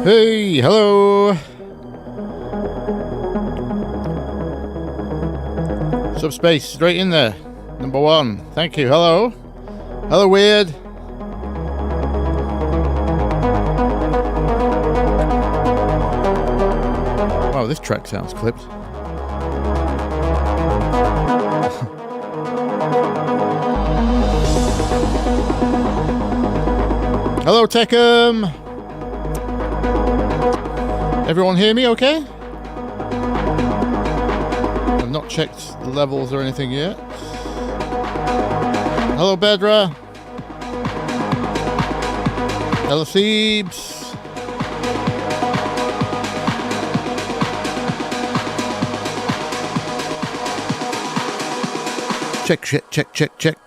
Hey, hello. Subspace, straight in there. Number one. Thank you. Hello. Hello, Weird. Wow, this track sounds clipped. Hello, Techum. Everyone hear me okay? I've not checked the levels or anything yet. Hello, Bedra. Hello, Thebes. Check, check, check, check, check.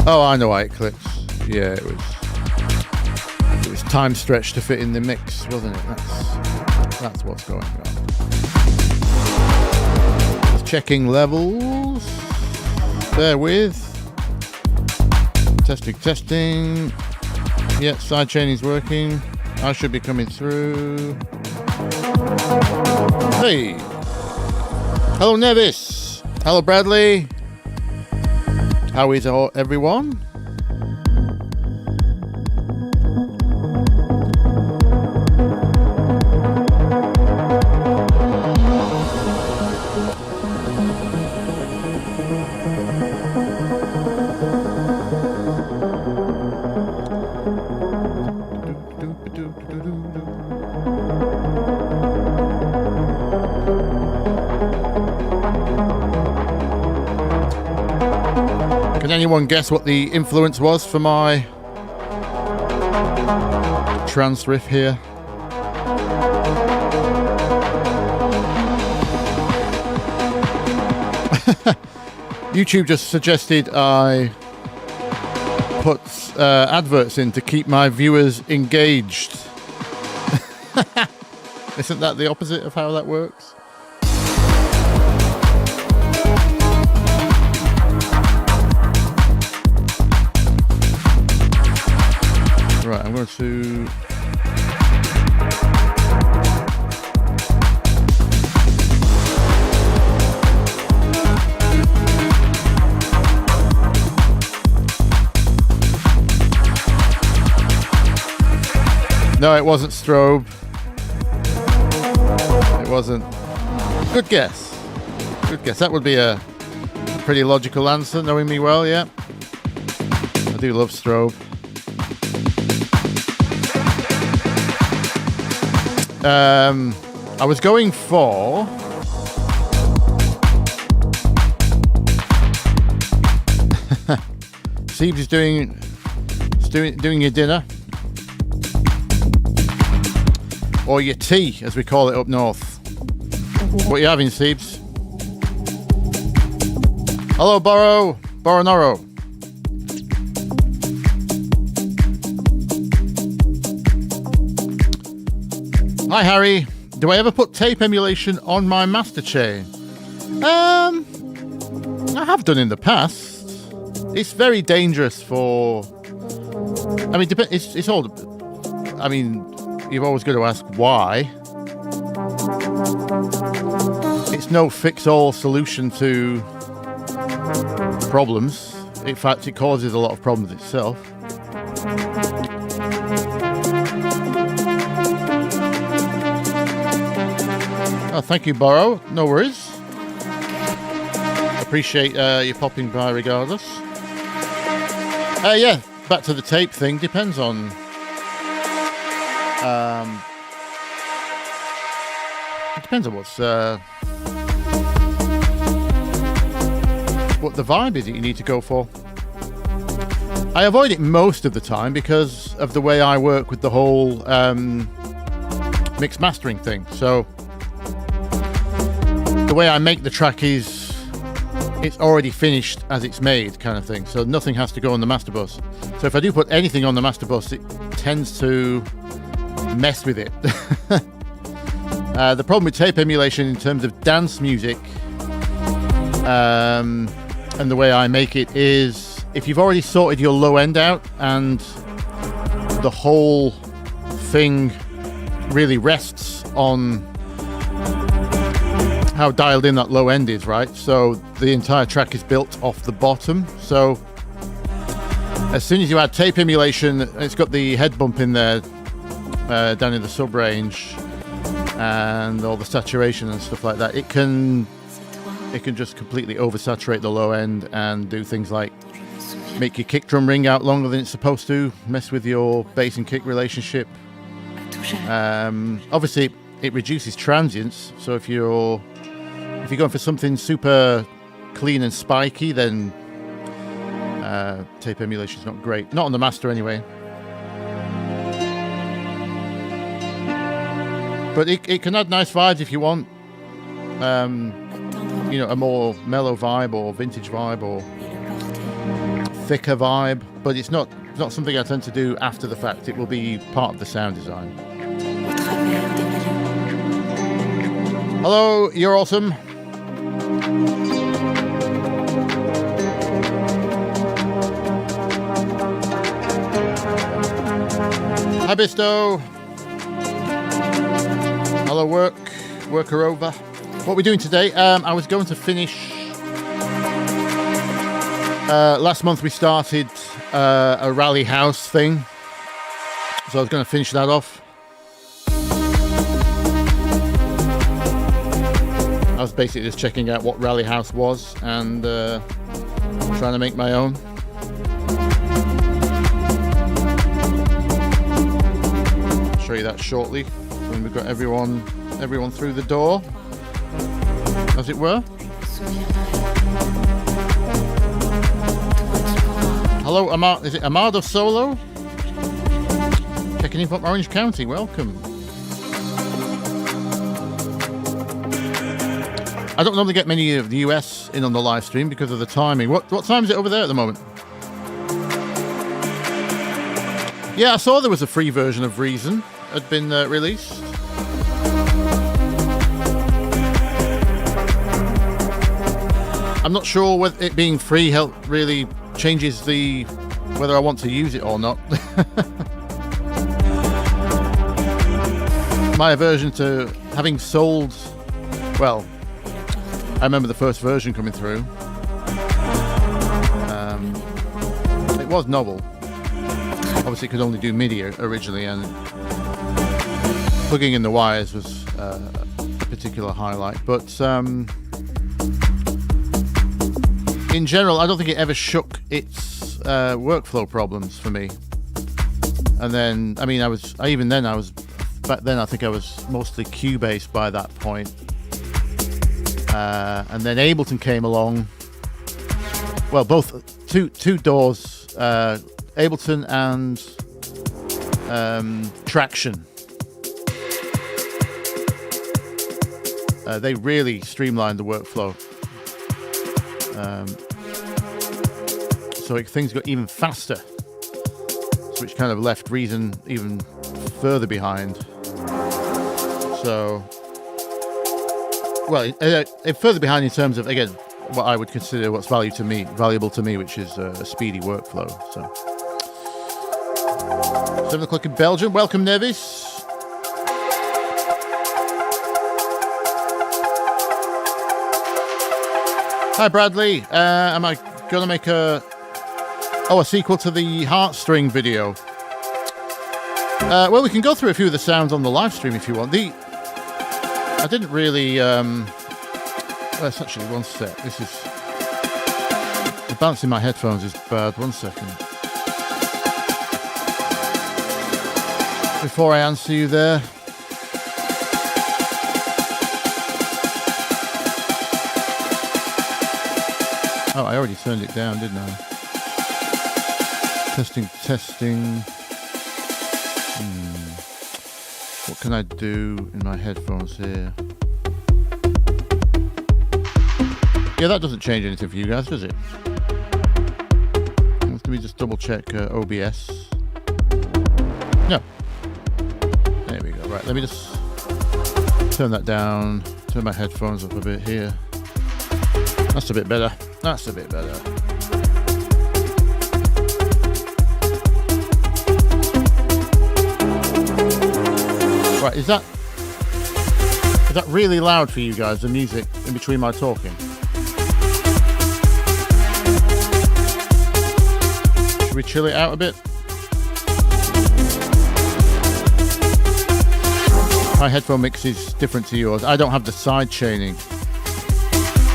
Oh, I know why it clicks. Yeah, it was time stretched to fit in the mix, wasn't it? That's what's going on. Just checking levels. Bear with. Testing. Yeah, sidechaining is working. I should be coming through. Hey. Hello, Nevis. Hello, Bradley. How is everyone? Can anyone guess what the influence was for my trance riff here? YouTube just suggested I put adverts in to keep my viewers engaged. Isn't that the opposite of how that works? Right, I'm going to... No, it wasn't strobe. It wasn't. Good guess. Good guess. That would be a pretty logical answer, knowing me well, yeah. I do love strobe. I was going for Steve is doing your dinner or your tea, as we call it up north. What are you having, Steve? Hello, Boronoro. Hi Harry, do I ever put tape emulation on my master chain? I have done in the past. It's very dangerous for... I mean, it's all... I mean, you've always got to ask why. It's no fix-all solution to problems. In fact, it causes a lot of problems itself. Oh, thank you, Borrow. No worries. Appreciate you popping by regardless. Yeah, back to the tape thing. Depends on... it depends on what the vibe is that you need to go for. I avoid it most of the time because of the way I work with the whole mix mastering thing. So the way I make the track is it's already finished as it's made, kind of thing. So nothing has to go on the master bus. So if I do put anything on the master bus, it tends to mess with it. The problem with tape emulation in terms of dance music and the way I make it is if you've already sorted your low end out and the whole thing really rests on how dialed in that low end is, right? So the entire track is built off the bottom. So as soon as you add tape emulation, it's got the head bump in there down in the sub range and all the saturation and stuff like that. It can just completely oversaturate the low end and do things like make your kick drum ring out longer than it's supposed to, mess with your bass and kick relationship. Obviously it reduces transients, so if you're going for something super clean and spiky, then tape emulation is not great. Not on the master anyway. But it can add nice vibes if you want. You know, a more mellow vibe or vintage vibe or thicker vibe. But it's not something I tend to do after the fact. It will be part of the sound design. Hello, you're awesome. Hi Bisto. Hello worker over. What we're doing today, I was going to finish last month we started a rally house thing, so I was going to finish that off. I was basically just checking out what rally house was and trying to make my own. I'll show you that shortly when we've got everyone through the door, as it were. Hello, is it Amado Solo? Checking in from Orange County, welcome. I don't normally get many of the US in on the live stream because of the timing. What time is it over there at the moment? Yeah, I saw there was a free version of Reason had been released. I'm not sure whether it being free really changes whether I want to use it or not. My aversion to having sold, well, I remember the first version coming through. It was novel. Obviously it could only do MIDI originally, and plugging in the wires was a particular highlight. But in general, I don't think it ever shook its workflow problems for me. And then, I mean, back then I think I was mostly Cubase by that point. And then Ableton came along. Well, both two doors, Ableton and Traction. They really streamlined the workflow. So things got even faster, which kind of left Reason even further behind. So, well, further behind in terms of, again, what I would consider what's valuable to me, which is a speedy workflow. So, 7 o'clock in Belgium. Welcome, Nevis. Hi, Bradley. Am I going to make a sequel to the Heartstring video? Well, we can go through a few of the sounds on the live stream if you want. I didn't really... well, it's actually one sec. This is... The bounce in my headphones is bad. 1 second. Before I answer you there... Oh, I already turned it down, didn't I? Testing. What can I do in my headphones here? Yeah, that doesn't change anything for you guys, does it? Let me just double check OBS. No. There we go. Right, let me just turn that down. Turn my headphones up a bit here. That's a bit better. That's a bit better. Right, is that really loud for you guys, the music in between my talking? Should we chill it out a bit? My headphone mix is different to yours. I don't have the side chaining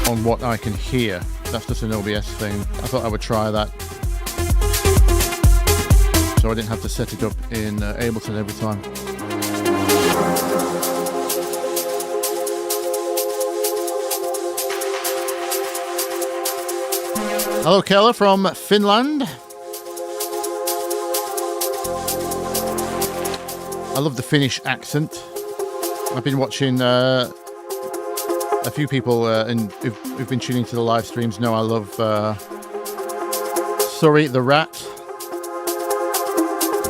on what I can hear. That's just an OBS thing. I thought I would try that, so I didn't have to set it up in Ableton every time. Hello, Kella from Finland. I love the Finnish accent. I've been watching a few people who've been tuning to the live streams know I love Sorry the Rat.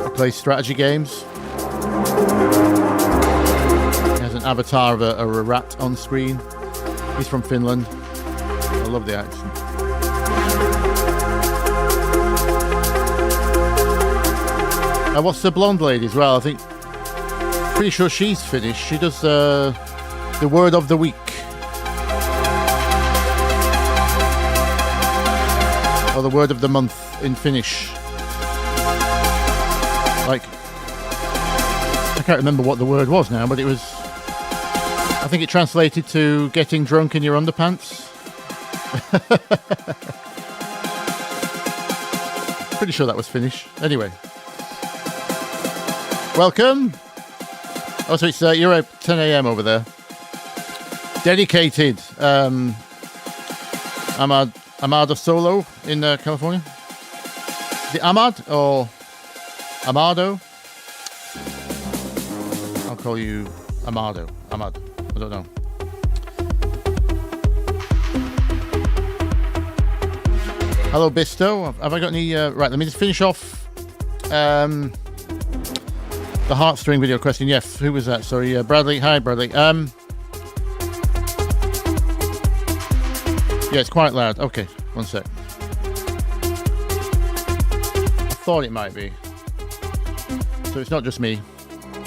He plays strategy games. He has an avatar of a rat on screen. He's from Finland. I love the accent. What's the blonde lady as well? I think, pretty sure she's Finnish. She does the word of the week. Or the word of the month in Finnish. Like, I can't remember what the word was now, but it was, I think it translated to getting drunk in your underpants. Pretty sure that was Finnish. Anyway. Welcome. Oh, so it's you're at 10 a.m. over there. Dedicated. Amado Solo in California. The Ahmad or Amado? I'll call you Amado. Ahmad. I don't know. Hello, Bisto. Have I got any? Right, let me just finish off. The heartstring video question. Yes, who was that? Sorry, Bradley. Hi, Bradley. Yeah, it's quite loud. Okay, one sec. I thought it might be. So it's not just me.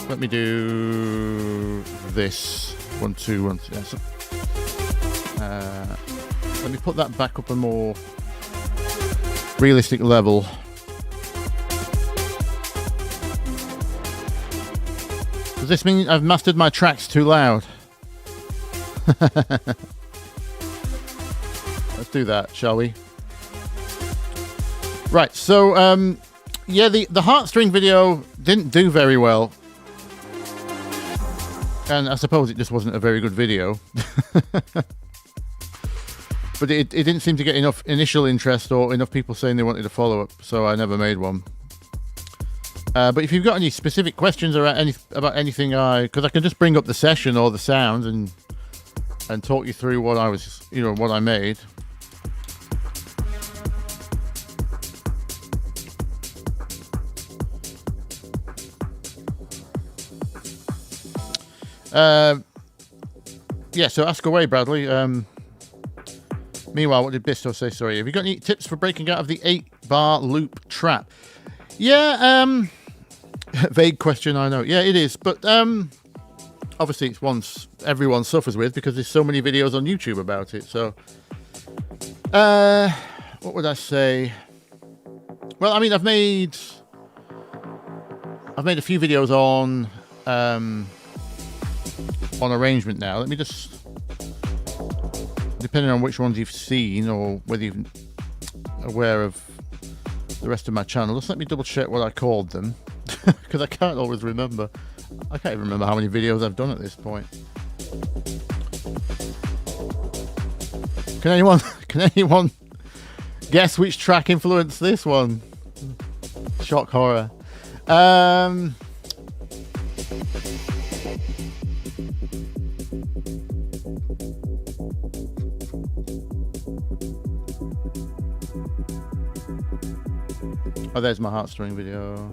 Let me do this. 1, 2, 1, 2. Yeah, so, let me put that back up a more realistic level. Does this mean I've mastered my tracks too loud? Let's do that, shall we? Right, so yeah, the heartstring video didn't do very well, and I suppose it just wasn't a very good video. But it didn't seem to get enough initial interest or enough people saying they wanted a follow-up, so I never made one. But if you've got any specific questions about anything, because I can just bring up the session or the sounds and talk you through what I was, what I made. Yeah, so ask away, Bradley. Meanwhile, what did Bisto say? Sorry, have you got any tips for breaking out of the 8-bar loop trap? Yeah, vague question, I know. Yeah, it is, but obviously it's one everyone suffers with because there's so many videos on YouTube about it. So, what would I say? Well, I mean, I've made a few videos on arrangement now. Let me just, depending on which ones you've seen or whether you're aware of the rest of my channel, just let me double check what I called them, because I can't always remember. I can't even remember how many videos I've done at this point. Can anyone guess which track influenced this one? Shock horror. Oh, there's my heartstring video.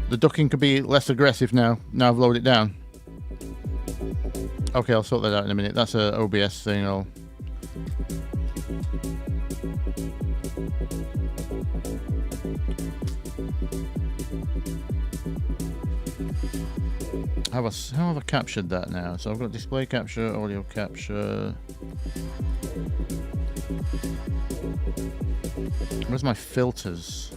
The ducking could be less aggressive now. Now I've lowered it down. Okay, I'll sort that out in a minute. That's a OBS thing. How have I captured that now? So I've got display capture, audio capture. Where's my filters?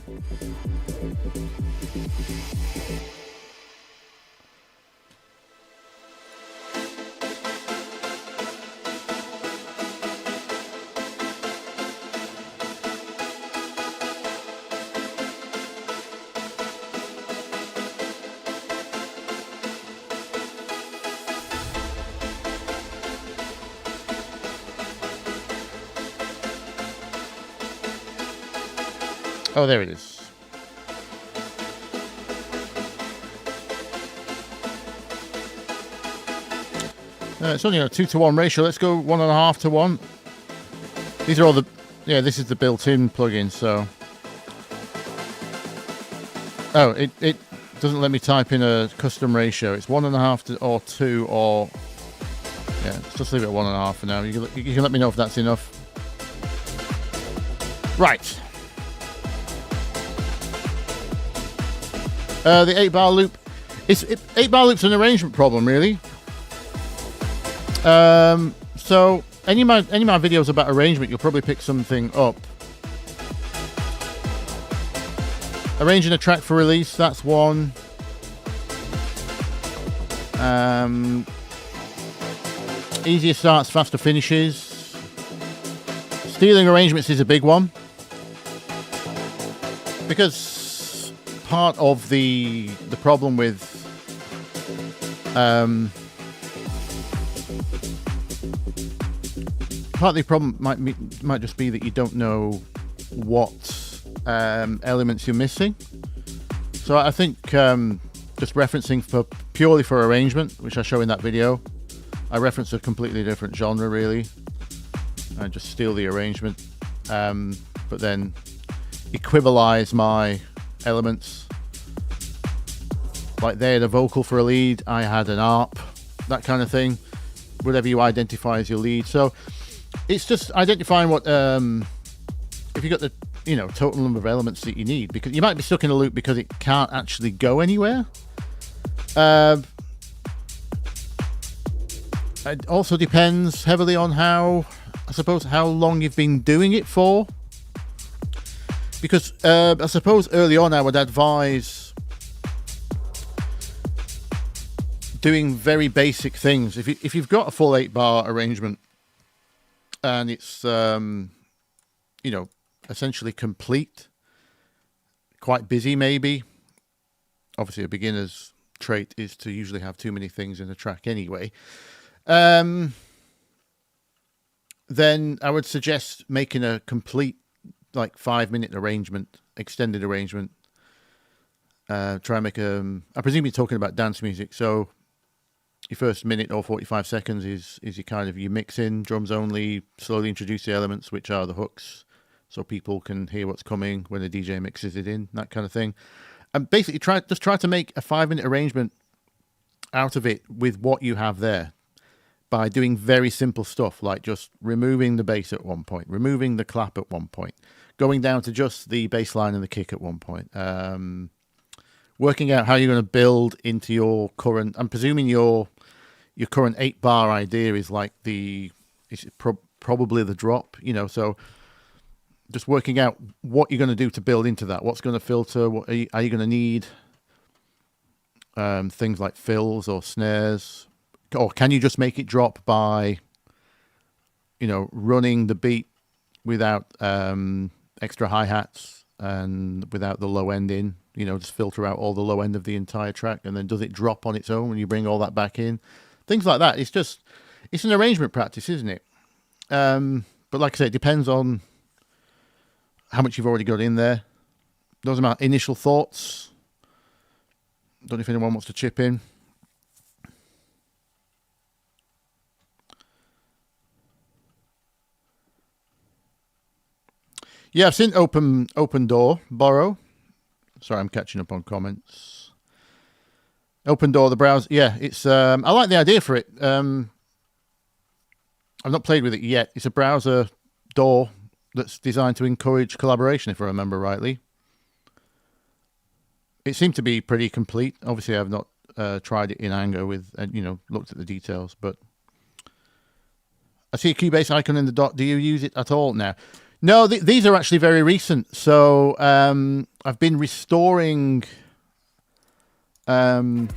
Oh, there it is. It's only a 2-to-1 ratio. Let's go 1.5 to 1. These are all the... Yeah, this is the built-in plugin, so... Oh, it doesn't let me type in a custom ratio. It's 1.5 to or 2 or... Yeah, let's just leave it at 1.5 for now. You can let me know if that's enough. Right. The 8-bar loop. 8-bar loop's an arrangement problem, really. So any of my videos about arrangement, you'll probably pick something up. Arranging a track for release, that's one. Easier starts, faster finishes. Stealing arrangements is a big one, because part of the problem with part of the problem might just be that you don't know what elements you're missing. So I think just referencing purely for arrangement, which I show in that video, I reference a completely different genre really. I just steal the arrangement, but then equivalize my elements. Like they had a vocal for a lead, I had an ARP, that kind of thing. Whatever you identify as your lead. So it's just identifying what if you got the total number of elements that you need, because you might be stuck in a loop because it can't actually go anywhere. It also depends heavily on how long you've been doing it for, because I suppose early on I would advise doing very basic things. If you've got a full 8-bar arrangement and it's essentially complete, quite busy maybe. Obviously a beginner's trait is to usually have too many things in a track anyway. Then I would suggest making a complete 5-minute arrangement, extended arrangement. Try and make I presume you're talking about dance music, so your first minute or 45 seconds is your mix in, drums only, slowly introduce the elements, which are the hooks, so people can hear what's coming when the DJ mixes it in, that kind of thing. And basically try to make a 5-minute arrangement out of it with what you have there, by doing very simple stuff, like just removing the bass at one point, removing the clap at one point, going down to just the bass line and the kick at one point, working out how you're going to build into your current... I'm presuming your current 8-bar idea is probably the drop, so just working out what you're going to do to build into that, what's going to filter, what are you going to need, things like fills or snares, or can you just make it drop by running the beat without extra hi-hats and without the low end in, just filter out all the low end of the entire track, and then does it drop on its own when you bring all that back in? Things like that. It's an arrangement practice, isn't it? But like I said, it depends on how much you've already got in there. Those are my initial thoughts. Don't know if anyone wants to chip in. Yeah, I've seen Open Door Borrow. Sorry, I'm catching up on comments. Open Door, the browser. Yeah, it's. I like the idea for it. I I've not played with it yet. It's a browser DAW that's designed to encourage collaboration, if I remember rightly. It seemed to be pretty complete. Obviously, I've not tried it in anger with, looked at the details, but I see a Cubase icon in the dot. Do you use it at all now? No, these are actually very recent. So I've been restoring. I'll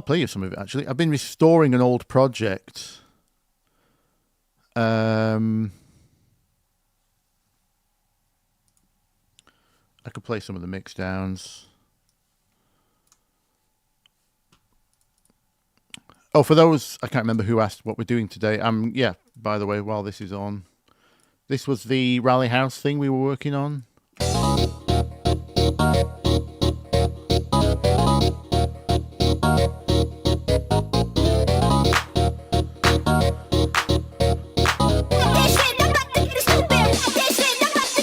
play you some of it, actually. I've been restoring an old project. I could play some of the mix downs. Oh, for those, I can't remember who asked what we're doing today. Yeah, by the way, while this is on, this was the Rally House thing we were working on.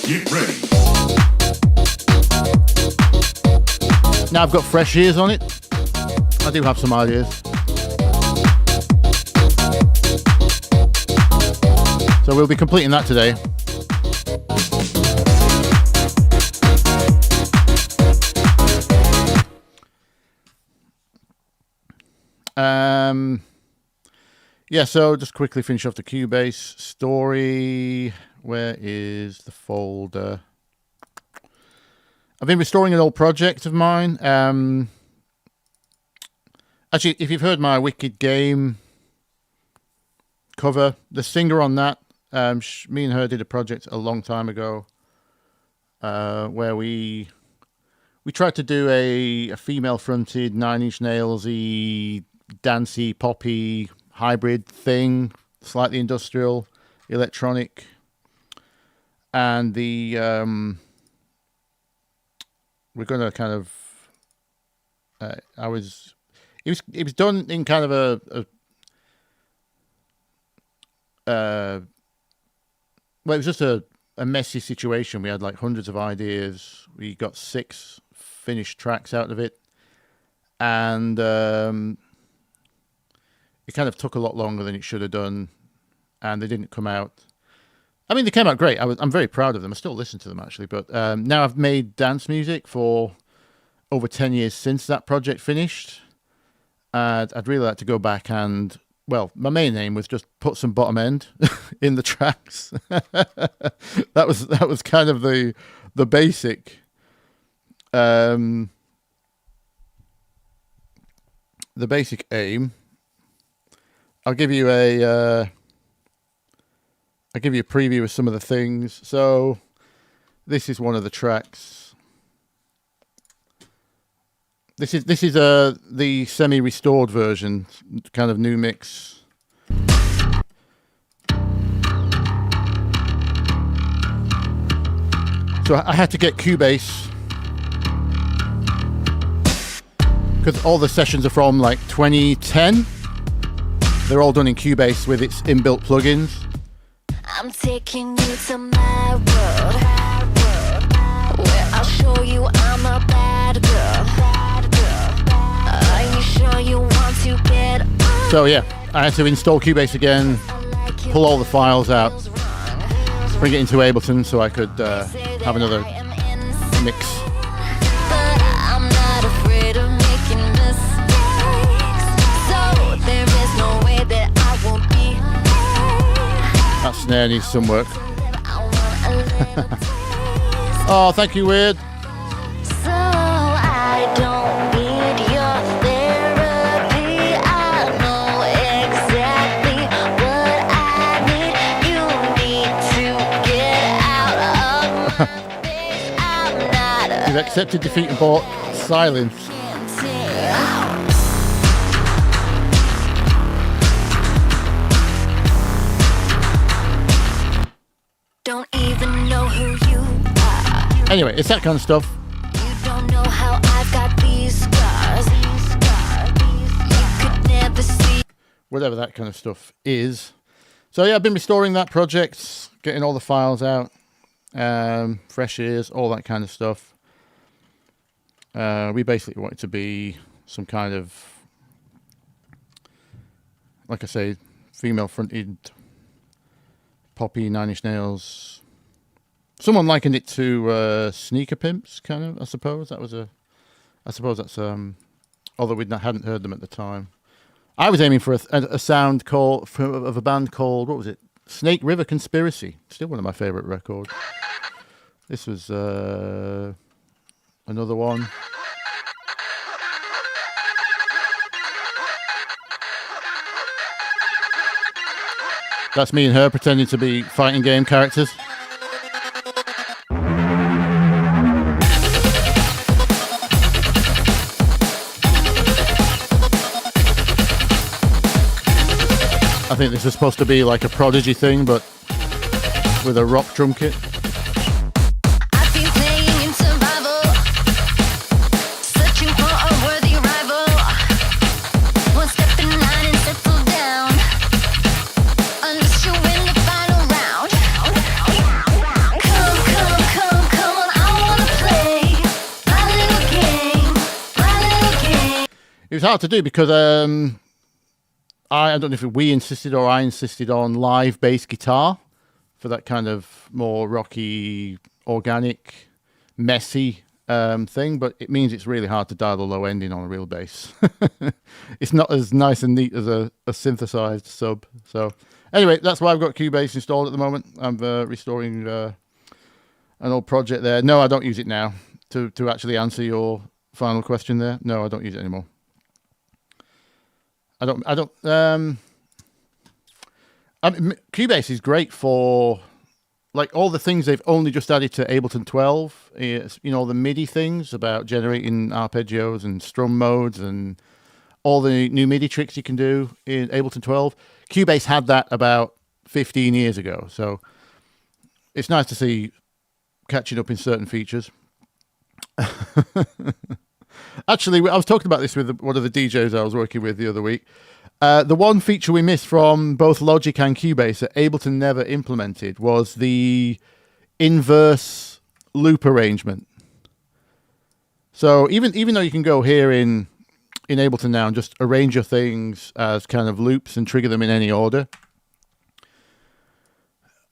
Get ready. Now I've got fresh ears on it. I do have some ideas. So we'll be completing that today. Yeah, so just quickly finish off the Cubase story. Where is the folder? I've been restoring an old project of mine. Actually, if you've heard my Wicked Game cover, the singer on that, me and her did a project a long time ago where we tried to do a female-fronted, Nine Inch Nails-y, dancey, poppy hybrid thing, slightly industrial, electronic, and the we're going to kind of it was done in kind of well, it was just a messy situation. We had like hundreds of ideas. We got 6 finished tracks out of it, and it kind of took a lot longer than it should have done, and they didn't come out. I mean, they came out great. I'm very proud of them. I still listen to them, actually. But now I've made dance music for over 10 years since that project finished. I'd really like to go back and, well, my main aim was just put some bottom end in the tracks. That was kind of the basic aim. I'll give you a preview of some of the things. So this is one of the tracks. This is the semi-restored version, kind of new mix. So I had to get Cubase because all the sessions are from like 2010. They're all done in Cubase with its inbuilt plugins. I'm taking you to my world, where I'll show you I'm a bad girl. Are you sure you want to get on? So yeah, I had to install Cubase again, pull all the files out, bring it into Ableton so I could have another mix. But I'm not afraid of making mistakes, so there is no way that I won't be. That snare needs some work. Oh, thank you, Weird. So I don't need your therapy. I know exactly what I need. You need to get out of my face. I'm not You've accepted defeat and bought silence. Don't even know who you are. Anyway, it's that kind of stuff. You don't know how I've got these scars. You could never see. Whatever that kind of stuff is. So yeah, I've been restoring that project, getting all the files out, fresh ears, all that kind of stuff. We basically want it to be some kind of, like I say, female-fronted poppy, Nine Inch Nails. Someone likened it to Sneaker Pimps, kind of. I suppose that was a. I suppose that's although hadn't heard them at the time. I was aiming for a sound of a band called, what was it? Snake River Conspiracy. Still one of my favourite records. This was another one. That's me and her pretending to be fighting game characters. I think this is supposed to be like a Prodigy thing, but with a rock drum kit. I've been playing in survival, searching for a worthy rival. One step in line and settle down, unless you win the final round. Come on, I wanna play my little game. It was hard to do because I don't know if we insisted or I insisted on live bass guitar for that kind of more rocky, organic, messy thing, but it means it's really hard to dial the low end in on a real bass. It's not as nice and neat as a synthesized sub. So anyway, that's why I've got Cubase installed at the moment. I'm restoring an old project there. No, I don't use it now. To actually answer your final question there, no, I don't use it anymore. I don't. I mean, Cubase is great for like all the things they've only just added to Ableton 12. You know, the MIDI things about generating arpeggios and strum modes and all the new MIDI tricks you can do in Ableton 12. Cubase had that about 15 years ago, so it's nice to see catching up in certain features. Actually, I was talking about this with one of the DJs I was working with the other week. The one feature we missed from both Logic and Cubase that Ableton never implemented was the inverse loop arrangement. So even though you can go here in Ableton now and just arrange your things as kind of loops and trigger them in any order,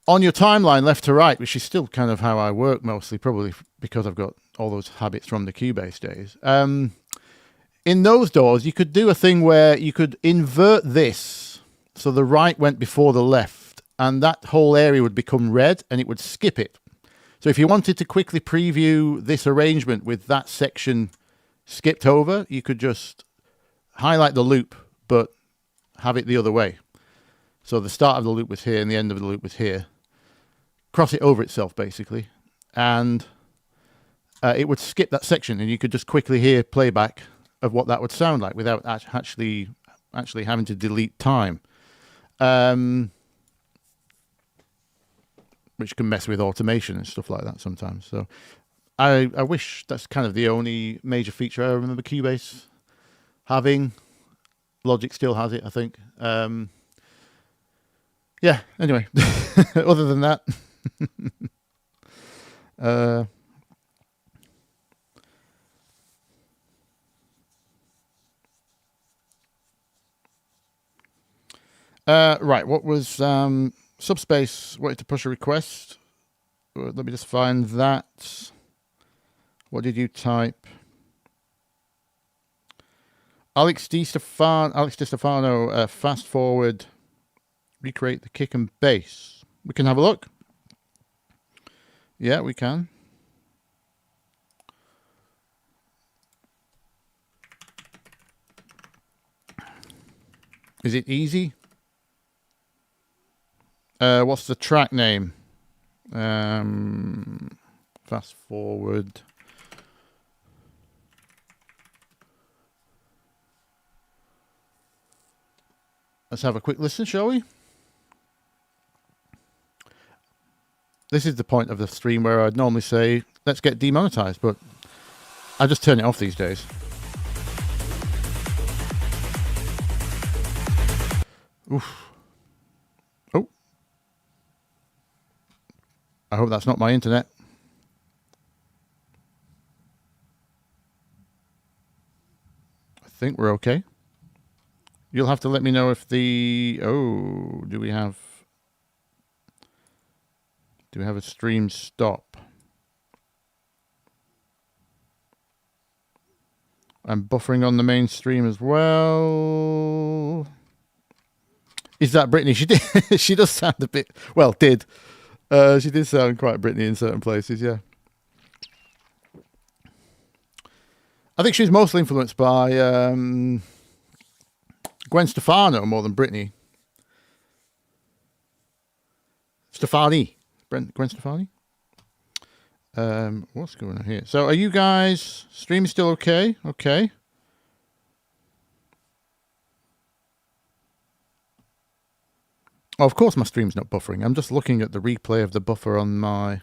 on your timeline left to right, which is still kind of how I work mostly, probably because I've got all those habits from the Cubase days. In those doors, you could do a thing where you could invert this so the right went before the left, and that whole area would become red and it would skip it. So if you wanted to quickly preview this arrangement with that section skipped over, you could just highlight the loop but have it the other way. So the start of the loop was here and the end of the loop was here. Cross it over itself, basically, and it would skip that section, and you could just quickly hear playback of what that would sound like without actually having to delete time, which can mess with automation and stuff like that sometimes. So I wish that's kind of the only major feature I remember Cubase having. Logic still has it, I think. Yeah, anyway, other than that, right, what was Subspace wanted to push a request. Let me just find that. What did you type? Alex Di Stefano, fast forward, recreate the kick and bass. We can have a look. Yeah, we can. Is it easy? What's the track name? Fast forward. Let's have a quick listen, shall we? This is the point of the stream where I'd normally say, let's get demonetized, but I just turn it off these days. Oof. Oh. I hope that's not my internet. I think we're okay. You'll have to let me know if the... Oh, do we have... Do we have a stream stop? I'm buffering on the main stream as well. Is that Britney? She did. She does sound a bit. Well, did. She did sound quite Britney in certain places. Yeah. I think she's mostly influenced by Gwen Stefano more than Britney. Gwen Stefani. What's going on here? So, are you guys streaming still okay? Okay. Oh, of course, my stream's not buffering. I'm just looking at the replay of the buffer on my.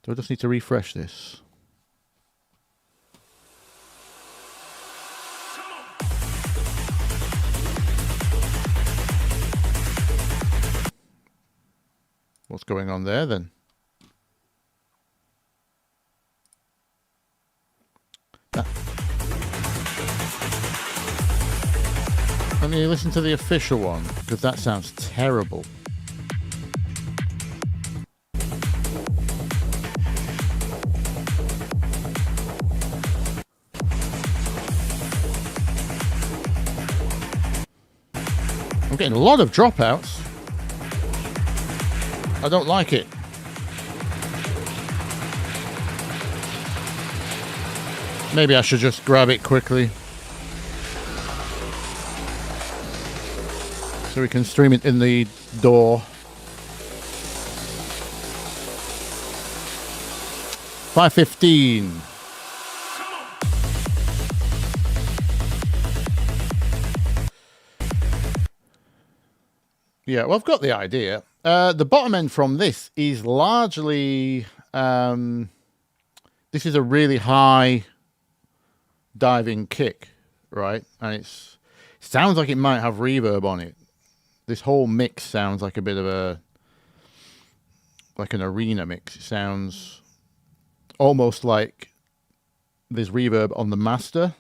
Do I just need to refresh this? What's going on there then? Let me listen to the official one, because that sounds terrible. I'm getting a lot of dropouts. I don't like it. Maybe I should just grab it quickly, so we can stream it in the DAW. 5:15. Yeah, well, I've got the idea. The bottom end from this is largely... this is a really high diving kick, right? And it sounds like it might have reverb on it. This whole mix sounds like a bit of a... like an arena mix. It sounds almost like there's reverb on the master.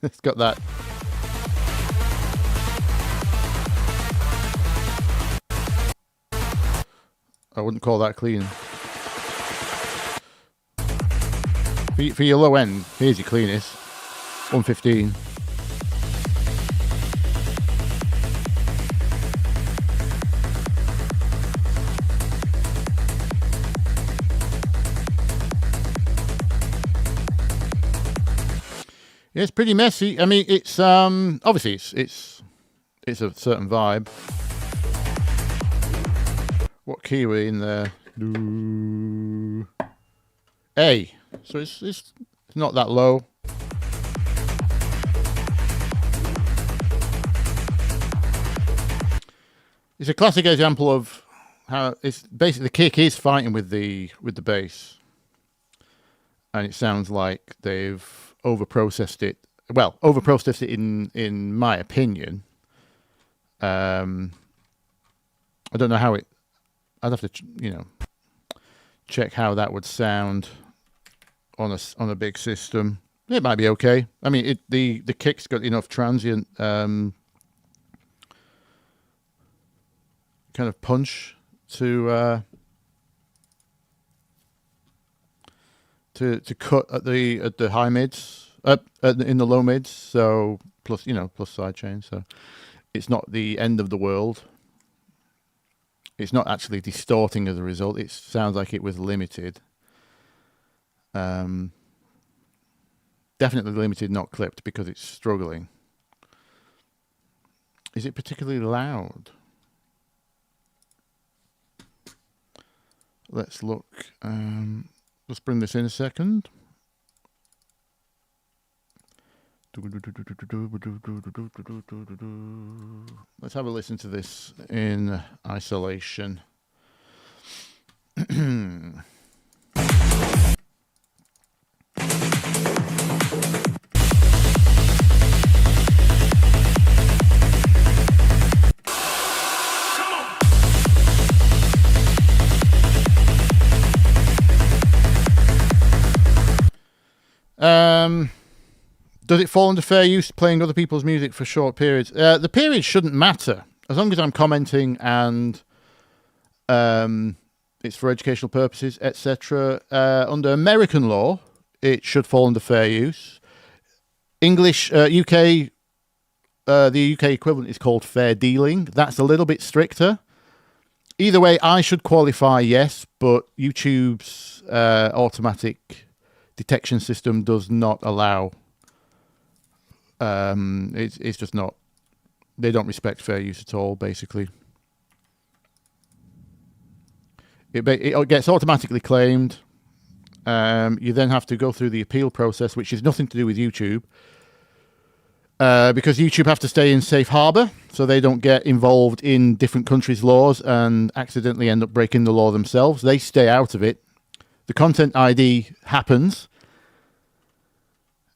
It's got that... I wouldn't call that clean. For your low end, here's your cleanest. 115. Yeah, it's pretty messy. I mean, it's obviously it's a certain vibe. What key are we in there? A. So it's not that low. It's a classic example of how it's basically the kick is fighting with the bass, and it sounds like they've overprocessed it. Well, overprocessed it in my opinion. I don't know how it. I'd have to, check how that would sound on a big system. It might be okay. I mean, the kick's got enough transient kind of punch to cut at the high mids, in the low mids. So plus sidechain. So it's not the end of the world. It's not actually distorting as a result. It sounds like it was limited. Definitely limited, not clipped, because it's struggling. Is it particularly loud? Let's look. Let's bring this in a second. Let's have a listen to this in isolation. Does it fall under fair use playing other people's music for short periods? The periods shouldn't matter as long as I'm commenting and it's for educational purposes, etc. Under American law, it should fall under fair use. English, UK, the UK equivalent is called fair dealing. That's a little bit stricter. Either way, I should qualify, yes, but YouTube's automatic detection system does not allow. It's just not. They don't respect fair use at all, basically. It gets automatically claimed. You then have to go through the appeal process, which is nothing to do with YouTube. Because YouTube have to stay in safe harbor, so they don't get involved in different countries' laws and accidentally end up breaking the law themselves. They stay out of it. The content ID happens.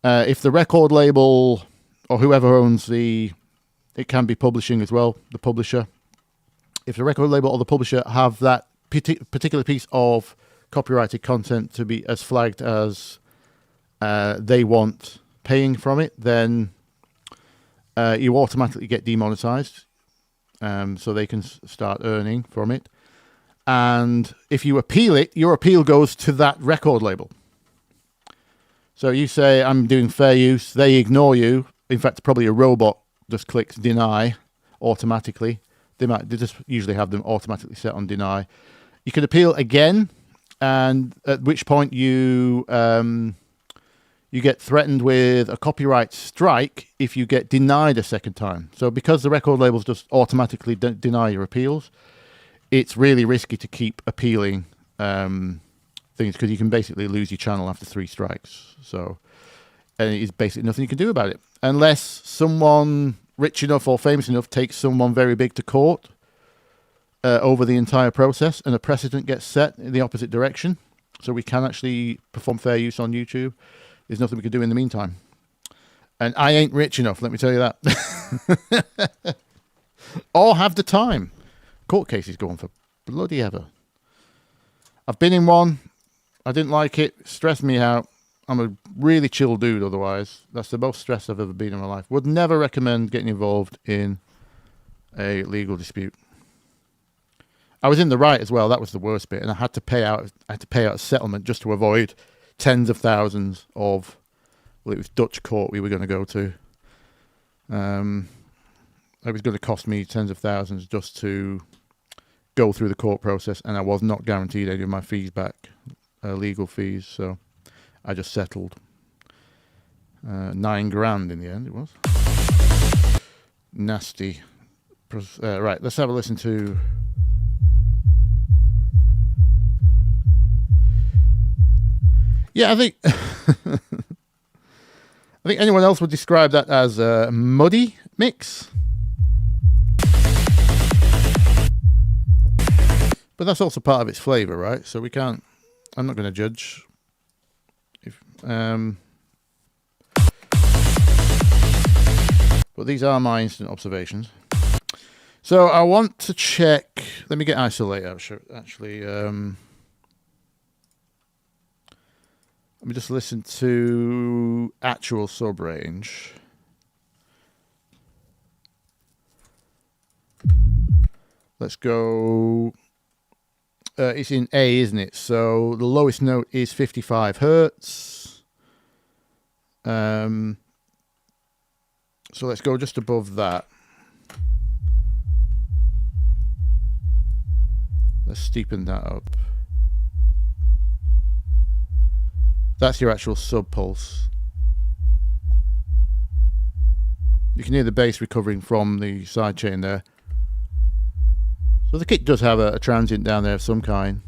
If the record label or whoever owns it can be publishing as well, the publisher. If the record label or the publisher have that particular piece of copyrighted content to be as flagged as they want paying from it, then you automatically get demonetized, so they can start earning from it. And if you appeal it, your appeal goes to that record label. So you say, I'm doing fair use, they ignore you. In fact, probably a robot just clicks deny automatically. They just usually have them automatically set on deny. You can appeal again, and at which point you get threatened with a copyright strike if you get denied a second time. So because the record labels just automatically deny your appeals, it's really risky to keep appealing things, because you can basically lose your channel after 3 strikes. So, and it's basically nothing you can do about it unless someone rich enough or famous enough takes someone very big to court over the entire process, and a precedent gets set in the opposite direction, so we can actually perform fair use on YouTube. There's nothing we can do in the meantime. And I ain't rich enough, let me tell you that. Or have the time. Court cases go on for bloody ever. I've been in one. I didn't like it. Stressed me out. I'm a really chill dude otherwise. That's the most stressed I've ever been in my life. Would never recommend getting involved in a legal dispute. I was in the right as well. That was the worst bit. And I had to pay out a settlement just to avoid tens of thousands of, well, it was Dutch court we were going to go to. It was going to cost me tens of thousands just to go through the court process, and I was not guaranteed any of my fees back, legal fees, so I just settled. 9 grand in the end it was. Nasty. Right, let's have a listen to... Yeah, I think I think anyone else would describe that as a muddy mix. But that's also part of its flavor, right? So we can't, I'm not going to judge. But these are my instant observations. So I want to check, let me get isolate out actually. Let me just listen to actual sub range. Let's go. It's in A, isn't it? So the lowest note is 55 hertz. So let's go just above that. Let's steepen that up. That's your actual sub pulse. You can hear the bass recovering from the sidechain there. So the kit does have a transient down there of some kind.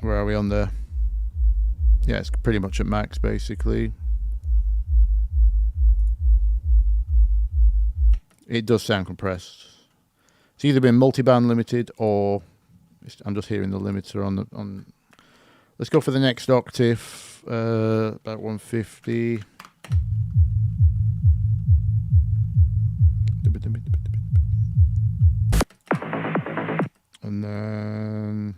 Where are we on there? Yeah, it's pretty much at max basically. It does sound compressed. It's either been multi-band limited or I'm just hearing the limiter on. Let's go for the next octave, about 150. And then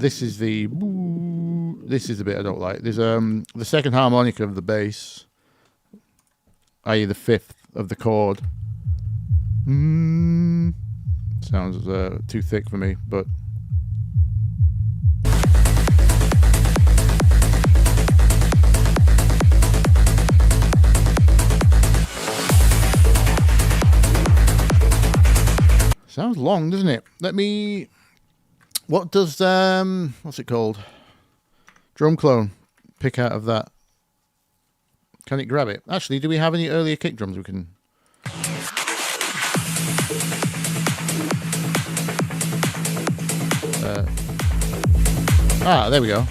this is the bit I don't like. There's the second harmonica of the bass, i.e. the fifth of the chord. Sounds too thick for me, but sounds long, doesn't it? Let me... What does, what's it called? Drum clone pick out of that? Can it grab it? Actually, do we have any earlier kick drums we can... there we go.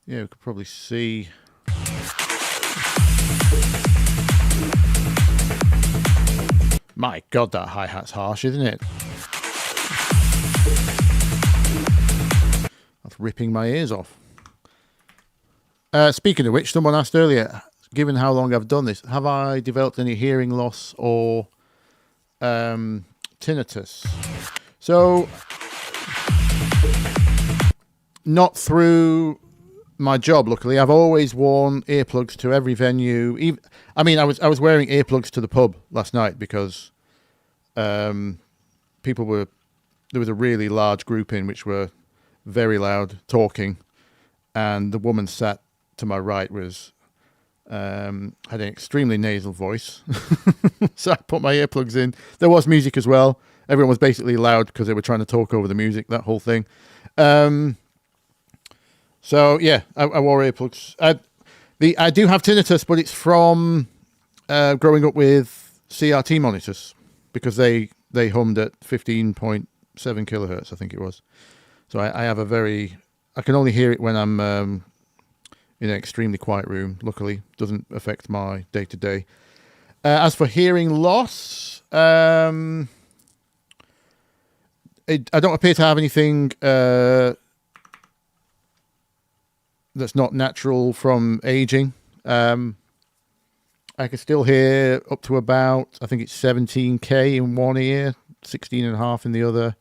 Yeah, we could probably see... My God, that hi-hat's harsh, isn't it? That's ripping my ears off. Speaking of which, someone asked earlier, given how long I've done this, have I developed any hearing loss or tinnitus? So, not through my job, luckily. I've always worn earplugs to every venue. I was wearing earplugs to the pub last night because people were... There was a really large group in which were very loud talking, and the woman sat to my right was had an extremely nasal voice. So I put my earplugs in. There was music as well. Everyone was basically loud because they were trying to talk over the music, that whole thing. So yeah, I wore earplugs. I do have tinnitus, but it's from growing up with CRT monitors because they hummed at 15.7 kilohertz, I think it was. So I have a very... I can only hear it when I'm in an extremely quiet room. Luckily, doesn't affect my day-to-day. As for hearing loss, I don't appear to have anything that's not natural from aging. I can still hear up to about, I think it's 17k in one ear, 16.5 in the other.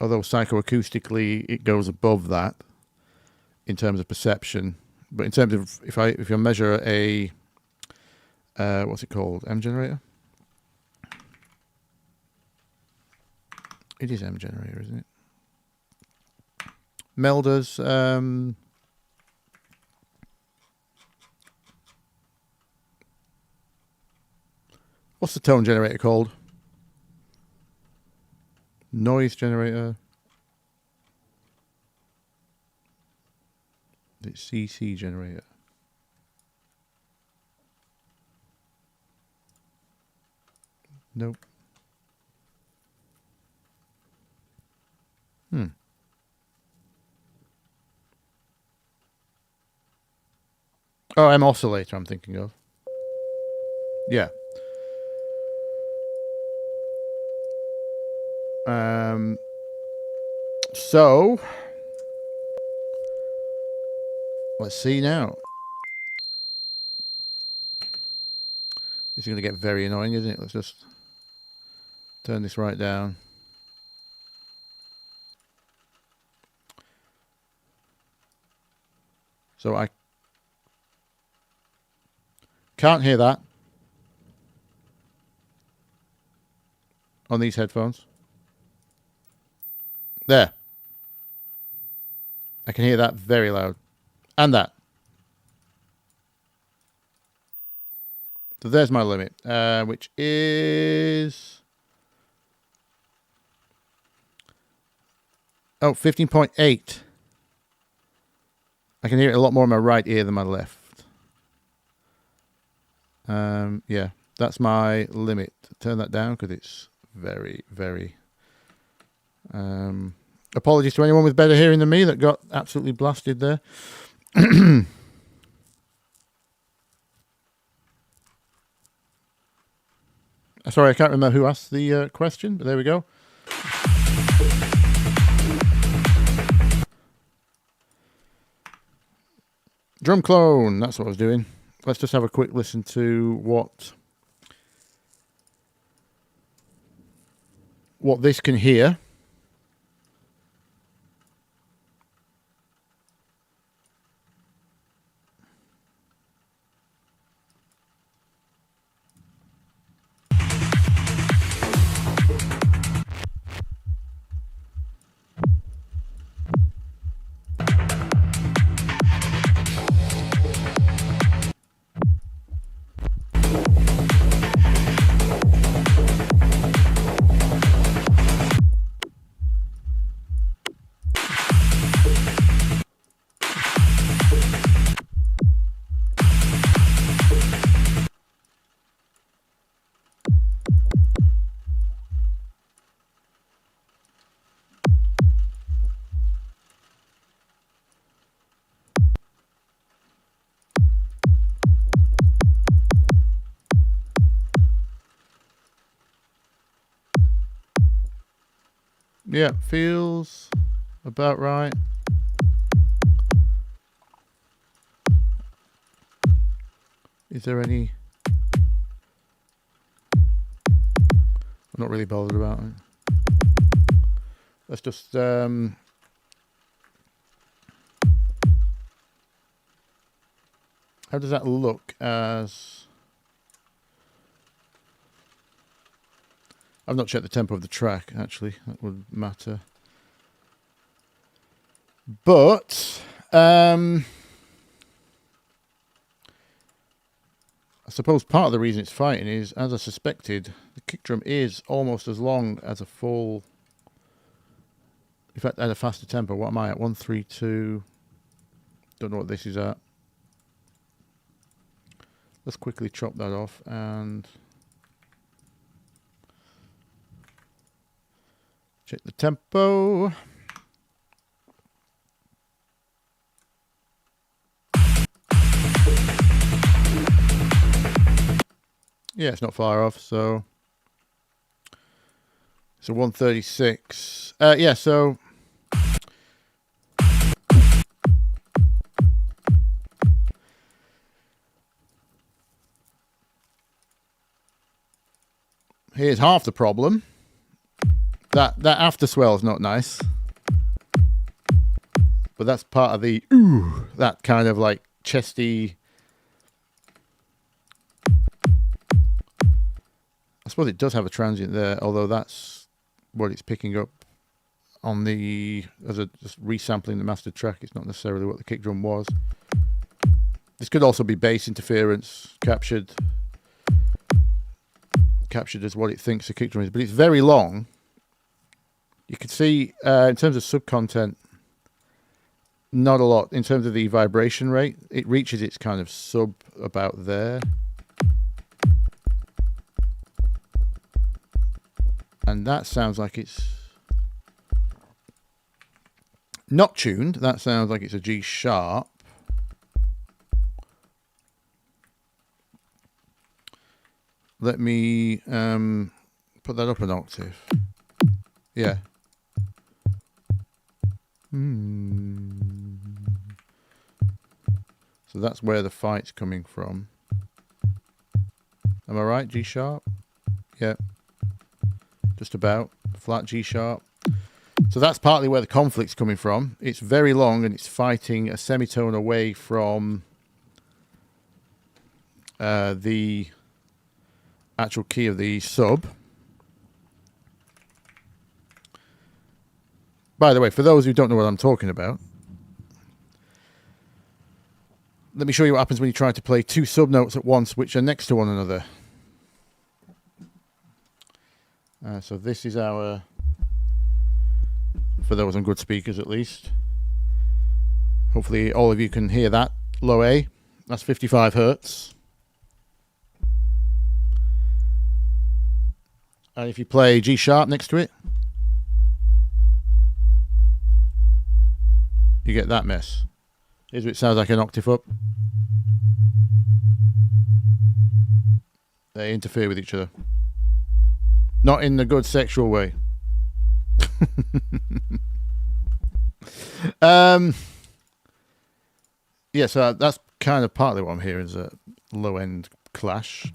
Although psychoacoustically it goes above that in terms of perception, but in terms of if I measure a what's it called, M generator? It is M generator, isn't it? Melders. What's the tone generator called? Noise generator. It's CC generator. Nope. Oh, M oscillator I'm thinking of. Yeah. So let's see now. This is going to get very annoying, isn't it? Let's just turn this right down. So I can't hear that on these headphones. There. I can hear that very loud. And that. So there's my limit, which is... Oh, 15.8. I can hear it a lot more in my right ear than my left. Yeah, that's my limit. Turn that down because it's very, very... apologies to anyone with better hearing than me that got absolutely blasted there. Sorry, I can't remember who asked the question, but there we go. Drum clone, that's what I was doing. Let's just have a quick listen to what what this can hear. Yeah, feels about right. Is there any... I'm not really bothered about it. Let's just... how does that look as... I've not checked the tempo of the track, actually. That would matter. But... I suppose part of the reason it's fighting is, as I suspected, the kick drum is almost as long as a full... In fact, at a faster tempo. What am I at? 132. Don't know what this is at. Let's quickly chop that off and... check the tempo. Yeah, it's not far off, so it's a 136. Yeah, so here's half the problem. That after swell is not nice, but that's part of the that kind of like chesty. I suppose it does have a transient there, although that's what it's picking up on the as a just resampling the master track. It's not necessarily what the kick drum was. This could also be bass interference captured as what it thinks the kick drum is, but it's very long. You can see, in terms of sub-content, not a lot. In terms of the vibration rate, it reaches its kind of sub about there. And that sounds like it's not tuned. That sounds like it's a G sharp. Let me put that up an octave. Yeah. So that's where the fight's coming from. Am I right? G sharp? Yeah. Just about. Flat G sharp. So that's partly where the conflict's coming from. It's very long and it's fighting a semitone away from the actual key of the sub. By the way, for those who don't know what I'm talking about, let me show you what happens when you try to play two subnotes at once which are next to one another. So this is our, for those on good speakers at least, hopefully all of you can hear that, low A, that's 55 Hertz. And if you play G sharp next to it, you get that mess. Here's what it sounds like an octave up. They interfere with each other. Not in the good sexual way. Yeah, so that's kind of partly what I'm hearing is a low-end clash,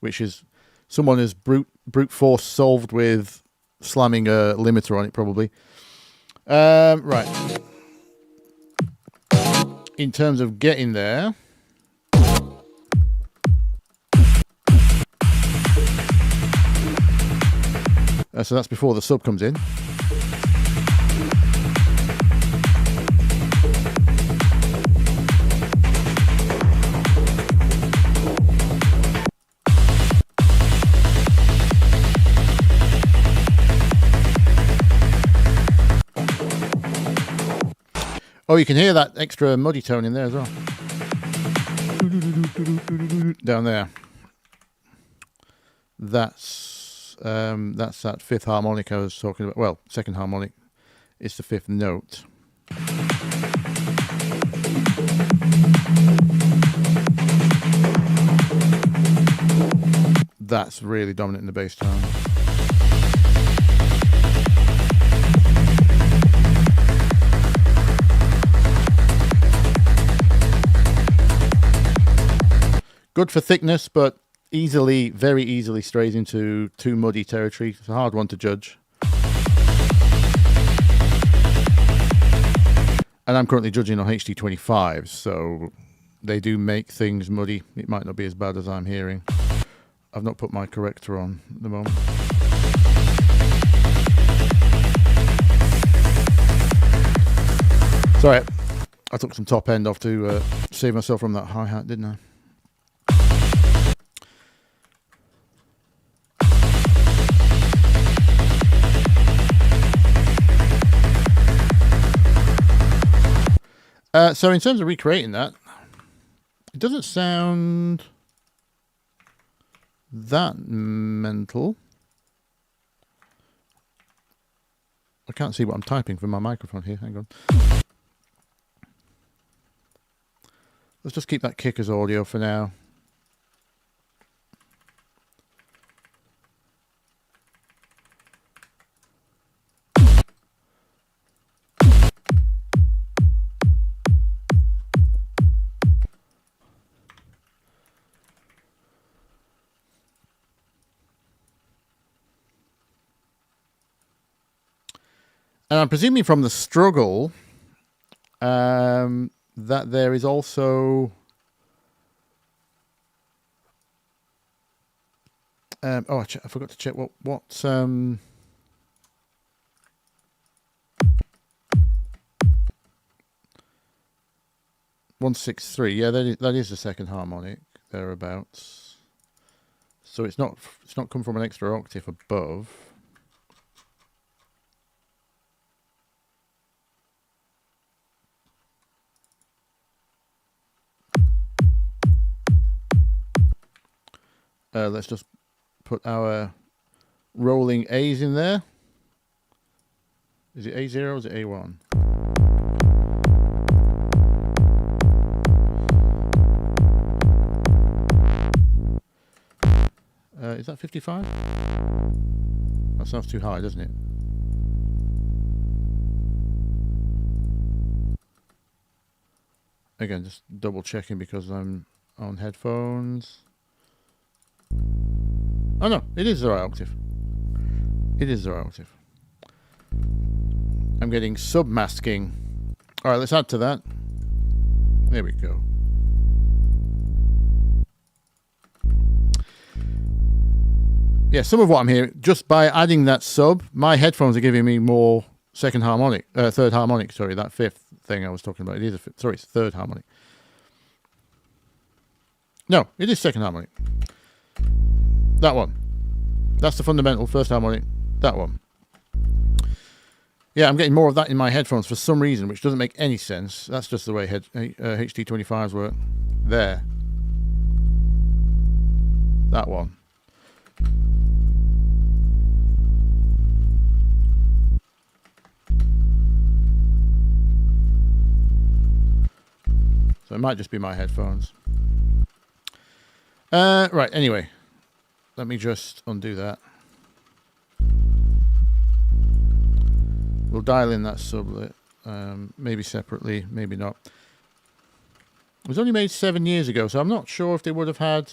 which is someone has brute force solved with slamming a limiter on it, probably. Right. In terms of getting there, so that's before the sub comes in. Oh, you can hear that extra muddy tone in there as well. Down there. That's that fifth harmonic I was talking about. Well, second harmonic. It's the fifth note. That's really dominant in the bass tone. Good for thickness, but easily, very easily strays into too muddy territory. It's a hard one to judge. And I'm currently judging on HD25s, so they do make things muddy. It might not be as bad as I'm hearing. I've not put my corrector on at the moment. Sorry, I took some top end off to save myself from that hi-hat, didn't I? So in terms of recreating that, it doesn't sound that mental. I can't see what I'm typing from my microphone here. Hang on. Let's just keep that kick as audio for now. And I'm presuming from the struggle that there is also I forgot to check what 163. Yeah, that is the second harmonic thereabouts. So it's not come from an extra octave above. Let's just put our rolling A's in there. Is it A0 or is it A1? Is that 55? That sounds too high, doesn't it? Again, just double checking because I'm on headphones. Oh no, it is the right octave. It is the right octave. I'm getting sub-masking. Alright, let's add to that. There we go. Yeah, some of what I'm hearing, just by adding that sub, my headphones are giving me more third harmonic, sorry, that fifth thing I was talking about. It is it's third harmonic. No, it is second harmonic. That one. That's the fundamental first harmonic. That one. Yeah, I'm getting more of that in my headphones for some reason, which doesn't make any sense. That's just the way HD25s work. There. That one. So it might just be my headphones. Right, anyway. Let me just undo that. We'll dial in that sublet, maybe separately, maybe not. It was only made 7 years ago, so I'm not sure if they would have had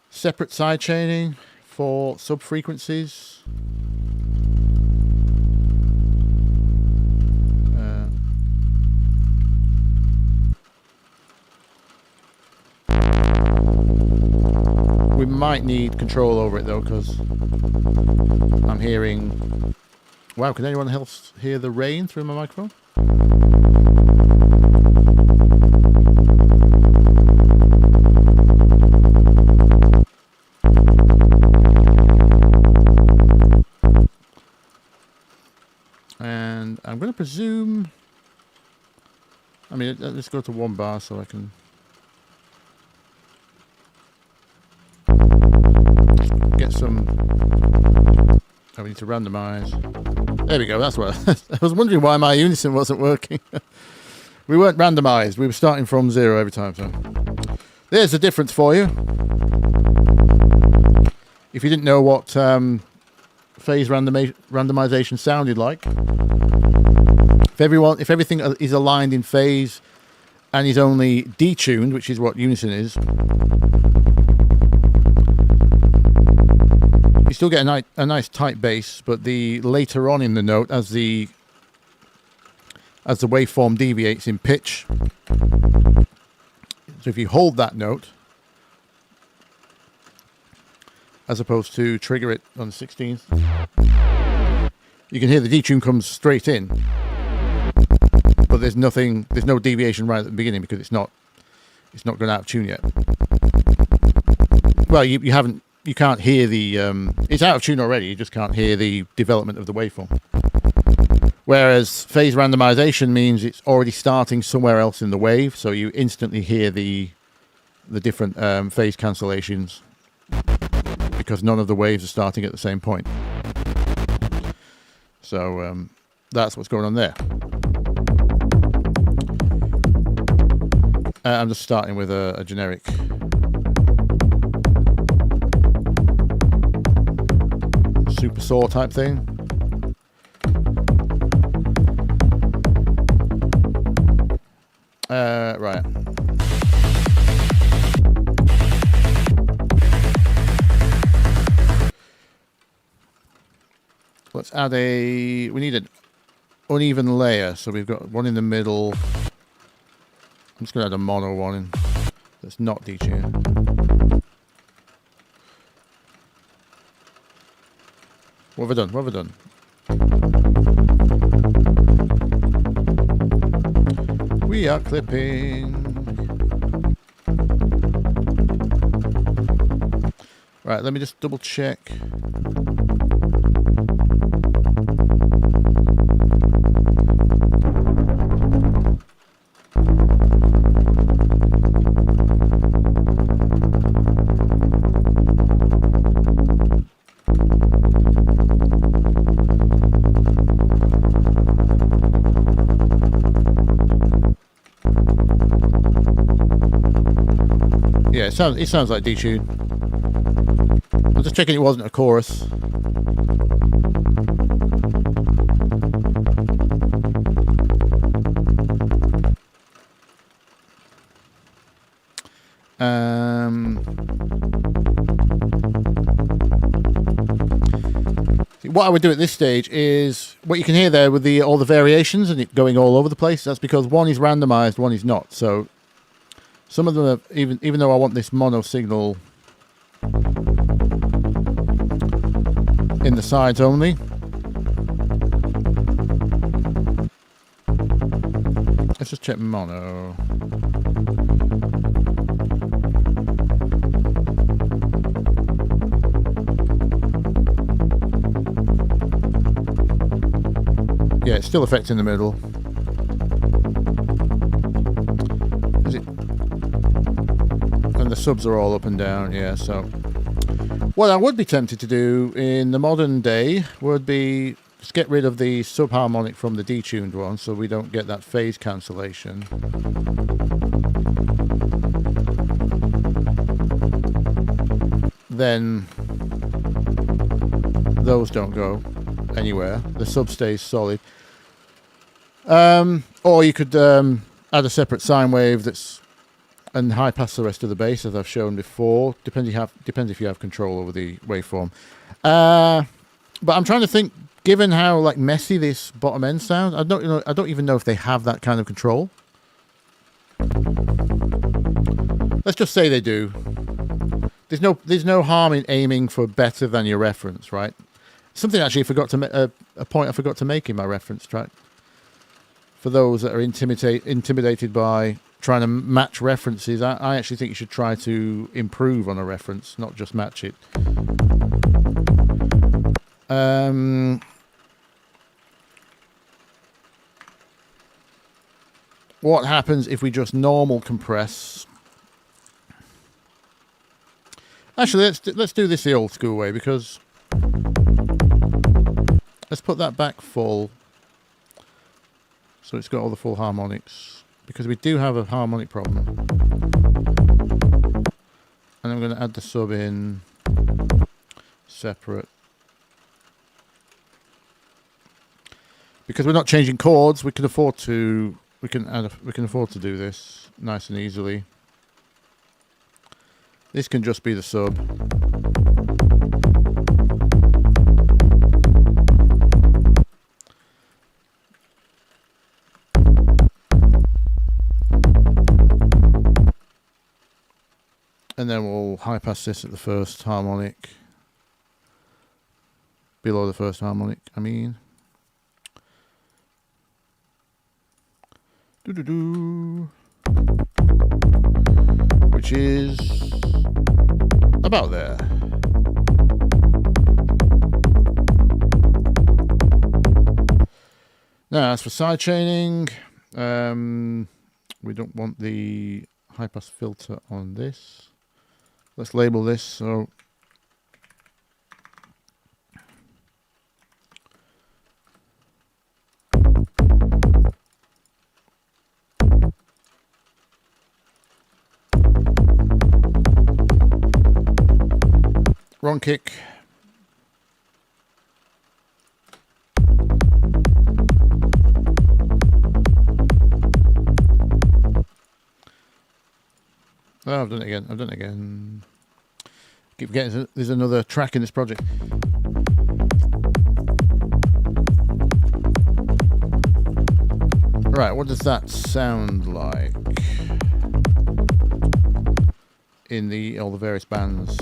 separate side chaining for sub frequencies. might need control over it though, because I'm hearing... Wow, can anyone else hear the rain through my microphone? And I'm going to presume... I mean, let's go to 1 bar so I can... get some... Oh, we need to randomize. There we go, that's what... I was wondering why my unison wasn't working. We weren't randomized. We were starting from 0 every time, so... There's the difference for you. If you didn't know what phase randomization sounded like. If everything is aligned in phase and is only detuned, which is what unison is, you still get a nice tight bass, but the later on in the note, as the waveform deviates in pitch, so if you hold that note, as opposed to trigger it on the 16th, you can hear the detune comes straight in, but there's no deviation right at the beginning because it's not gone out of tune yet. Well, you can't hear the it's out of tune already, you just can't hear the development of the waveform. Whereas phase randomization means it's already starting somewhere else in the wave, so you instantly hear the different phase cancellations because none of the waves are starting at the same point. So that's what's going on there. I'm just starting with a generic super saw type thing. Right. Let's add we need an uneven layer, so we've got one in the middle. I'm just going to add a mono one in that's not detuned. What have I done? What have I done? We are clipping. Right, let me just double check. Yeah, it sounds like detune. I'm just checking it wasn't a chorus. What I would do at this stage is what you can hear there with all the variations and it going all over the place. That's because one is randomized, one is not. So some of them are, even though I want this mono signal in the sides only. Let's just check mono. Yeah, it's still affecting the middle. Is it? And the subs are all up and down, yeah, so. What I would be tempted to do in the modern day would be just get rid of the subharmonic from the detuned one so we don't get that phase cancellation. Then those don't go anywhere. The sub stays solid. Or you could add a separate sine wave and high pass the rest of the bass, as I've shown before. Depends if you have control over the waveform. But I'm trying to think, given how like messy this bottom end sounds, I don't even know if they have that kind of control. Let's just say they do. there's no harm in aiming for better than your reference, right? Something actually a point I forgot to make in my reference track. For those that are intimidated by trying to match references, I actually think you should try to improve on a reference, not just match it. What happens if we just normal compress? Actually, let's do this the old school way, because let's put that back full, so it's got all the full harmonics, because we do have a harmonic problem. And I'm going to add the sub in separate. Because we're not changing chords, we can afford to afford to do this nice and easily. This can just be the sub. And then we'll high pass this at the first harmonic. Below the first harmonic, I mean. Which is about there. Now, as for side chaining, we don't want the high pass filter on this. Let's label this so wrong kick. Oh, I've done it again. Keep forgetting there's another track in this project. Right, what does that sound like in all the various bands?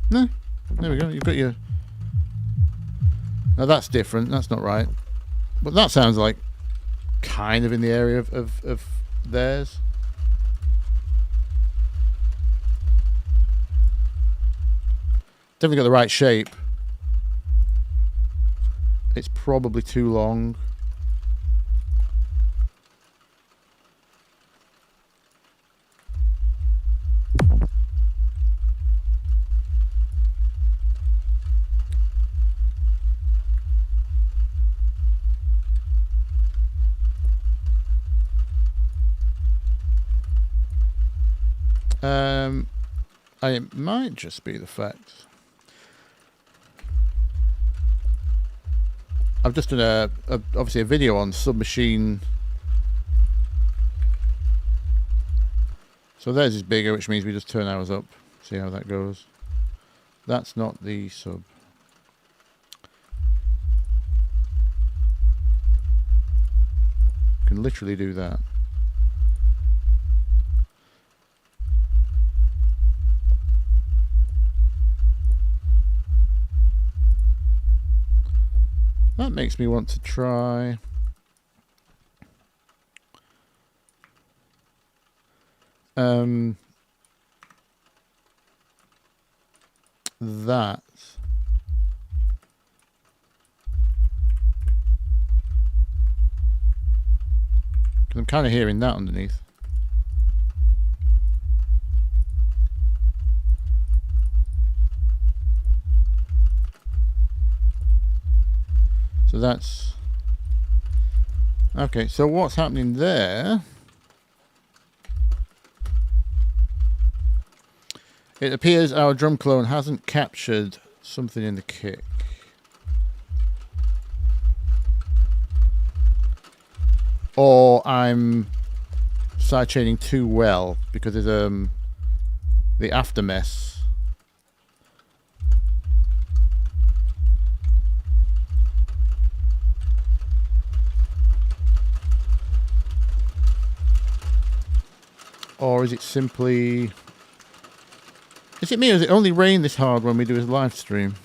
No, there we go. You've got your. Now that's different. That's not right. But that sounds like kind of in the area of theirs. Definitely got the right shape. It's probably too long. It might just be the fact I've just done obviously a video on Submachine. So theirs is bigger, which means we just turn ours up. See how that goes. That's not the sub. You can literally do that. That makes me want to try that. Because I'm kind of hearing that underneath. So that's okay. So what's happening there? It appears our drum clone hasn't captured something in the kick. Or I'm sidechaining too well because there's the after mess. Or is it simply... Is it me or does it only rain this hard when we do a live stream?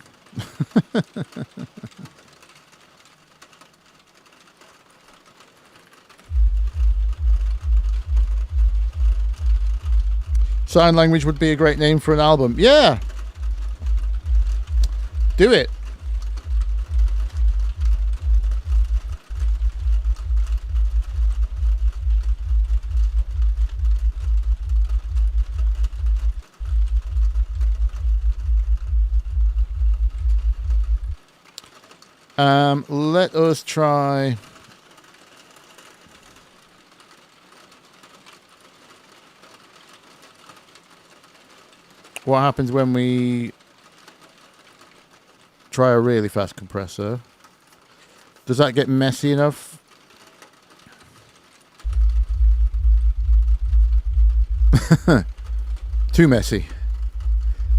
Sign language would be a great name for an album. Yeah. Do it. Let us try. What happens when we try a really fast compressor? Does that get messy enough? Too messy.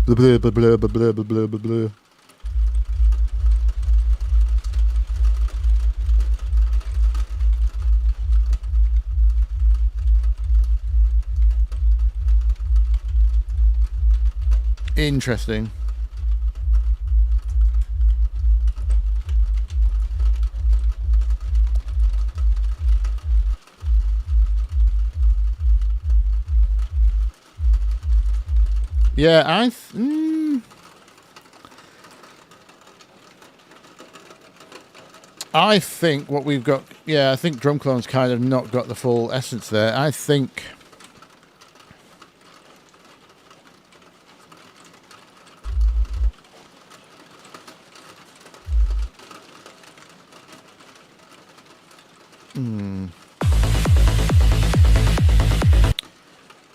Blah, blah, blah, blah, blah, blah, blah, blah, blah. Interesting. Yeah, I think what we've got... Yeah, I think Drum Clone's kind of not got the full essence there. I think...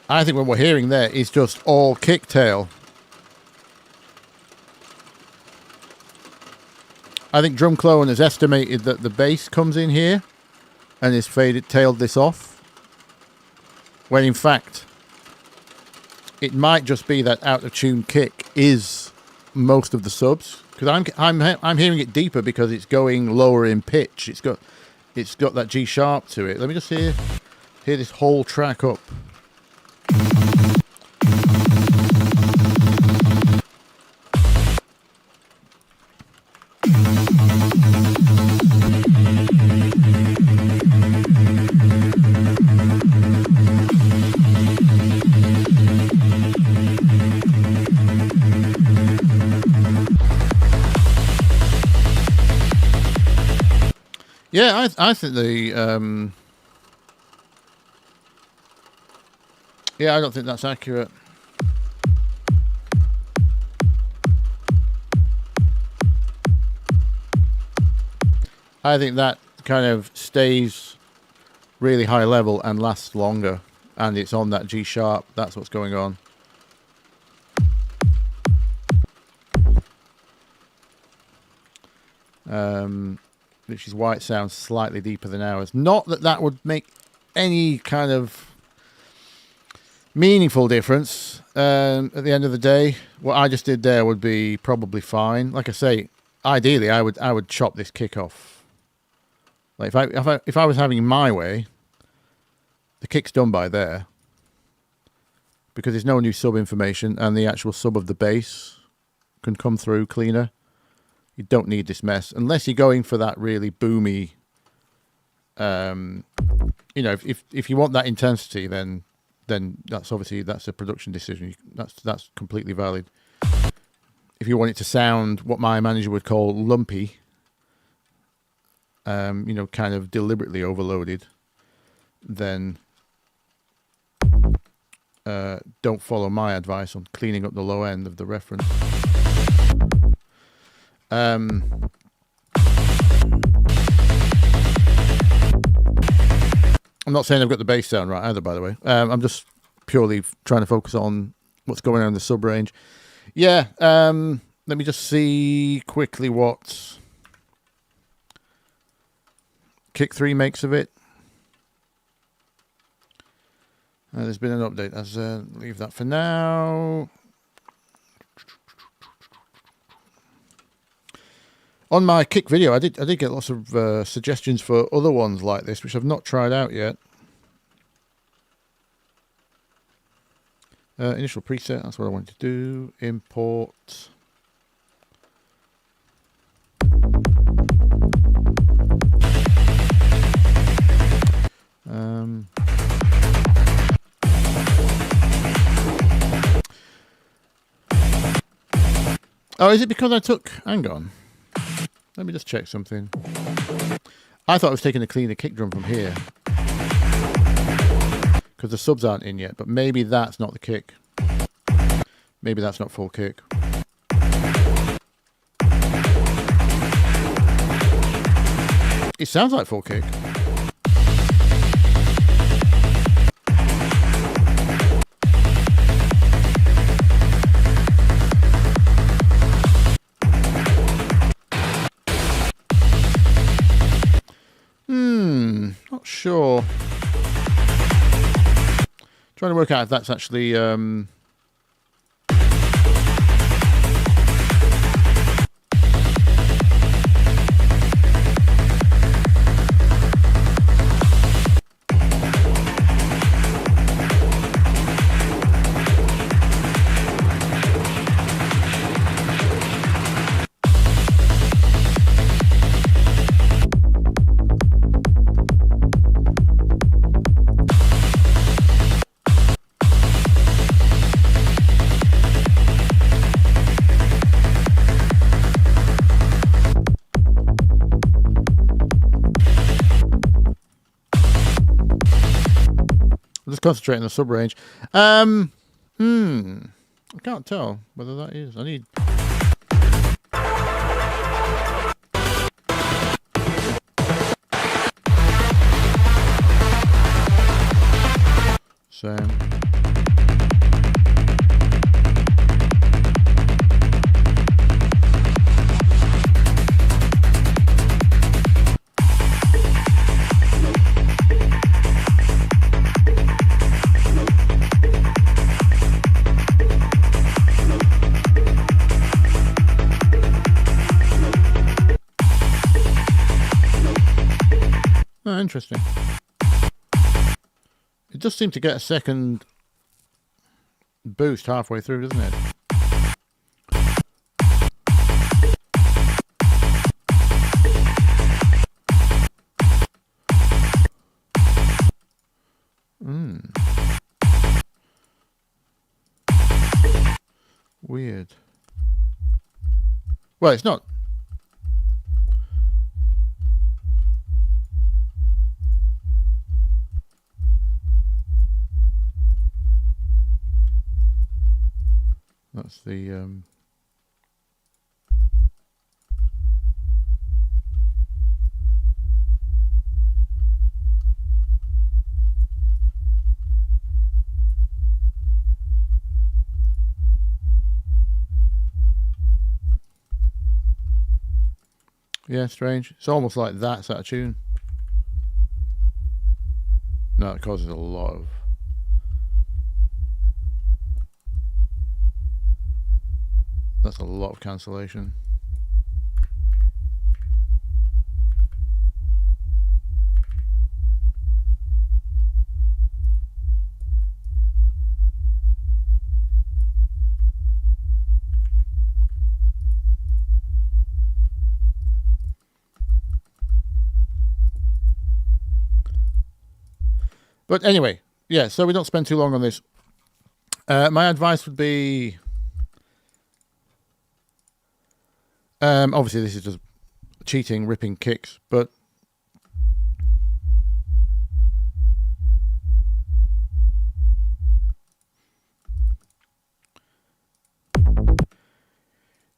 I think what we're hearing there is just all kick tail. I think Drum Clone has estimated that the bass comes in here and has tailed this off. When in fact, it might just be that out of tune kick is most of the subs. Because I'm hearing it deeper because it's going lower in pitch. It's got that G sharp to it. Let me just hear this whole track up. Yeah, I think the yeah, I don't think that's accurate. I think that kind of stays really high level and lasts longer, and it's on that G sharp. That's what's going on. Which is why it sounds slightly deeper than ours. Not that that would make any kind of meaningful difference. At the end of the day, what I just did there would be probably fine. Like I say, ideally, I would chop this kick off. Like if I was having my way, the kick's done by there because there's no new sub information, and the actual sub of the bass can come through cleaner. You don't need this mess unless you're going for that really boomy. You know, if you want that intensity, then that's a production decision. That's completely valid. If you want it to sound what my manager would call lumpy, you know, kind of deliberately overloaded, then don't follow my advice on cleaning up the low end of the reference. I'm not saying I've got the bass sound right either, by the way. I'm just purely trying to focus on what's going on in the sub range. Yeah, let me just see quickly what Kick 3 makes of it. There's been an update. Let's leave that for now. On my kick video, I did get lots of suggestions for other ones like this, which I've not tried out yet. Initial preset, that's what I wanted to do. Import. Oh, is it because I took... Hang on. Let me just check something. I thought I was taking a cleaner kick drum from here. Because the subs aren't in yet, but maybe that's not the kick. Maybe that's not full kick. It sounds like full kick. Not sure. Trying to work out if that's actually concentrate on the sub range. I can't tell whether that is. I need. Same. Interesting. It does seem to get a second boost halfway through, doesn't it? Weird. Well, it's not. That's the yeah, strange. It's almost like that's out of tune. No, it causes a lot of That's a lot of cancellation. But anyway, yeah, so we don't spend too long on this. My advice would be... obviously, this is just cheating, ripping kicks, but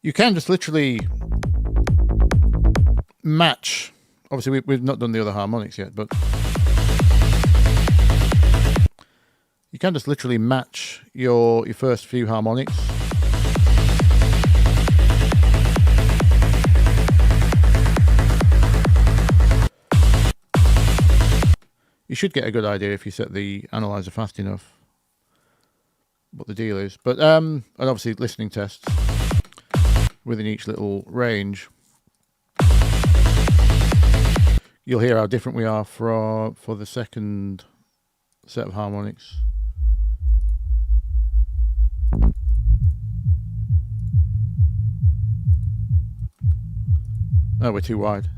you can just literally match. Obviously, we've not done the other harmonics yet, but you can just literally match your first few harmonics. You should get a good idea if you set the analyzer fast enough what the deal is. But and obviously listening tests within each little range. You'll hear how different we are for the second set of harmonics. Oh, we're too wide.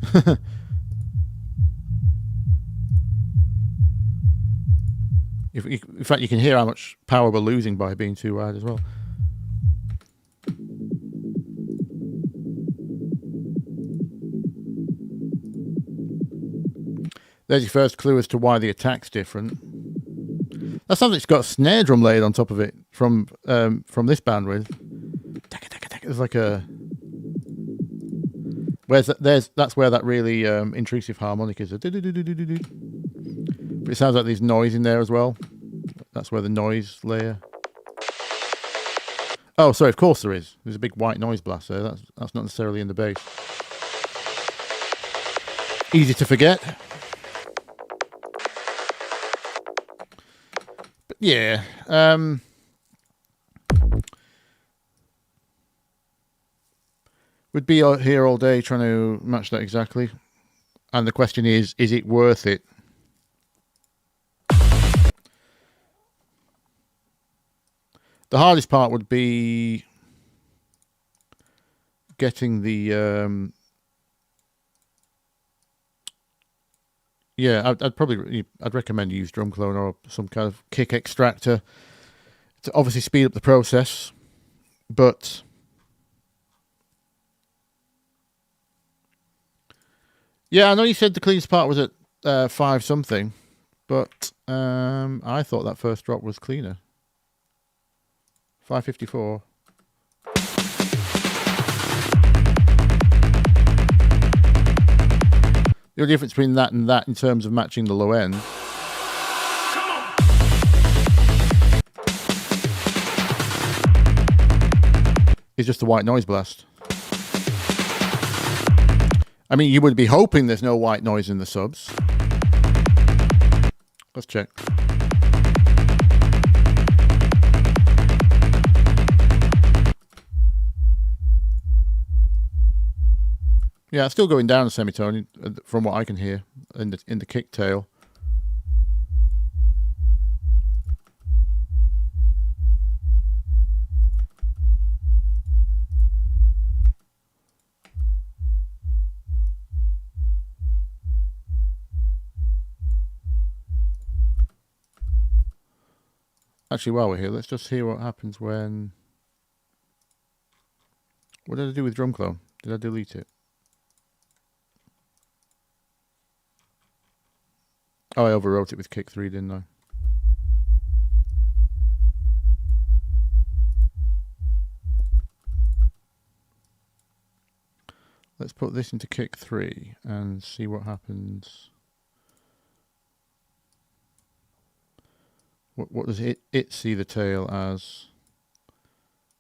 In fact, you can hear how much power we're losing by being too wide as well. There's your first clue as to why the attack's different. That sounds like it's got a snare drum laid on top of it from this bandwidth. There's like a... That's where that really intrusive harmonic is. But it sounds like there's noise in there as well. That's where the noise layer... Oh, sorry, of course there is. There's a big white noise blast there. That's not necessarily in the bass. Easy to forget. But yeah. We'd be here all day trying to match that exactly. And the question is it worth it? The hardest part would be getting the... yeah, I'd recommend you use drum clone or some kind of kick extractor to obviously speed up the process. But yeah, I know you said the cleanest part was at 5 something, but I thought that first drop was cleaner. 554. The only difference between that and that in terms of matching the low end is just the white noise blast. I mean, you would be hoping there's no white noise in the subs. Let's check. Yeah, it's still going down a semitone from what I can hear in the kick tail. Actually, while we're here, let's just hear what happens when... What did I do with drum clone? Did I delete it? Oh, I overwrote it with kick 3, didn't I? Let's put this into kick 3 and see what happens. What does it see the tail as?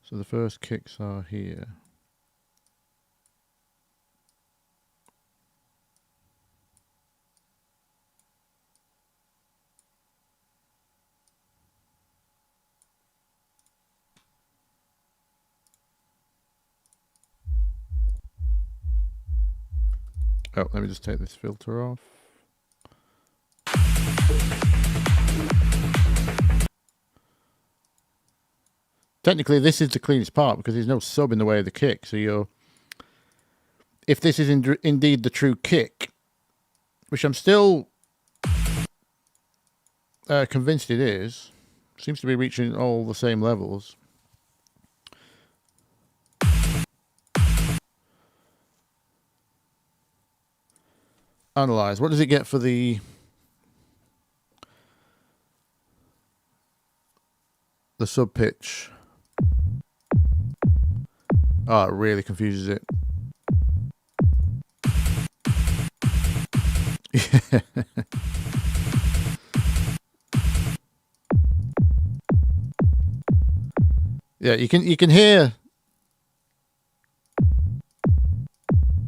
So the first kicks are here. Oh, let me just take this filter off. Technically, this is the cleanest part because there's no sub in the way of the kick. So if this is indeed the true kick, which I'm still convinced it is, seems to be reaching all the same levels. Analyze. What does it get for the sub pitch? Oh, it really confuses it. Yeah, you can hear.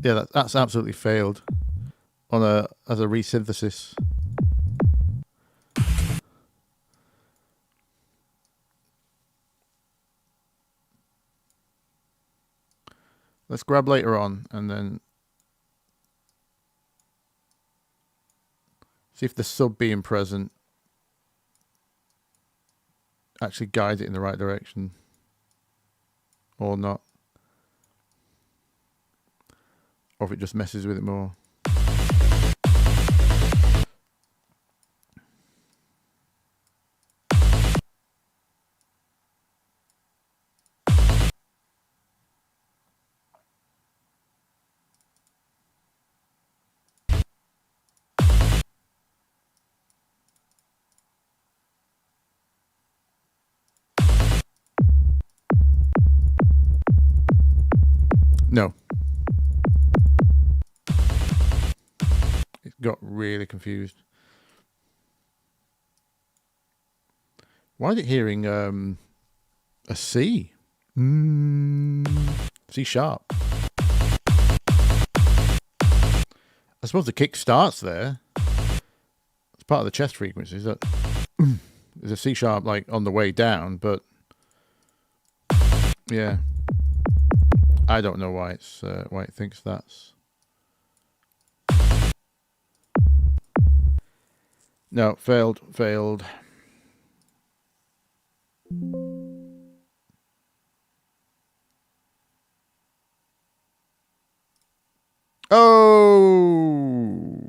Yeah, that's absolutely failed on as a resynthesis. Let's grab later on and then see if the sub being present actually guides it in the right direction or not. or if it just messes with it more. No. It got really confused. Why is it hearing a C? C sharp. I suppose the kick starts there. It's part of the chest frequencies. That there's a C sharp like on the way down, but yeah. I don't know why it's why it thinks that's. No, failed. Oh,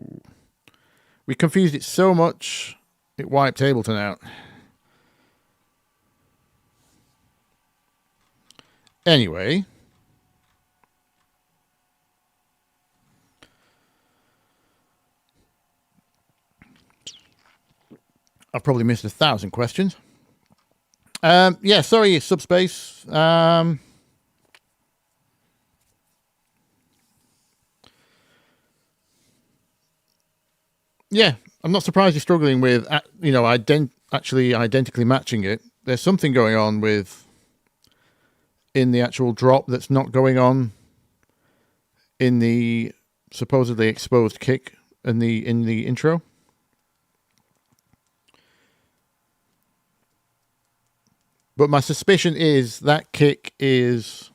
we confused it so much it wiped Ableton out. Anyway. I've probably missed 1,000 questions. Yeah, sorry, Subspace. Yeah, I'm not surprised you're struggling with, actually identically matching it. There's something going on in the actual drop that's not going on in the supposedly exposed kick in the intro. But my suspicion is that kick is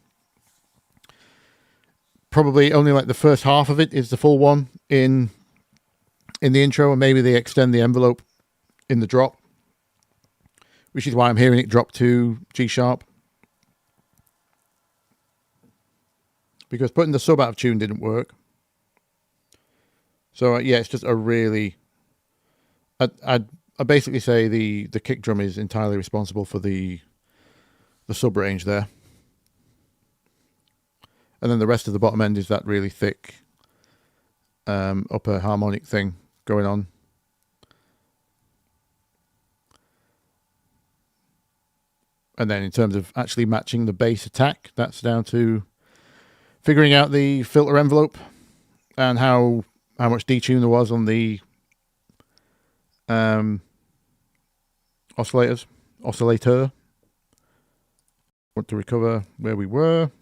probably only like the first half of it is the full one in the intro, and maybe they extend the envelope in the drop, which is why I'm hearing it drop to G sharp. Because putting the sub out of tune didn't work. So yeah, it's just a really... I basically say the kick drum is entirely responsible for the sub range there. And then the rest of the bottom end is that really thick upper harmonic thing going on. And then in terms of actually matching the bass attack, that's down to figuring out the filter envelope and how much detune there was on the oscillator. Want to recover where we were.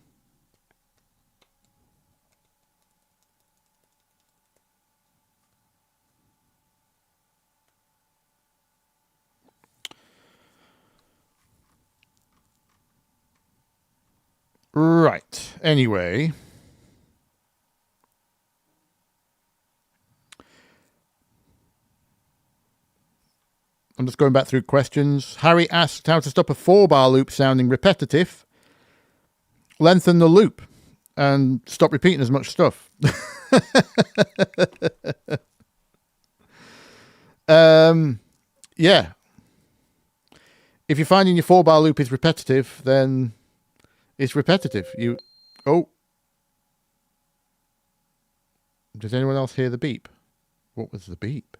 Right. Anyway. I'm just going back through questions. Harry asked how to stop a 4-bar loop sounding repetitive. Lengthen the loop and stop repeating as much stuff. Yeah. If you're finding your 4-bar loop is repetitive, then it's repetitive. Oh. Does anyone else hear the beep? What was the beep?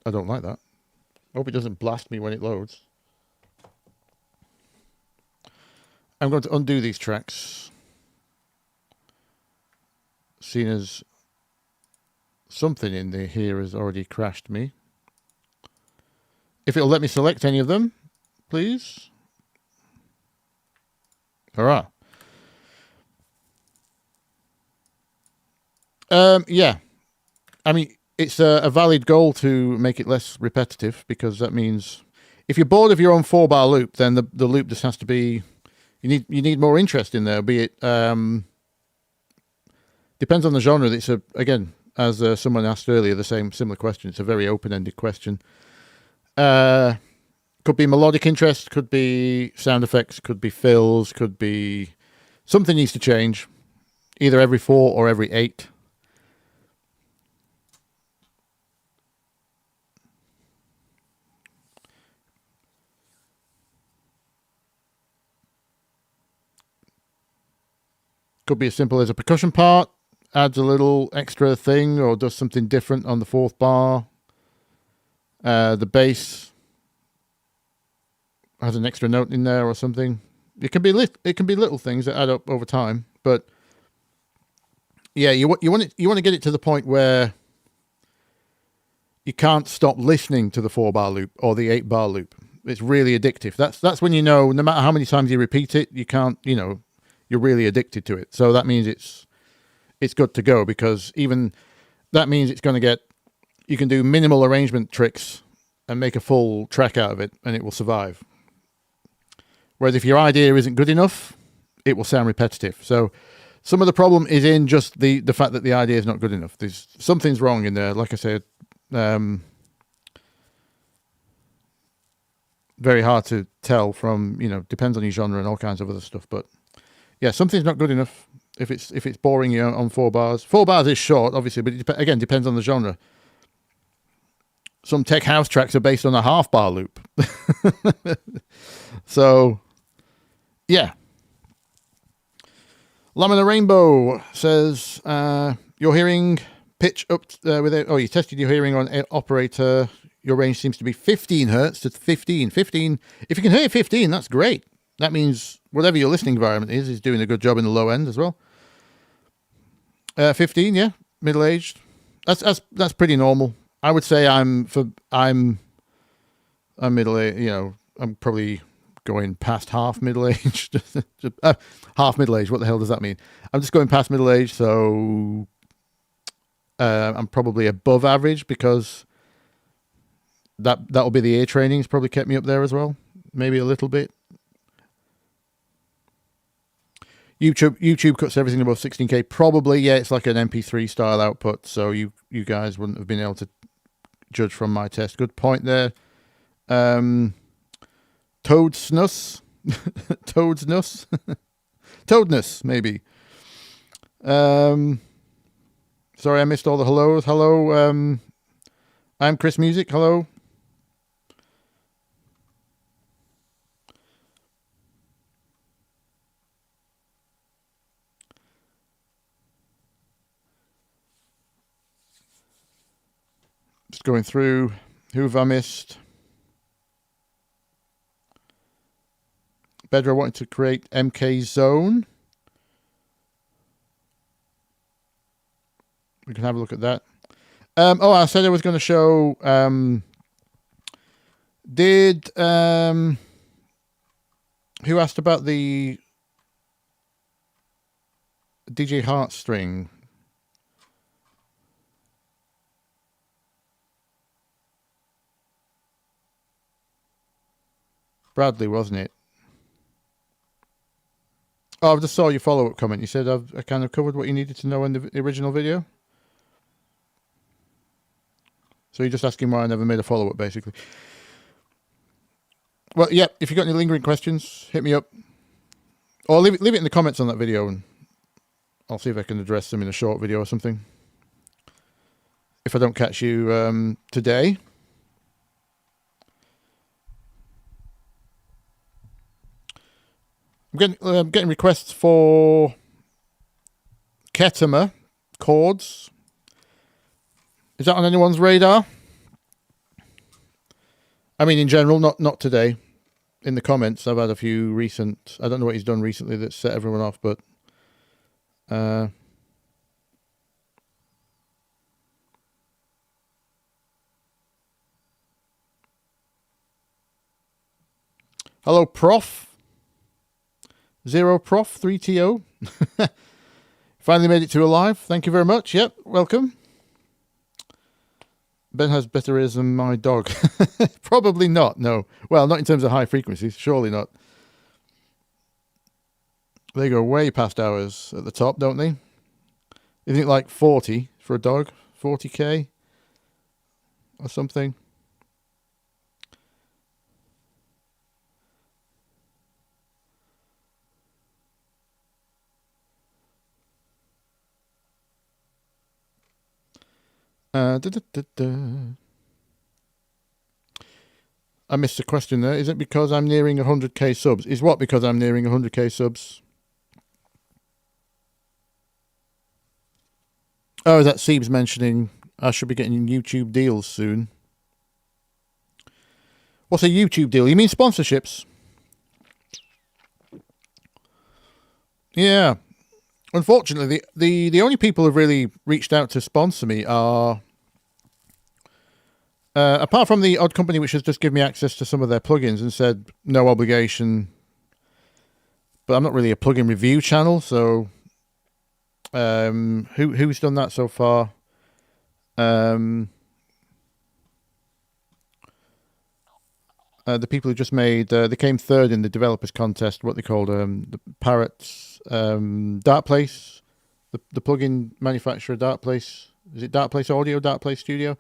I don't like that. I hope it doesn't blast me when it loads. I'm going to undo these tracks, seeing as something in here has already crashed me. If it'll let me select any of them, please. Hurrah. Yeah. I mean, it's a valid goal to make it less repetitive, because that means if you're bored of your own 4-bar loop, then the loop just has to be... You need more interest in there, be it... depends on the genre. It's again, as someone asked earlier, similar question. It's a very open-ended question. Because Could be melodic interest, could be sound effects, could be fills, could be something needs to change, either every 4 or every 8. Could be as simple as a percussion part, adds a little extra thing or does something different on the 4th bar. The bass has an extra note in there or something. It can be little things that add up over time, but yeah, you want to get it to the point where you can't stop listening to the 4-bar loop or the 8-bar loop. It's really addictive. That's when you know, no matter how many times you repeat it, you can't, you're really addicted to it. So that means it's good to go, because even that means it's going to get, you can do minimal arrangement tricks and make a full track out of it, and it will survive. Whereas if your idea isn't good enough, it will sound repetitive. So some of the problem is in just the fact that the idea is not good enough. There's something's wrong in there. Like I said, very hard to tell from, depends on your genre and all kinds of other stuff. But yeah, something's not good enough if it's boring you on 4 bars. 4 bars is short, obviously, but it again depends on the genre. Some tech house tracks are based on a 1/2 bar loop. So, yeah. Lamina Rainbow says, you're hearing pitch up with it. Oh, you tested your hearing on operator. Your range seems to be 15 hertz to 15. 15. If you can hear 15, that's great. That means whatever your listening environment is doing a good job in the low end as well. 15, yeah, middle-aged. That's pretty normal. I would say I'm middle-aged. I'm probably going past half middle-aged. Half middle-aged. What the hell does that mean? I'm just going past middle-aged, so I'm probably above average, because that'll be the ear training. It's probably kept me up there as well. Maybe a little bit. YouTube cuts everything above 16K. Probably, yeah, it's like an MP3 style output, so you guys wouldn't have been able to judge from my test. Good point there. Toadsnus. Toadsnus. Toadness, maybe. Sorry, I missed all the hellos. Hello, I'm Chris Music. Hello. Just going through. Who have I missed? Bedra wanted to create MK Zone. We can have a look at that. I said I was going to show. Who asked about the DJ Heartstring? Bradley, wasn't it? Oh, I just saw your follow-up comment. You said I kind of covered what you needed to know in the original video. So you're just asking why I never made a follow-up, basically. Well, yeah, if you've got any lingering questions, hit me up. Or leave it in the comments on that video, and I'll see if I can address them in a short video or something. If I don't catch you today. I'm getting requests for Ketama chords. Is that on anyone's radar? I mean, in general, not today. In the comments, I've had a few recent. I don't know what he's done recently that set everyone off, but hello, Prof. Zero Prof 3TO. Finally made it to a live. Thank you very much. Yep, welcome. Ben has better ears than my dog. Probably not, no. Well, not in terms of high frequencies. Surely not. They go way past hours at the top, don't they? You think like 40 for a dog? 40k? Or something? I missed a question there. Is it because I'm nearing 100k subs? Is what because I'm nearing 100k subs? Oh, that Seems mentioning I should be getting YouTube deals soon. What's a YouTube deal? You mean sponsorships? Yeah. Unfortunately, the only people who've really reached out to sponsor me are, apart from the odd company which has just given me access to some of their plugins and said no obligation, but I'm not really a plugin review channel, so who's done that so far? The people who just made, they came third in the developers contest, what they called the Parrots, Dark Place, the plugin manufacturer Dark Place. Is it Dark Place Audio, Dark Place Studio?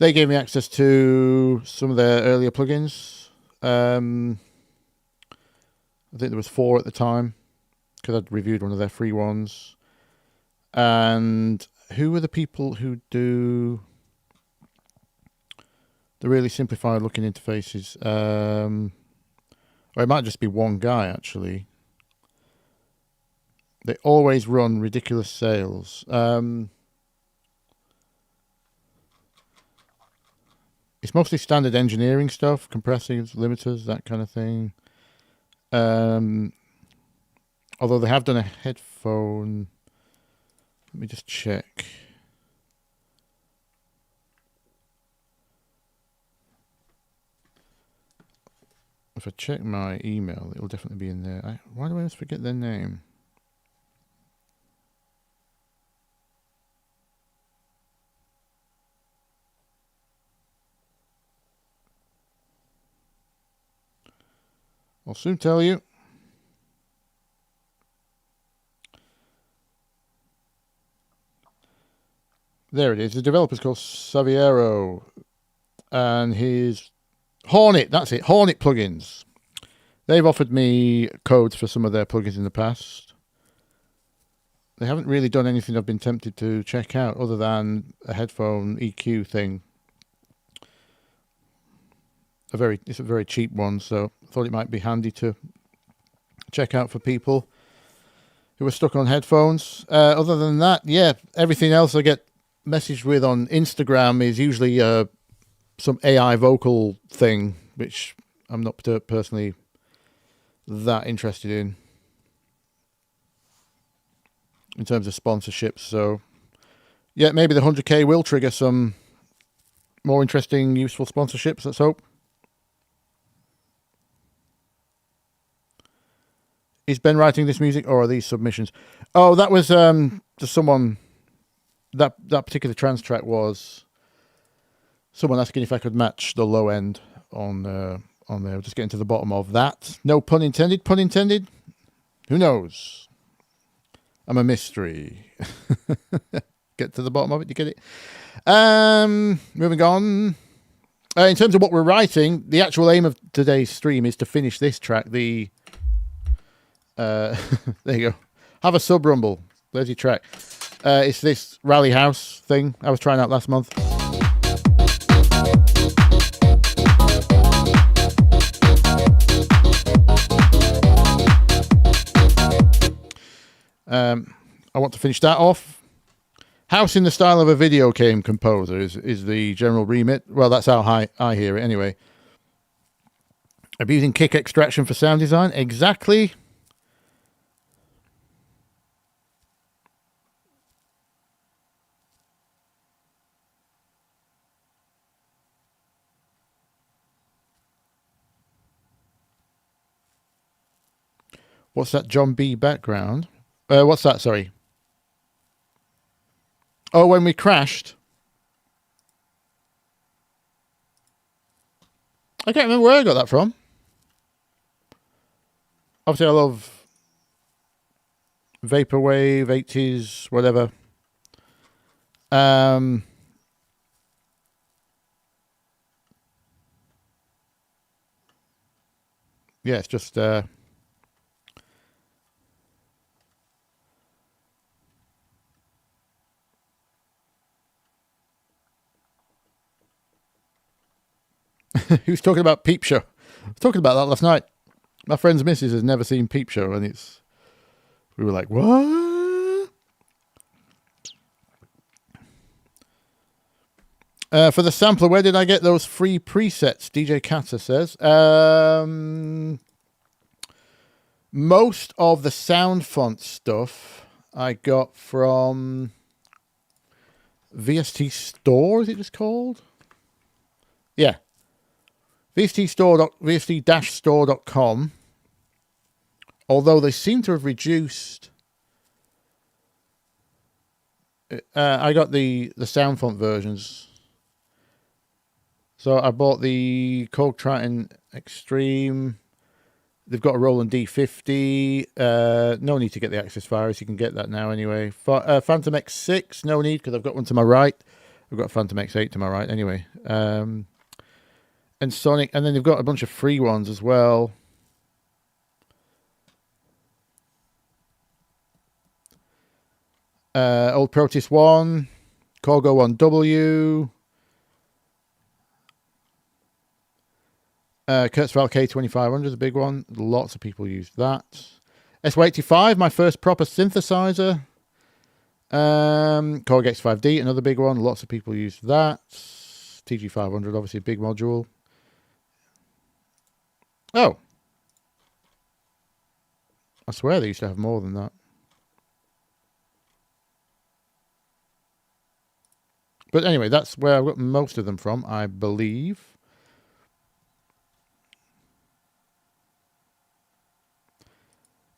They gave me access to some of their earlier plugins. I think there was 4 at the time, because I'd reviewed one of their free ones. And who are the people who do the really simplified looking interfaces? Or it might just be one guy, actually. They always run ridiculous sales. It's mostly standard engineering stuff, compressors, limiters, that kind of thing. Although they have done a headphone. Let me just check. If I check my email, it will definitely be in there. Why do I always forget their name? I'll soon tell you. There it is. The developer's called Saviero. And his Hornet, that's it. Hornet plugins. They've offered me codes for some of their plugins in the past. They haven't really done anything I've been tempted to check out other than a headphone EQ thing. It's a very cheap one, so I thought it might be handy to check out for people who are stuck on headphones. Other than that, yeah, everything else I get messaged with on Instagram is usually some AI vocal thing, which I'm not personally that interested in terms of sponsorships. So yeah, maybe the 100k will trigger some more interesting, useful sponsorships. Let's hope. Is Ben writing this music, or are these submissions? Oh, that was just someone. That particular trance track was someone asking if I could match the low end on there. Just getting to the bottom of that. No pun intended. Pun intended. Who knows? I'm a mystery. Get to the bottom of it. You get it. Moving on. In terms of what we're writing, the actual aim of today's stream is to finish this track. There you go. Have a sub rumble. There's your track. It's this Rally House thing I was trying out last month. I want to finish that off. House in the style of a video game composer is the general remit. Well, that's how I hear it anyway. Abusing kick extraction for sound design. Exactly. What's that John B background? What's that? Sorry. Oh, when we crashed. I can't remember where I got that from. Obviously, I love Vaporwave, 80s, whatever. Yeah, it's just... Who's talking about Peep Show? I was talking about that last night. My friend's missus has never seen Peep Show, and we were like, what? For the sampler, where did I get those free presets? DJ Kata says. Most of the sound font stuff I got from VST Store, is it just called? Yeah. VST-store.com. Although they seem to have reduced. I got the sound font versions. So I bought the Korg Triton Extreme. They've got a Roland D50. No need to get the Access Virus. You can get that now anyway. Phantom X6, no need because I've got one to my right. I've got a Phantom X8 to my right anyway. And Sonic. And then they've got a bunch of free ones as well. Old Proteus 1. Corgo 1W. Kurzweil K2500 is a big one. Lots of people use that. SY85, my first proper synthesizer. Korg X5D, another big one. Lots of people use that. TG500, obviously a big module. Oh. I swear they used to have more than that. But anyway, that's where I've got most of them from, I believe.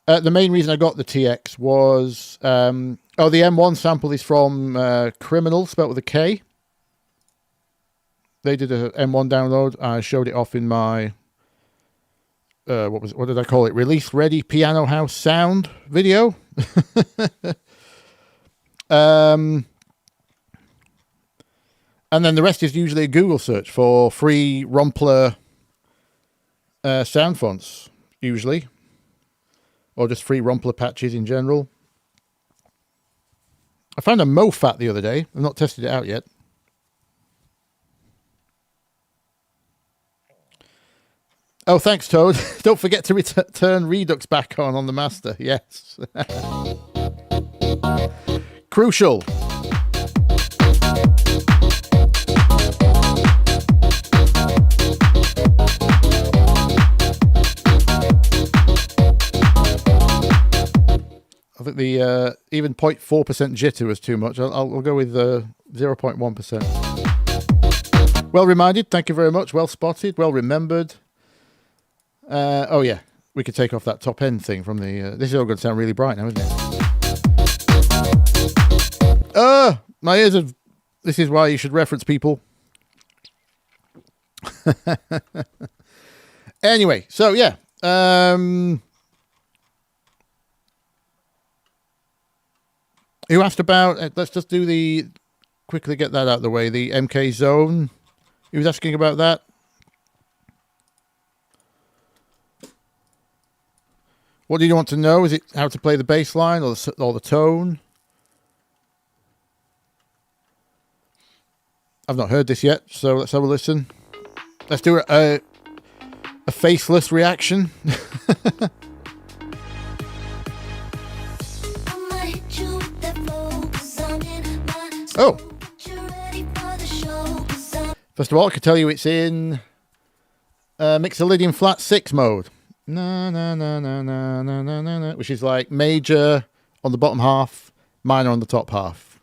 The main reason I got the TX was... the M1 sample is from Criminal, spelled with a K. They did a M1 download. I showed it off in my... what did I call it? Release Ready Piano House Sound video. And then the rest is usually a Google search for free Rompler sound fonts, usually. Or just free Rompler patches in general. I found a MoFat the other day. I've not tested it out yet. Oh, thanks, Toad. Don't forget to turn Redux back on the master. Yes. Crucial. I think the even 0.4% jitter was too much. I'll go with 0.1%. Well reminded. Thank you very much. Well spotted. Well remembered. Oh yeah, we could take off that top end thing from the... this is all going to sound really bright now, isn't it? My ears have... This is why you should reference people. Anyway, so yeah. Who asked about... let's just do the... Quickly get that out of the way. The MK Zone. He was asking about that. What do you want to know? Is it how to play the bass line or the tone? I've not heard this yet, so let's have a listen. Let's do a faceless reaction. Oh. First of all, I can tell you it's in Mixolydian flat 6 mode. Na na na na na na na na, which is like major on the bottom half, minor on the top half.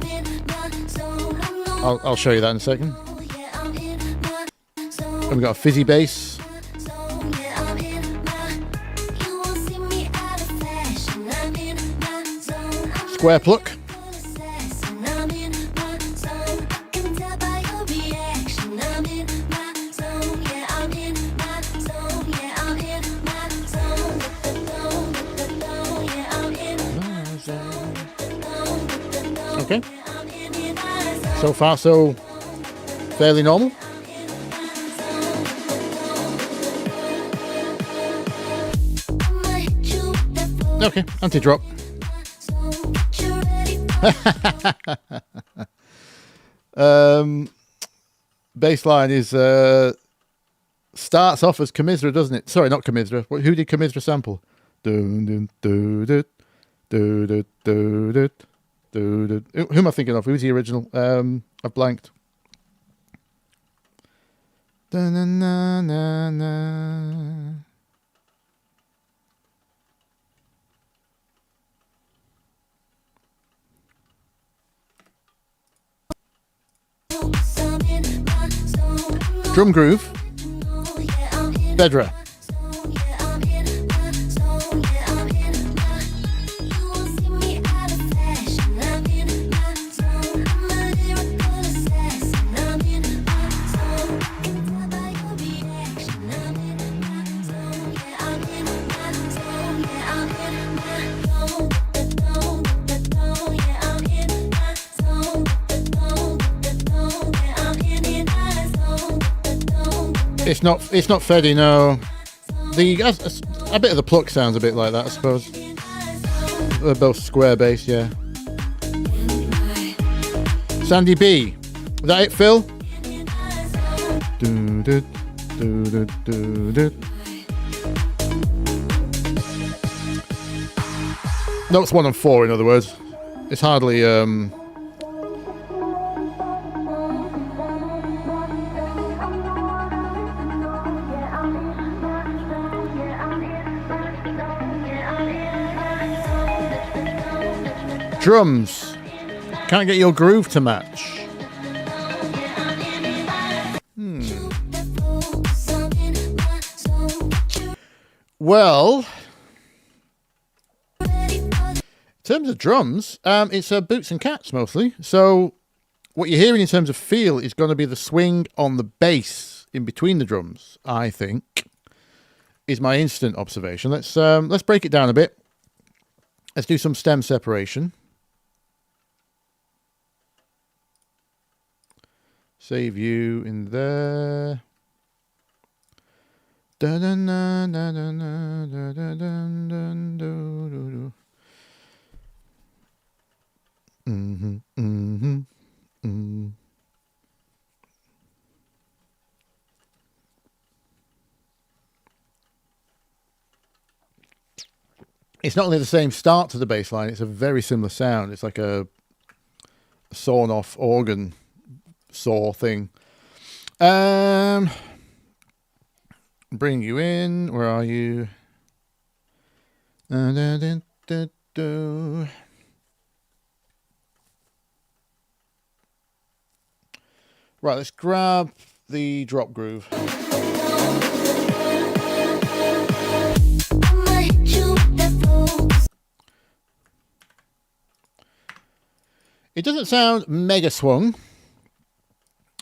I'll show you that in a second. And we've got a fizzy bass. Square pluck. Okay. So far, so fairly normal. Okay, anti-drop. bass line is starts off as Commisera, doesn't it? Sorry, not Commisera. Who did Commisera sample? Who am I thinking of? Who's the original? I've blanked. Drum groove. Bedra. It's not Freddy, no. A bit of the pluck sounds a bit like that, I suppose. They're both square bass, yeah. Sandy B. Is that it, Phil? Notes 1 and 4, in other words. It's hardly drums. Can't get your groove to match. Well, in terms of drums, it's boots and cats mostly. So what you're hearing in terms of feel is going to be the swing on the bass in between the drums, I think, is my instant observation. Let's break it down a bit. Let's do some stem separation. Save you in there. It's not only the same start to the bass line, it's a very similar sound. It's like a sawn off organ saw thing. Bring you in. Where are you? Right, let's grab the drop groove. It doesn't sound mega swung.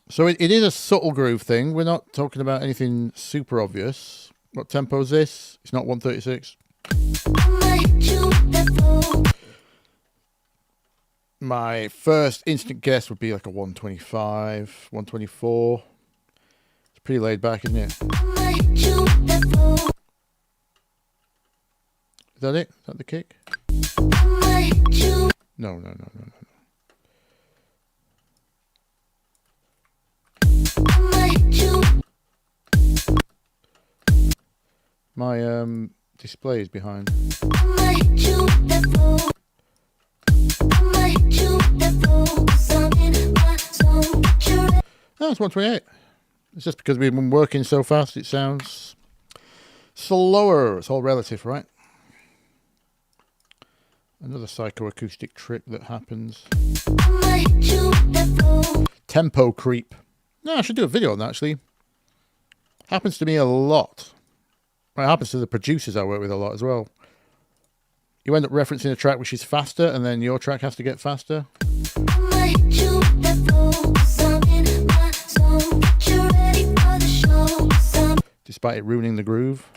So it is a subtle groove thing. We're not talking about anything super obvious. What tempo is this? It's not 136. My first instant guess would be like a 125, 124. It's pretty laid back, isn't it? Is that it? Is that the kick? No. My display is behind. Oh, it's 128. It's just because we've been working so fast it sounds slower. It's all relative, right? Another psychoacoustic trick that happens. Tempo creep. No, I should do a video on that, actually. Happens to me a lot. Well, it happens to the producers I work with a lot as well. You end up referencing a track which is faster, and then your track has to get faster. Despite it ruining the groove.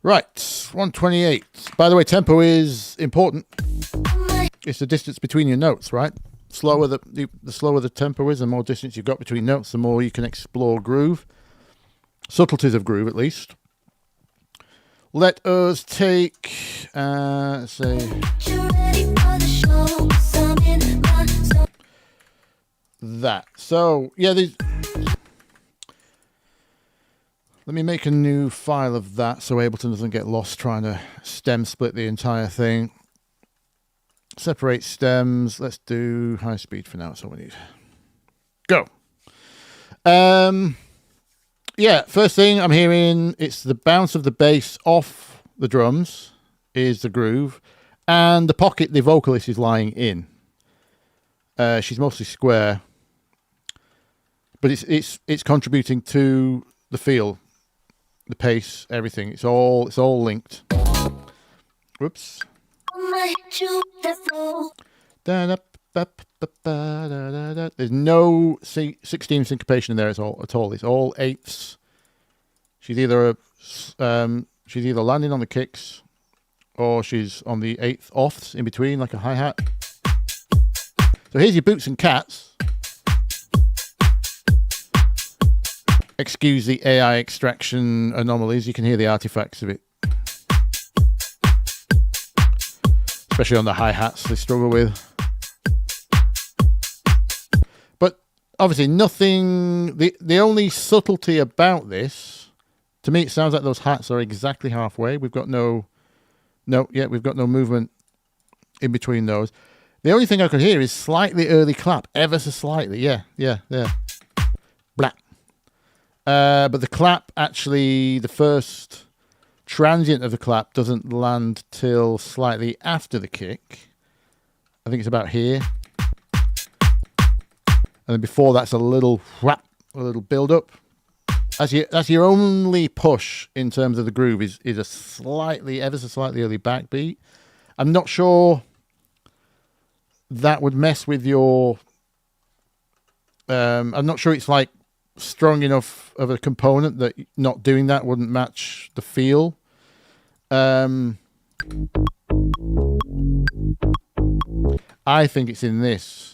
Right, 128. By the way, tempo is important. It's the distance between your notes, right? Slower the slower the tempo is, the more distance you've got between notes, the more you can explore groove. Subtleties of groove, at least. Let us take, say, that. So yeah, let me make a new file of that so Ableton doesn't get lost trying to stem split the entire thing. Separate stems. Let's do high speed for now. That's all we need. Go. Yeah, first thing I'm hearing, it's the bounce of the bass off the drums is the groove, and the pocket the vocalist is lying in. She's mostly square, but it's contributing to the feel, the pace, everything. It's all linked. Whoops. There's no 16 syncopation in there at all. It's all eighths. She's either landing on the kicks, or she's on the eighth offs in between, like a hi-hat. So here's your boots and cats. Excuse the AI extraction anomalies. You can hear the artifacts of it, especially on the hi-hats they struggle with. Obviously, nothing. The only subtlety about this, to me, it sounds like those hats are exactly halfway. We've got no movement in between those. The only thing I could hear is slightly early clap, ever so slightly. Yeah. Blah. But the clap, actually, the first transient of the clap doesn't land till slightly after the kick. I think it's about here. And then before that's a little whap, a little build up. That's your only push in terms of the groove is a slightly, ever so slightly early backbeat. I'm not sure that would mess with your. I'm not sure it's like strong enough of a component that not doing that wouldn't match the feel. I think it's in this.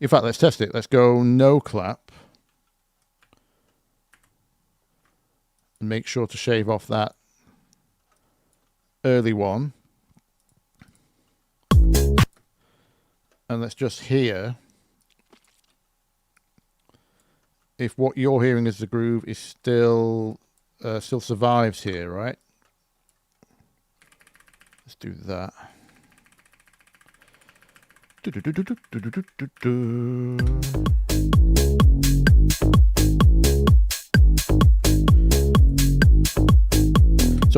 In fact, let's test it. Let's go no clap. And make sure to shave off that early one. And let's just hear if what you're hearing as the groove is still survives here, right? Let's do that. So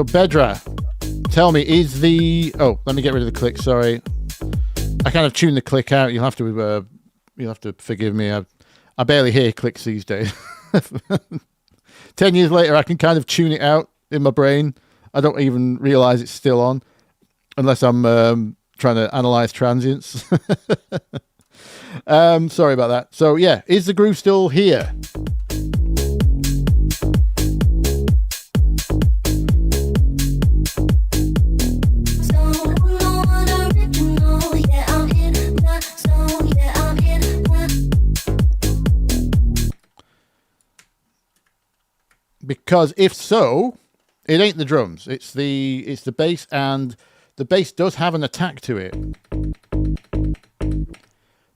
Bedra, tell me, is the let me get rid of the click. Sorry, I kind of tuned the click out. You'll have to forgive me. I barely hear clicks these days. 10 years later, I can kind of tune it out in my brain. I don't even realize it's still on, unless I'm trying to analyze transients. Sorry about that. So yeah, is the groove still here? Because if so, it ain't the drums. It's the bass, and the bass does have an attack to it.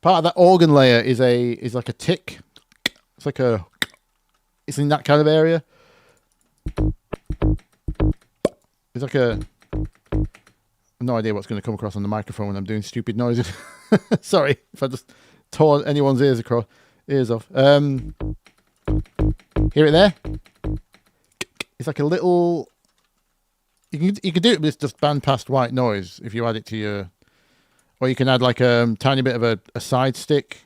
Part of that organ layer is like a tick. It's in that kind of area. It's like a. No idea what's going to come across on the microphone when I'm doing stupid noises. Sorry if I just tore anyone's ears off. Hear it there? It's like a little. You can do it with just bandpass white noise if you add it to your, or you can add like a tiny bit of a side stick.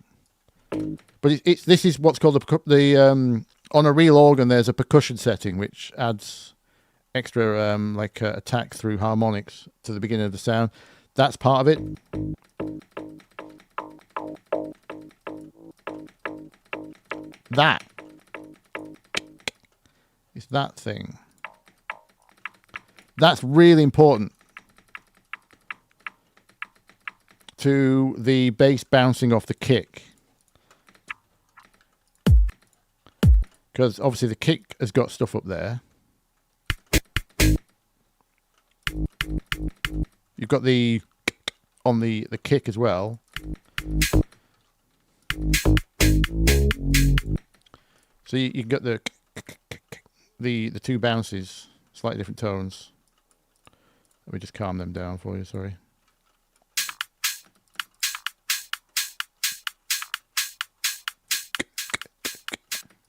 But this is what's called the on a real organ. There's a percussion setting which adds extra attack through harmonics to the beginning of the sound. That's part of it. That. It's that thing. That's really important to the bass bouncing off the kick. Because obviously the kick has got stuff up there. You've got the on the kick as well. So you got the two bounces, slightly different tones. Let me just calm them down for you, sorry.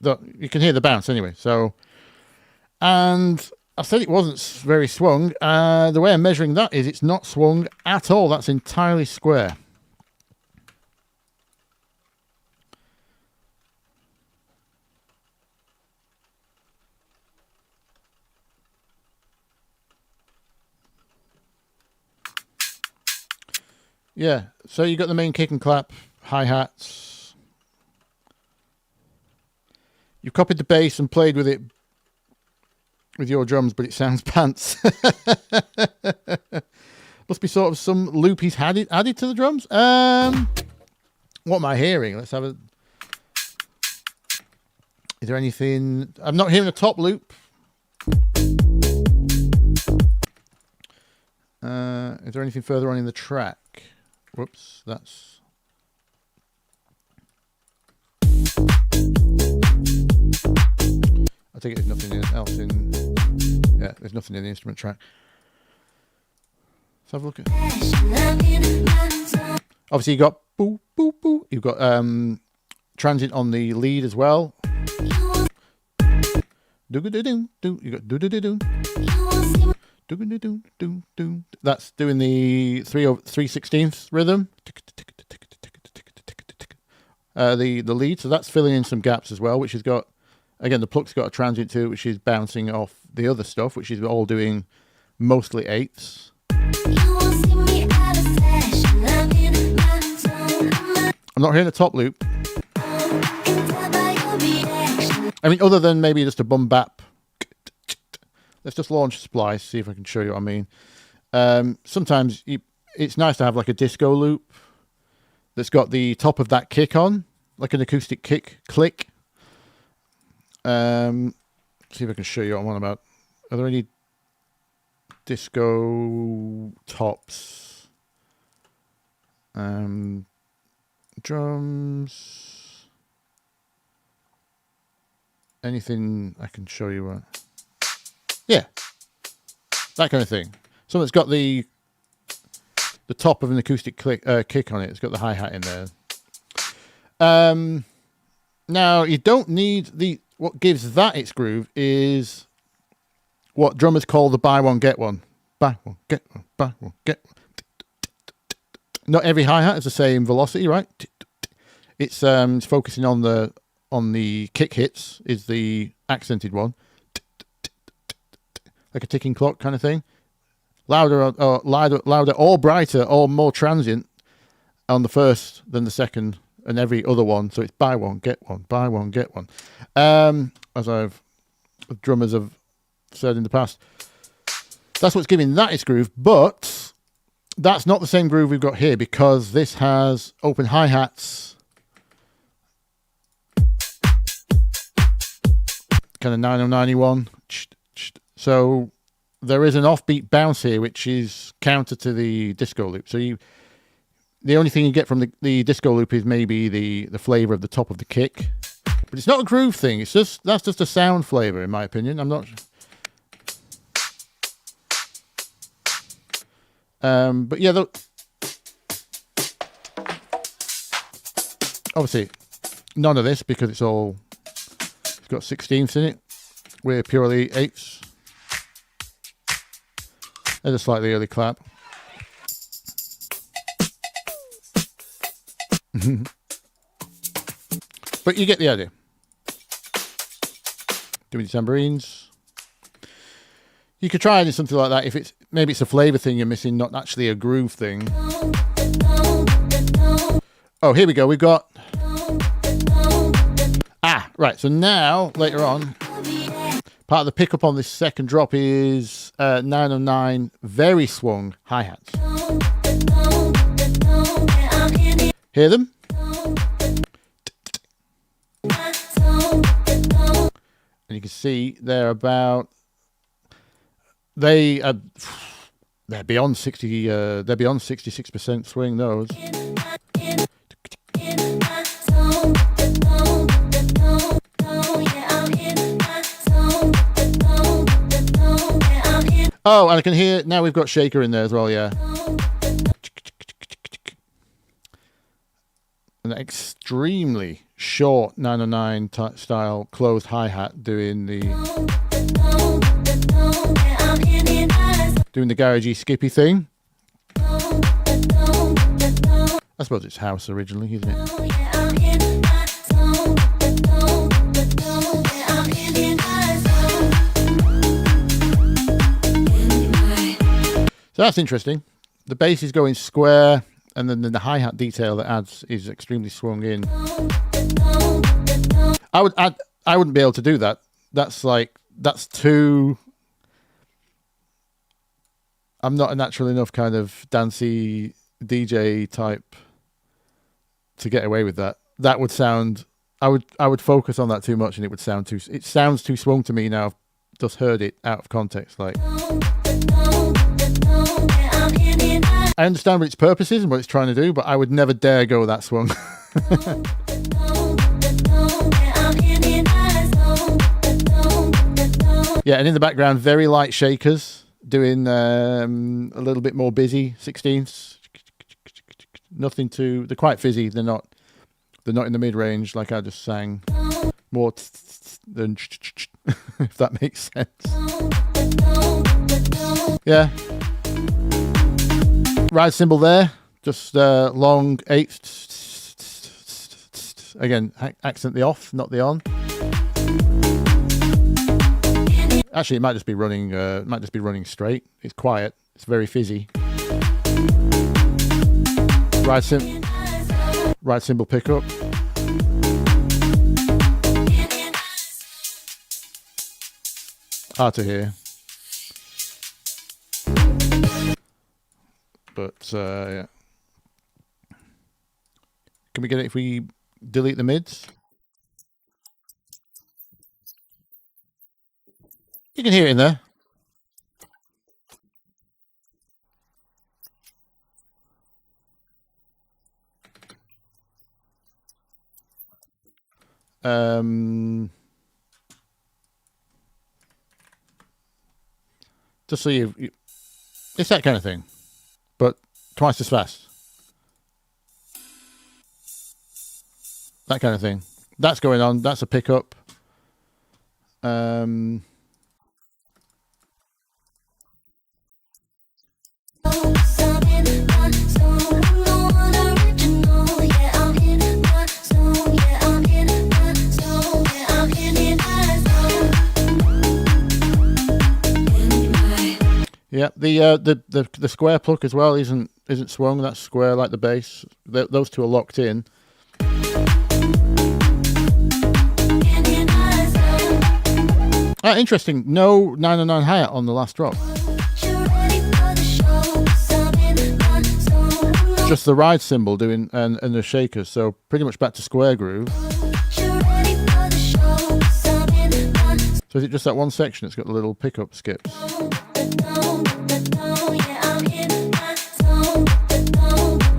You can hear the bounce anyway. So, and I said it wasn't very swung. The way I'm measuring that is it's not swung at all. That's entirely square. Yeah, so you got the main kick and clap, hi-hats. You've copied the bass and played with it with your drums, but it sounds pants. Must be sort of some loop he's added to the drums. What am I hearing? Let's have a... Is there anything... I'm not hearing a top loop. Is there anything further on in the track? Whoops, that's... I think there's nothing else in... Yeah, there's nothing in the instrument track. Let's have a look at... Obviously you got boo, boo, boo. You've got transit on the lead as well. Do-do-do-do-do. You got do-do-do-do. That's doing the 3/16 rhythm. The lead, so that's filling in some gaps as well, which has got, again, the pluck's got a transient to it, which is bouncing off the other stuff, which is all doing mostly eighths. I'm not hearing a top loop. I mean, other than maybe just a bum bap. Let's just launch Splice, see if I can show you what I mean. Sometimes it's nice to have like a disco loop that's got the top of that kick on, like an acoustic kick click. See if I can show you what I'm on about. Are there any disco tops? Drums. Anything I can show you? Yeah, that kind of thing. Something that's got the top of an acoustic kick on it. It's got the hi-hat in there. Now, you don't need what gives that its groove is what drummers call the buy one, get one. Buy one, get one, buy one, get one. Not every hi-hat has the same velocity, right? It's focusing on the kick hits is the accented one. Like a ticking clock kind of thing. Louder or brighter or more transient on the first than the second and every other one. So it's buy one, get one, buy one, get one. As drummers have said in the past. That's what's giving that its groove, but that's not the same groove we've got here because this has open hi-hats. Kind of 9091. So there is an offbeat bounce here, which is counter to the disco loop. So the only thing you get from the disco loop is maybe the flavor of the top of the kick, but it's not a groove thing. That's just a sound flavor, in my opinion. I'm not. But yeah, obviously none of this because it's got 16ths in it. We're purely eighths. There's a slightly early clap. But you get the idea. Doing tambourines. You could try adding something like that if maybe it's a flavor thing you're missing, not actually a groove thing. Oh, here we go. We've got... right. So now, later on, part of the pickup on this second drop is 909 very swung hi-hats. Hear them? And you can see they're They're beyond 60. They're beyond 66% swing. Those. Oh, and I can hear now. We've got shaker in there as well. Yeah. An extremely short 909 style closed hi-hat doing the garagey skippy thing. I suppose it's house originally, isn't it? So that's interesting. The bass is going square, and then the hi-hat detail that adds is extremely swung in. I wouldn't be able to do that. That's too. I'm not a natural enough kind of dancey DJ type to get away with that. That would sound. I would focus on that too much, and it would sound too. It sounds too swung to me now. I've just heard it out of context, like. I understand what its purpose is and what it's trying to do, but I would never dare go that swung. Yeah, and in the background, very light shakers doing a little bit more busy 16ths. Nothing too. They're quite fizzy. They're not in the mid range like I just sang. More than if that makes sense. Yeah. Ride cymbal there, just long 8. Again, accent the off, not the on. Actually, it might just be running. Straight. It's quiet. It's very fizzy. Ride cymbal pickup. Hard to hear. But yeah. Can we get it if we delete the mids? You can hear it in there. Just so you, it's that kind of thing, but twice as fast. That kind of thing. That's going on. That's a pickup. Yeah, the square pluck as well isn't swung. That's square like the bass. Those two are locked in. Interesting. No 909 hi-hat on the last drop. Just the ride cymbal doing and the shakers. So pretty much back to square groove. So is it just that one section? It's got the little pickup skips.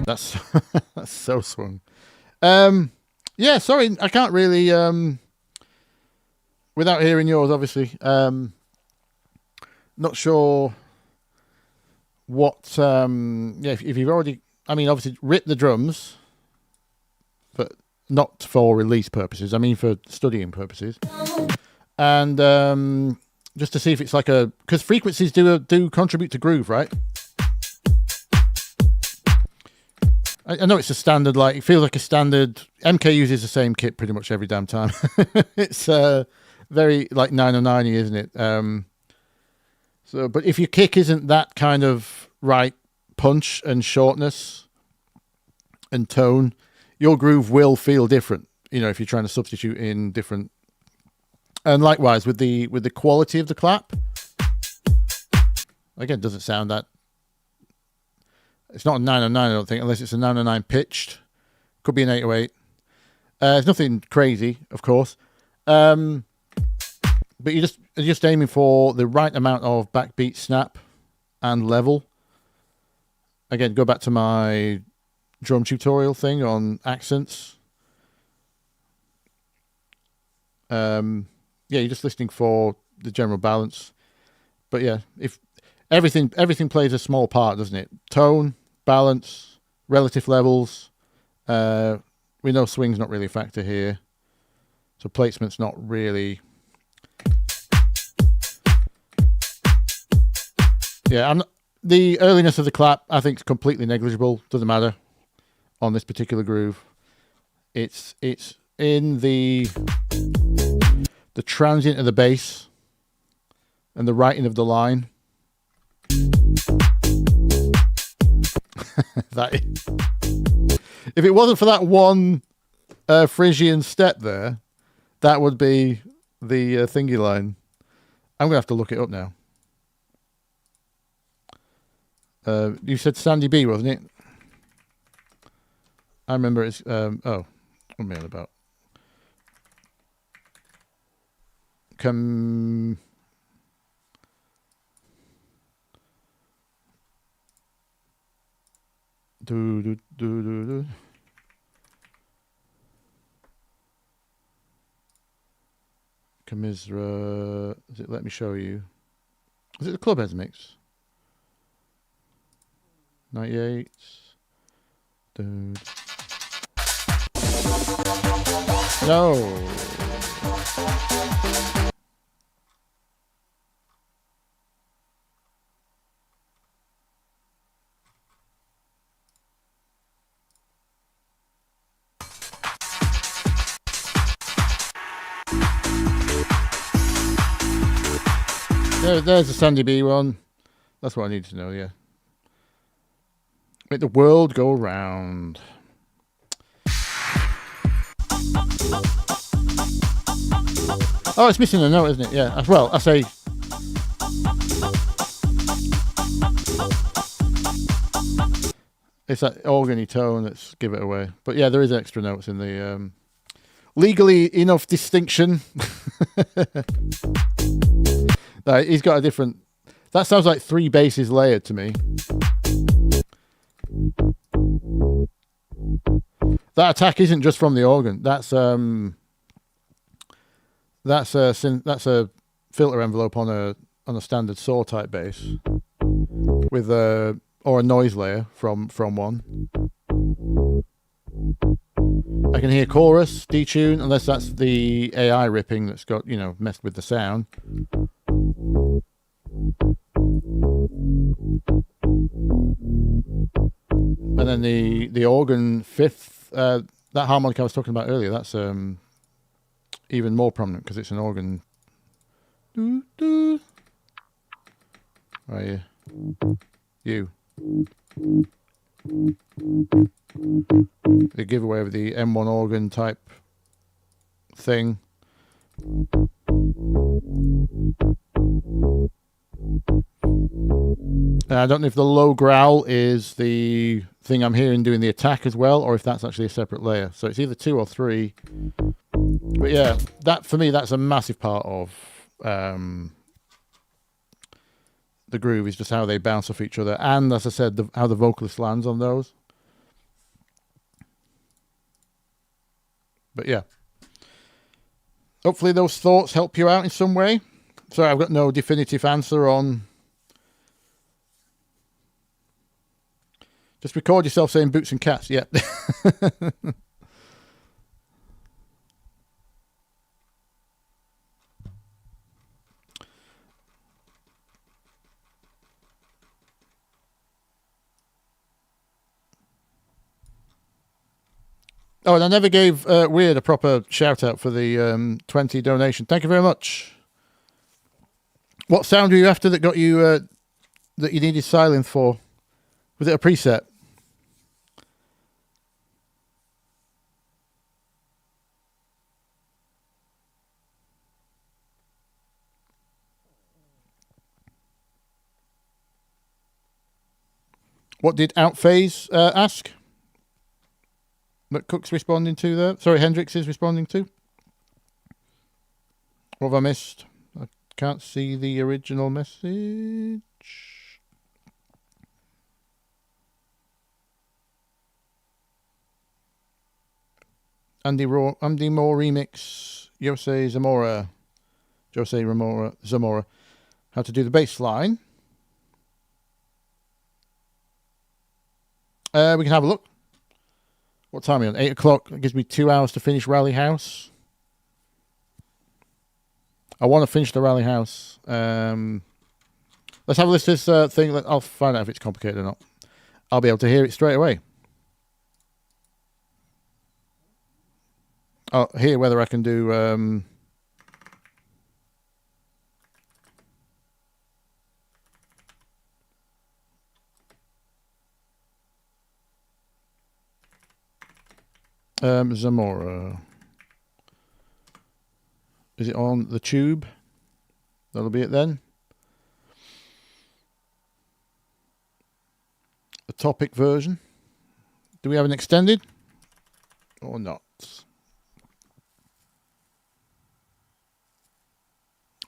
That's that's so swung. Yeah, sorry, I can't really without hearing yours, obviously. Not sure what yeah, if you've already, I mean, obviously ripped the drums, but not for release purposes. I mean for studying purposes. And just to see if it's like a, because frequencies do contribute to groove, right? I know it's a standard, like it feels like a standard. MK uses the same kit pretty much every damn time. It's very like 909-y, isn't it? So, but if your kick isn't that kind of right punch and shortness and tone, your groove will feel different. You know, if you're trying to substitute in different. And likewise with the quality of the clap, again, doesn't sound that. It's not a 909, I don't think, unless it's a 909 pitched. Could be an 808. It's nothing crazy, of course, but you're just aiming for the right amount of backbeat snap and level, again, go back to my drum tutorial thing on accents. Yeah, you're just listening for the general balance. But yeah, if everything plays a small part, doesn't it? Tone, balance, relative levels. We know swing's not really a factor here, so placement's not really. Yeah, the earliness of the clap, I think, is completely negligible. Doesn't matter on this particular groove. It's in the transient of the bass and the writing of the line. If it wasn't for that one Phrygian step there, that would be the thingy line. I'm going to have to look it up now. You said Sandy B, wasn't it? I remember it's... oh, what am I on about? Commisera... Is it Let Me Show You? Is it the Clubheads mix? 98. Dude. No. There's the Sandy B one. That's what I need to know, yeah. Make the world go round. Oh, it's missing a note, isn't it? Yeah. Well, I say... It's that organy tone that's give it away. But yeah, there is extra notes in the... legally enough distinction. He's got a different... That sounds like 3 basses layered to me. That attack isn't just from the organ. That's a filter envelope on a standard saw type bass with or a noise layer from one. I can hear chorus, detune, unless that's the AI ripping that's got, messed with the sound. And then the organ fifth, that harmonic I was talking about earlier, that's even more prominent because it's an organ. Doo, doo. Where are you? The giveaway of the M1 organ type thing. I don't know if the low growl is the thing I'm hearing doing the attack as well, or if that's actually a separate layer. So it's either 2 or 3. But yeah, that for me, that's a massive part of the groove, is just how they bounce off each other. And as I said, how the vocalist lands on those. But yeah. Hopefully those thoughts help you out in some way. Sorry, I've got no definitive answer on... Just record yourself saying boots and cats. Yeah. Oh, and I never gave Weird a proper shout out for the 20 donation. Thank you very much. What sound were you after that got you that you needed silence for? Was it a preset? What did Outphase ask? That Cook's responding to there? Sorry, Hendrix is responding to? What have I missed? I can't see the original message. Andy Moore remix, Jose Zamora, how to do the bass line. We can have a look. What time are we on? 8 o'clock. It gives me 2 hours to finish Rally House. I want to finish the Rally House. Let's have a list of this thing. I'll find out if it's complicated or not. I'll be able to hear it straight away. I'll hear whether I can do... Zamora. Is it on the tube? That'll be it then. The topic version. Do we have an extended or not?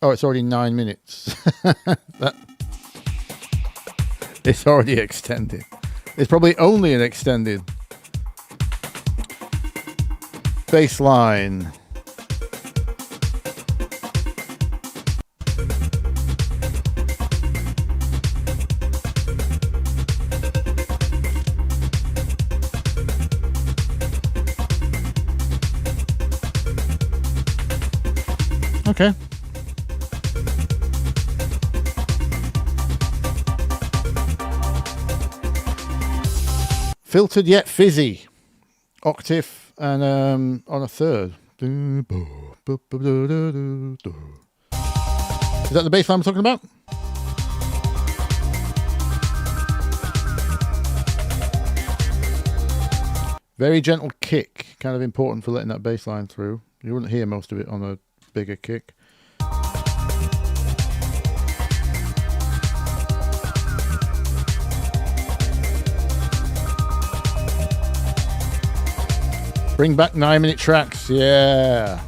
Oh, it's already 9 minutes. It's already extended. It's probably only an extended. Bassline. Okay. Filtered yet fizzy. Octave and on a third. Is that the bass line we're talking about? Very gentle kick, kind of important for letting that bass line through. You wouldn't hear most of it on a bigger kick. Bring back 9-minute tracks, yeah.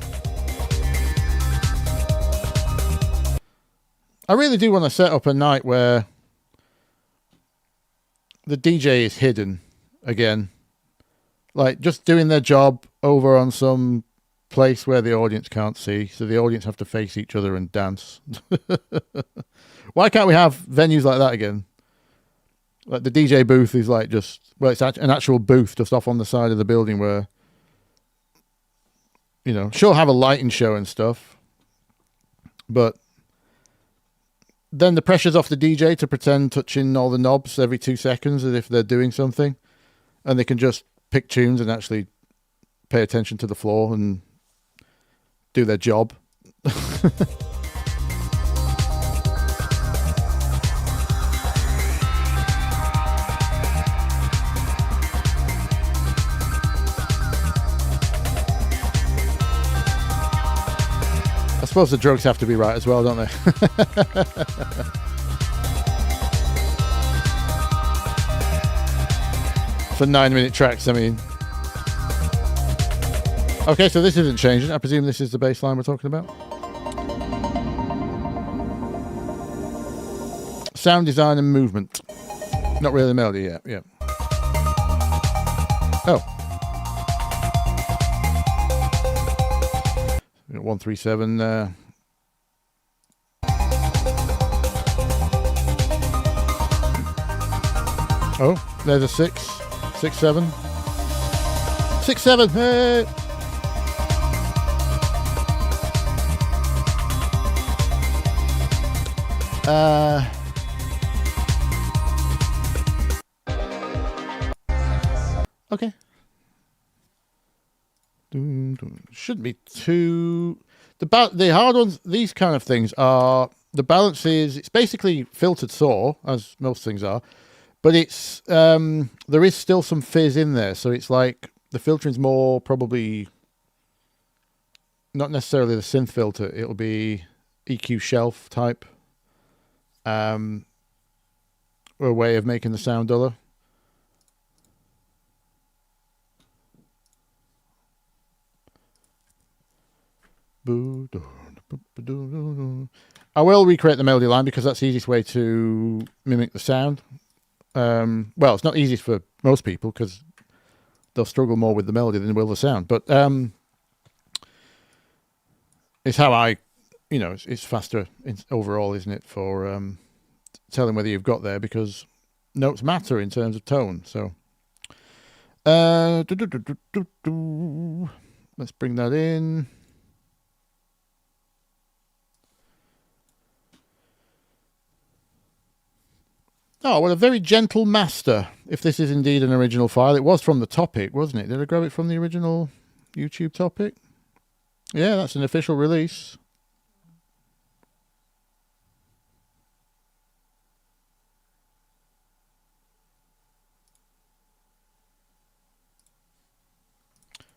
I really do want to set up a night where the DJ is hidden again. Like just doing their job over on some place where the audience can't see, so the audience have to face each other and dance. Why can't we have venues like that again? Like the DJ booth is like just, well, it's an actual booth just off on the side of the building where, you know, sure, have a lighting show and stuff, but then the pressure's off the DJ to pretend touching all the knobs every 2 seconds as if they're doing something, and they can just pick tunes and actually pay attention to the floor and do their job. I suppose the drugs have to be right as well, don't they? For 9-minute tracks, I mean. Okay, so this isn't changing. I presume this is the bass line we're talking about. Sound design and movement. Not really the melody yet, yeah. Oh. 137 oh, there's a 6 7 6 7. Hey. Okay. Shouldn't be too... The hard ones, these kind of things are... The balance is... It's basically filtered saw, as most things are. But it's... there is still some fizz in there. So it's like... The filtering's more probably... Not necessarily the synth filter. It'll be EQ shelf type. A way of making the sound duller. I will recreate the melody line because that's the easiest way to mimic the sound. Well, it's not easiest for most people because they'll struggle more with the melody than they will the sound. But it's how I, you know, it's faster overall, isn't it, for telling whether you've got there, because notes matter in terms of tone. So let's bring that in. Oh, well, a very gentle master, if this is indeed an original file. It was from the topic, wasn't it? Did I grab it from the original YouTube topic? Yeah, that's an official release.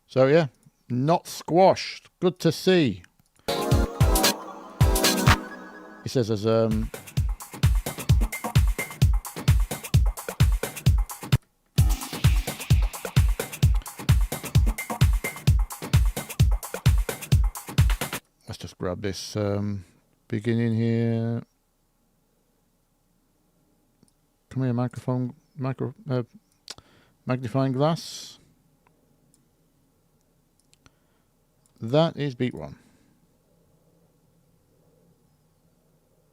So, yeah, not squashed. Good to see. He says there's let's just grab this beginning here. Come here, magnifying glass. That is beat 1.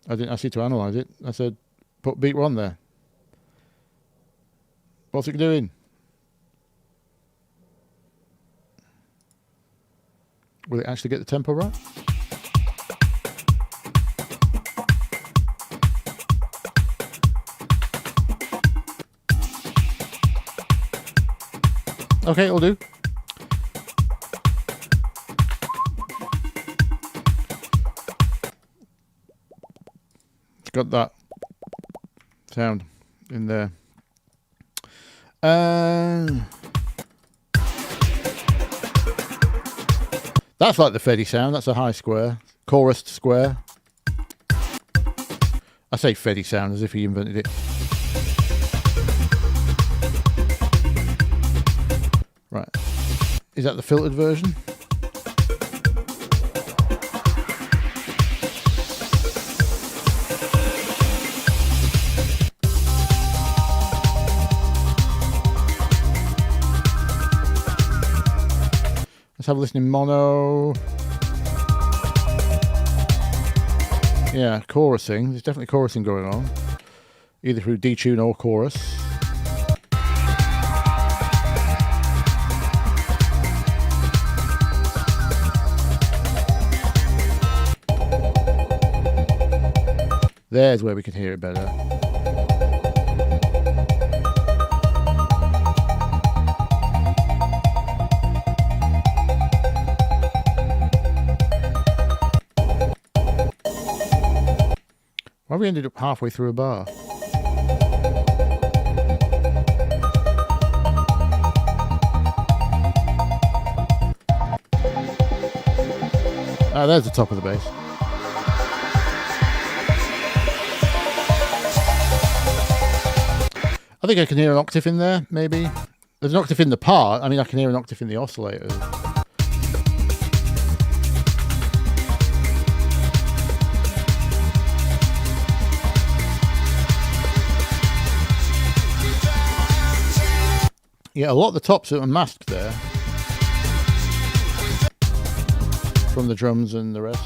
I didn't ask you to analyze it. I said, put beat 1 there. What's it doing? Will it actually get the tempo right? Okay, it'll do. It's got that sound in there. That's like the Freddy sound. That's a high square, chorused square. I say Freddy sound as if he invented it. Right. Is that the filtered version? Let's have a listen in mono. Yeah, chorusing. There's definitely chorusing going on, either through detune or chorus. There's where we can hear it better. Why have we ended up halfway through a bar? Ah, there's the top of the bass. I think I can hear an octave in there, maybe. There's an octave in the part. I mean, I can hear an octave in the oscillators. Yeah, a lot of the tops are masked there from the drums and the rest.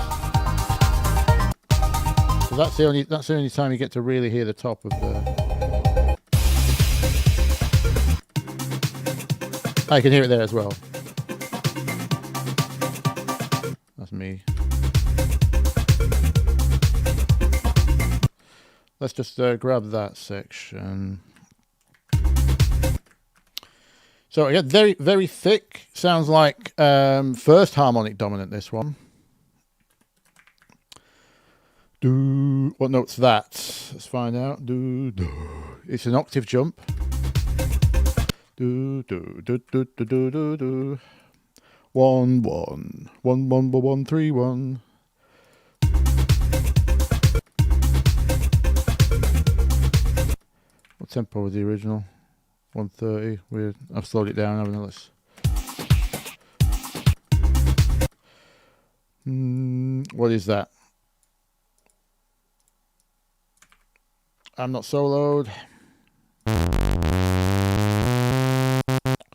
So that's the only time you get to really hear the top of the. I can hear it there as well. That's me. Let's just grab that section. So again, very, very thick. Sounds like first harmonic dominant, this one. Do, what note's that? Let's find out. Do, do. It's an octave jump. Do, do, do, do, do, do, do, do. 1 1 1 1 1 3 1. What tempo was the original? 130. Weird. I've slowed it down, haven't I? Let's. What is that? I'm not soloed.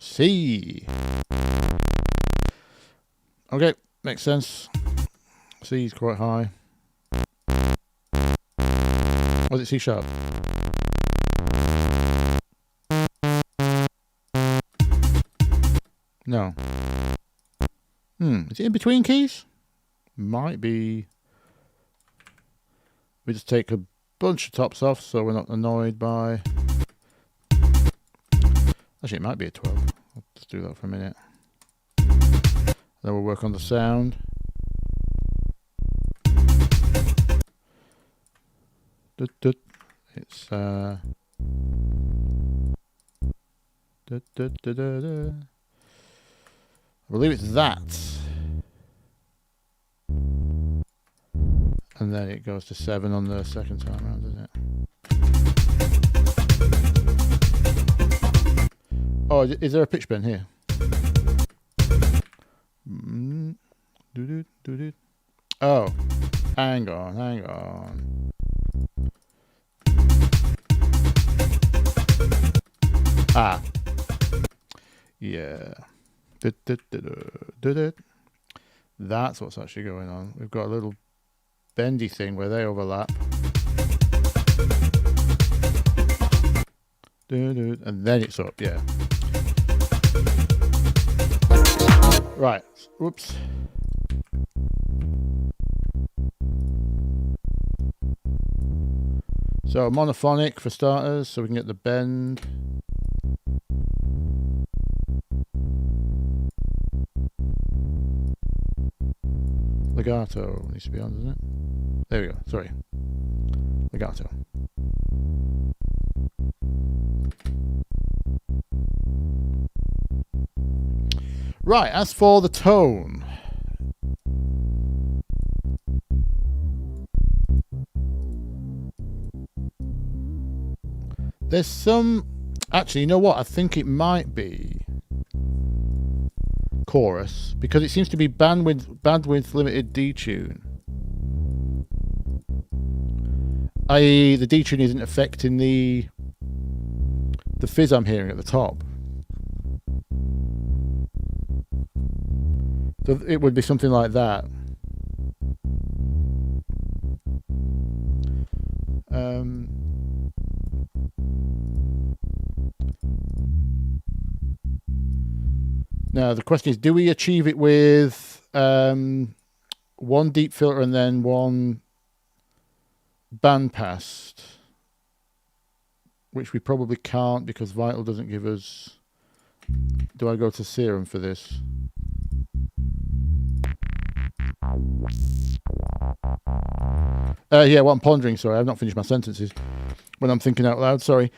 C. Okay, makes sense. C is quite high. Was it C sharp? No. Is it in between keys? Might be. We just take a bunch of tops off so we're not annoyed by. Actually, it might be a 12. I'll just do that for a minute. Then we'll work on the sound. It's I believe it's that. And then it goes to 7 on the second time around, doesn't it? Oh, is there a pitch bend here? Oh, hang on. Ah, yeah. That's what's actually going on. We've got a little bendy thing where they overlap. And then it's up, yeah. Right, whoops. So monophonic for starters, so we can get the bend. Legato needs to be on, doesn't it? There we go, sorry. Legato. Right, as for the tone. There's some... Actually, you know what? I think it might be chorus, because it seems to be bandwidth limited detune. I.e. the detune isn't affecting the fizz I'm hearing at the top. So it would be something like that. Now the question is, do we achieve it with one deep filter and then one bandpass, which we probably can't because Vital doesn't give us. Do I go to Serum for this? Yeah, what I'm pondering, sorry, I've not finished my sentences when I'm thinking out loud, sorry.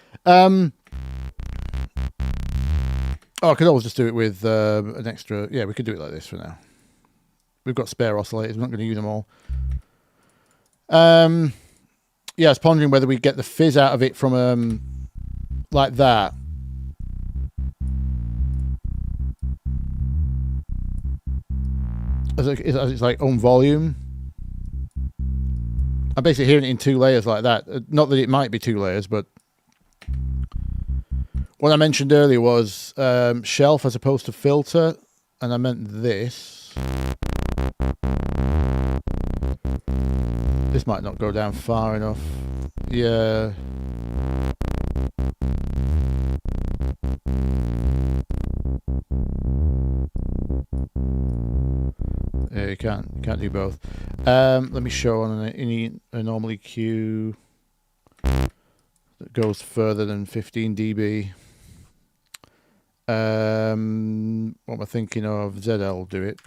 Oh, I could always just do it with an extra... Yeah, we could do it like this for now. We've got spare oscillators. We're not going to use them all. Yeah, I was pondering whether we get the fizz out of it from like that. As it's like on volume. I'm basically hearing it in 2 layers like that. Not that it might be 2 layers, but... What I mentioned earlier was shelf as opposed to filter, and I meant this. This might not go down far enough. Yeah. Yeah, you can't do both. Let me show on a normal EQ that goes further than 15 dB. What am I thinking of? ZL do it.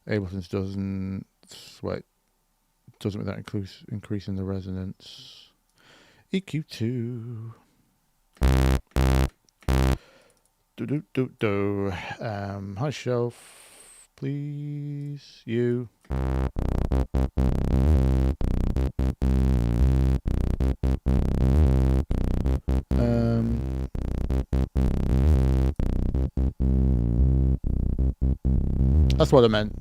Ableton's doesn't. Wait, doesn't without increasing the resonance. EQ2. High shelf, please. You. That's what I meant.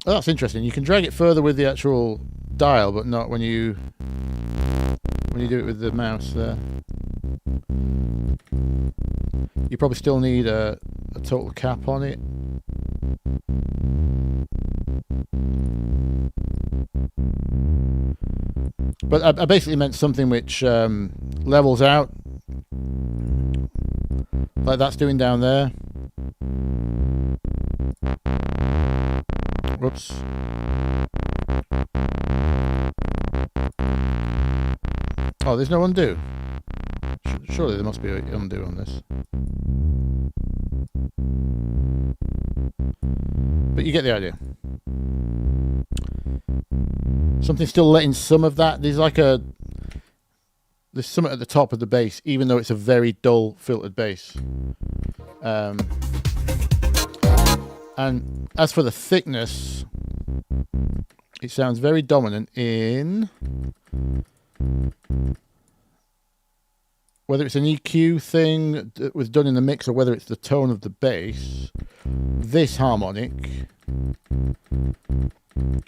Oh, that's interesting. You can drag it further with the actual dial, but not when you do it with the mouse there. You probably still need a total cap on it. But I basically meant something which levels out, like that's doing down there. Whoops. Oh, there's no undo. Surely there must be an undo on this. But you get the idea. Something still letting some of that. There's something at the top of the bass, even though it's a very dull filtered bass. And as for the thickness, it sounds very dominant in, whether it's an EQ thing that was done in the mix or whether it's the tone of the bass. This harmonic,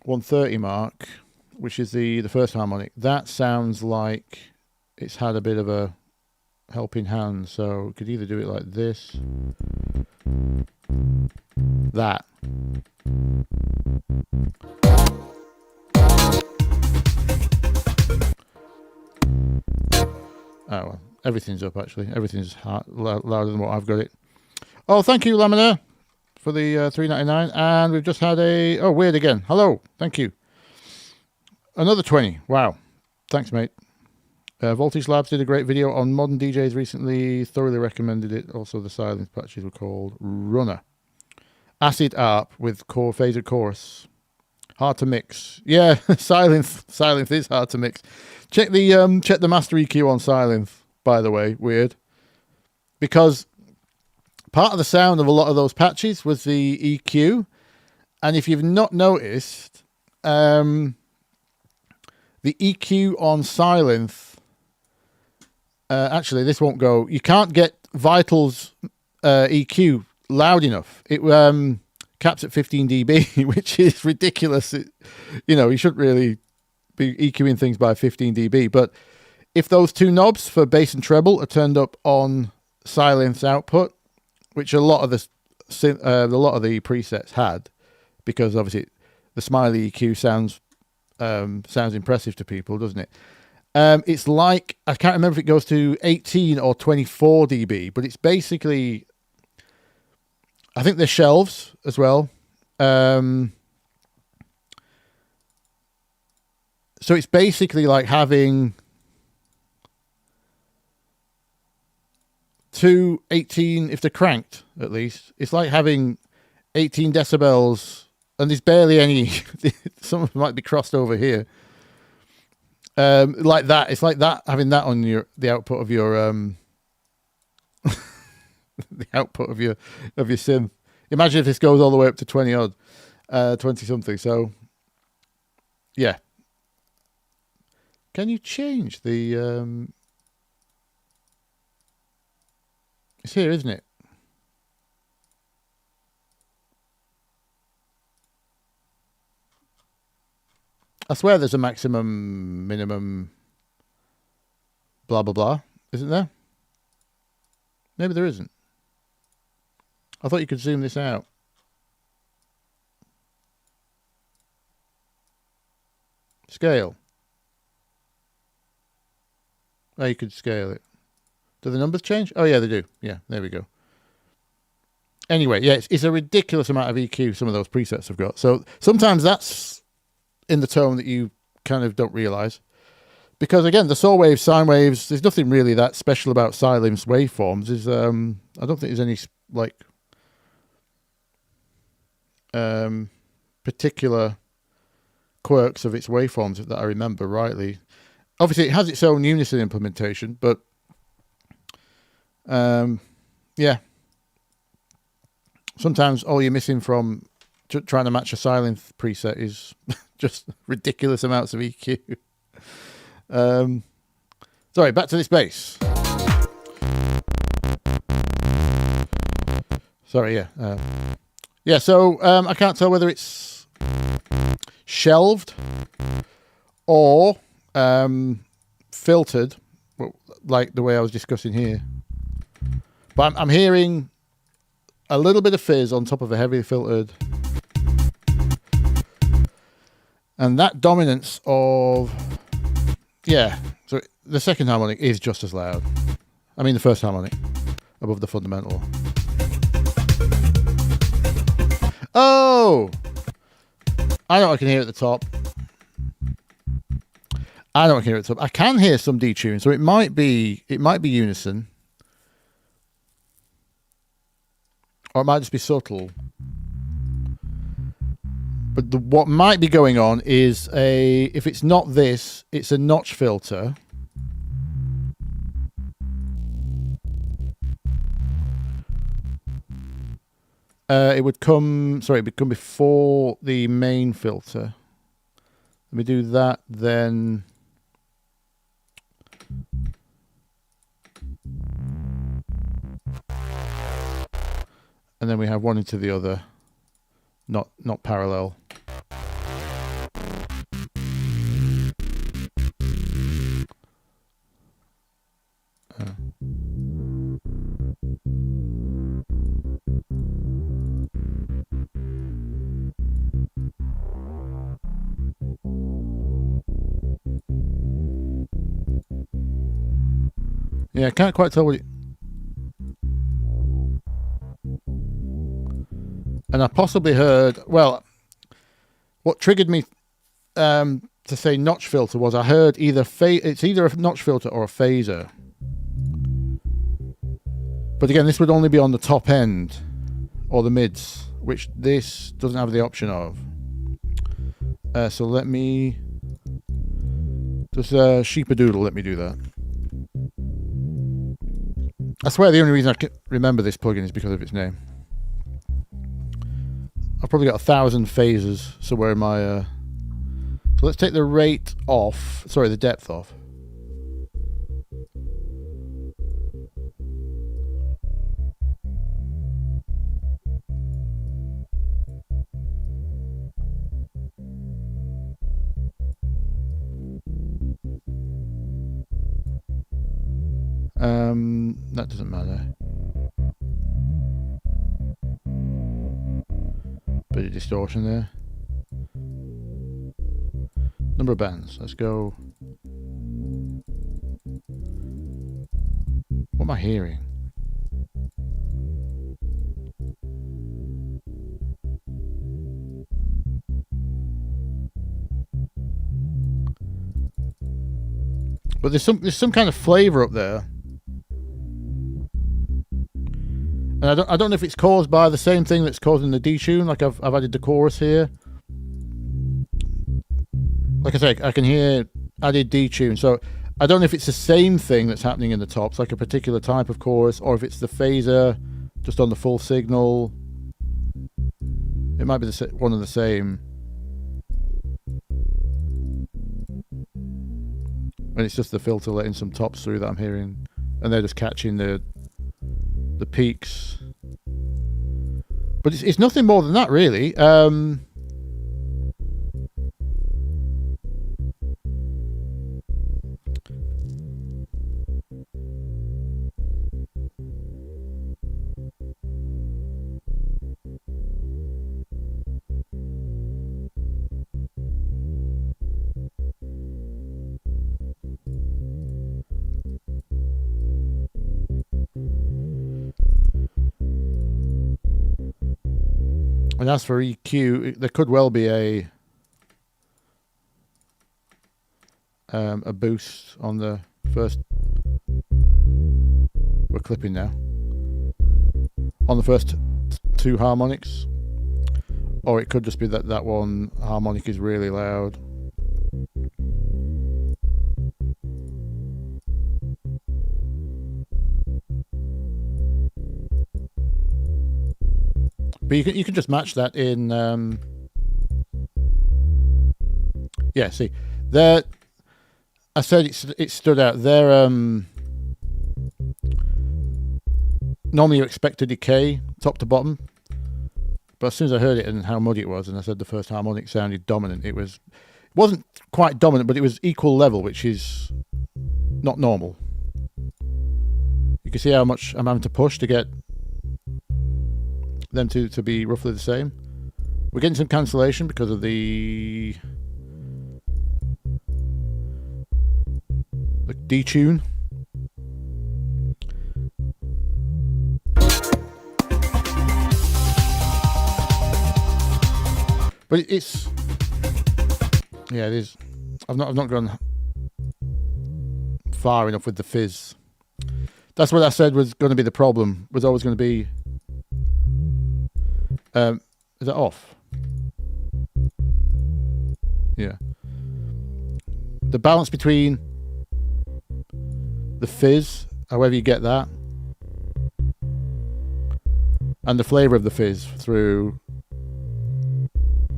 130 mark, which is the first harmonic, that sounds like it's had a bit of a helping hand. So we could either do it like this, that. Oh, well, everything's up actually. Everything's louder than what I've got it. Oh, thank you, Lamina, for the $3.99. And we've just had oh, weird again. Hello, thank you. Another 20. Wow. Thanks, mate. Voltage Labs did a great video on modern DJs recently. Thoroughly recommended it. Also, the silence patches were called Runner. Acid ARP with phaser chorus. Hard to mix. Yeah, silence is hard to mix. Check the master EQ on silence, by the way. Weird. Because part of the sound of a lot of those patches was the EQ. And if you've not noticed, the EQ on silence, actually, this won't go. You can't get Vital's EQ loud enough. It caps at 15 dB, which is ridiculous. You shouldn't really be EQing things by 15 dB. But if those two knobs for bass and treble are turned up on silence output, which a lot of the presets had, because obviously the Smiley EQ sounds impressive to people, doesn't it? It's like, I can't remember if it goes to 18 or 24 dB, but it's basically, I think there's shelves as well. So it's basically like having two 18, if they're cranked at least, it's like having 18 decibels, and there's barely any, some of them might be crossed over here. Like that, it's like that, having that on the output of your the output of your synth. Imagine if this goes all the way up to 20 odd, 20 something. So yeah, can you change the it's here, isn't it? I swear there's a maximum, minimum, blah, blah, blah. Isn't there? Maybe there isn't. I thought you could zoom this out. Scale. Oh, you could scale it. Do the numbers change? Oh, yeah, they do. Yeah, there we go. Anyway, yeah, it's a ridiculous amount of EQ some of those presets have got. So sometimes that's in the tone that you kind of don't realize, because again, the saw waves, sine waves, there's nothing really that special about silence waveforms. Is I don't think there's any like particular quirks of its waveforms that I remember rightly. Obviously it has its own unison implementation, but yeah, sometimes all you're missing from trying to match a silence preset is just ridiculous amounts of EQ. Sorry, back to this bass. Sorry, yeah. Yeah, so I can't tell whether it's shelved or filtered, like the way I was discussing here. But I'm hearing a little bit of fizz on top of a heavily filtered. And that dominance of, yeah, so the second harmonic is just as loud. I mean the first harmonic above the fundamental. Oh! I know I can hear at the top. I know I can hear at the top. I can hear some detune, so it might be unison. Or it might just be subtle. But what might be going on is if it's not this, it's a notch filter. It would come before the main filter. Let me do that then. And then we have one into the other, not parallel. Yeah, I can't quite tell what it... And I possibly heard... Well, what triggered me to say notch filter was I heard it's either a notch filter or a phaser. But again, this would only be on the top end or the mids, which this doesn't have the option of. So let me... Just sheepadoodle, let me do that. I swear the only reason I can remember this plugin is because of its name. I've probably got 1,000 phasers somewhere in my... So let's take the rate off. Sorry, the depth off. That doesn't matter. Bit of distortion there. Number of bands. Let's go. What am I hearing? But there's some kind of flavor up there. And I don't know if it's caused by the same thing that's causing the detune. Like I've added the chorus here. Like I say, I can hear added detune. So I don't know if it's the same thing that's happening in the tops, like a particular type of chorus, or if it's the phaser just on the full signal. It might be one of the same. And it's just the filter letting some tops through that I'm hearing, and they're just catching the peaks. But it's nothing more than that, really. And as for EQ, there could well be a boost on the first. We're clipping now. On the first two harmonics, or it could just be that one harmonic is really loud. But you can just match that in. Yeah, see, there. I said it stood out there. Normally you expect a decay top to bottom, but as soon as I heard it and how muddy it was, and I said the first harmonic sounded dominant, it was wasn't quite dominant, but it was equal level, which is not normal. You can see how much I'm having to push to get them to be roughly the same. We're getting some cancellation because of the detune. But it's, yeah, it is. I've not gone far enough with the fizz. That's what I said was going to be the problem. Was always going to be. Is that off? Yeah. The balance between the fizz, however you get that, and the flavour of the fizz through,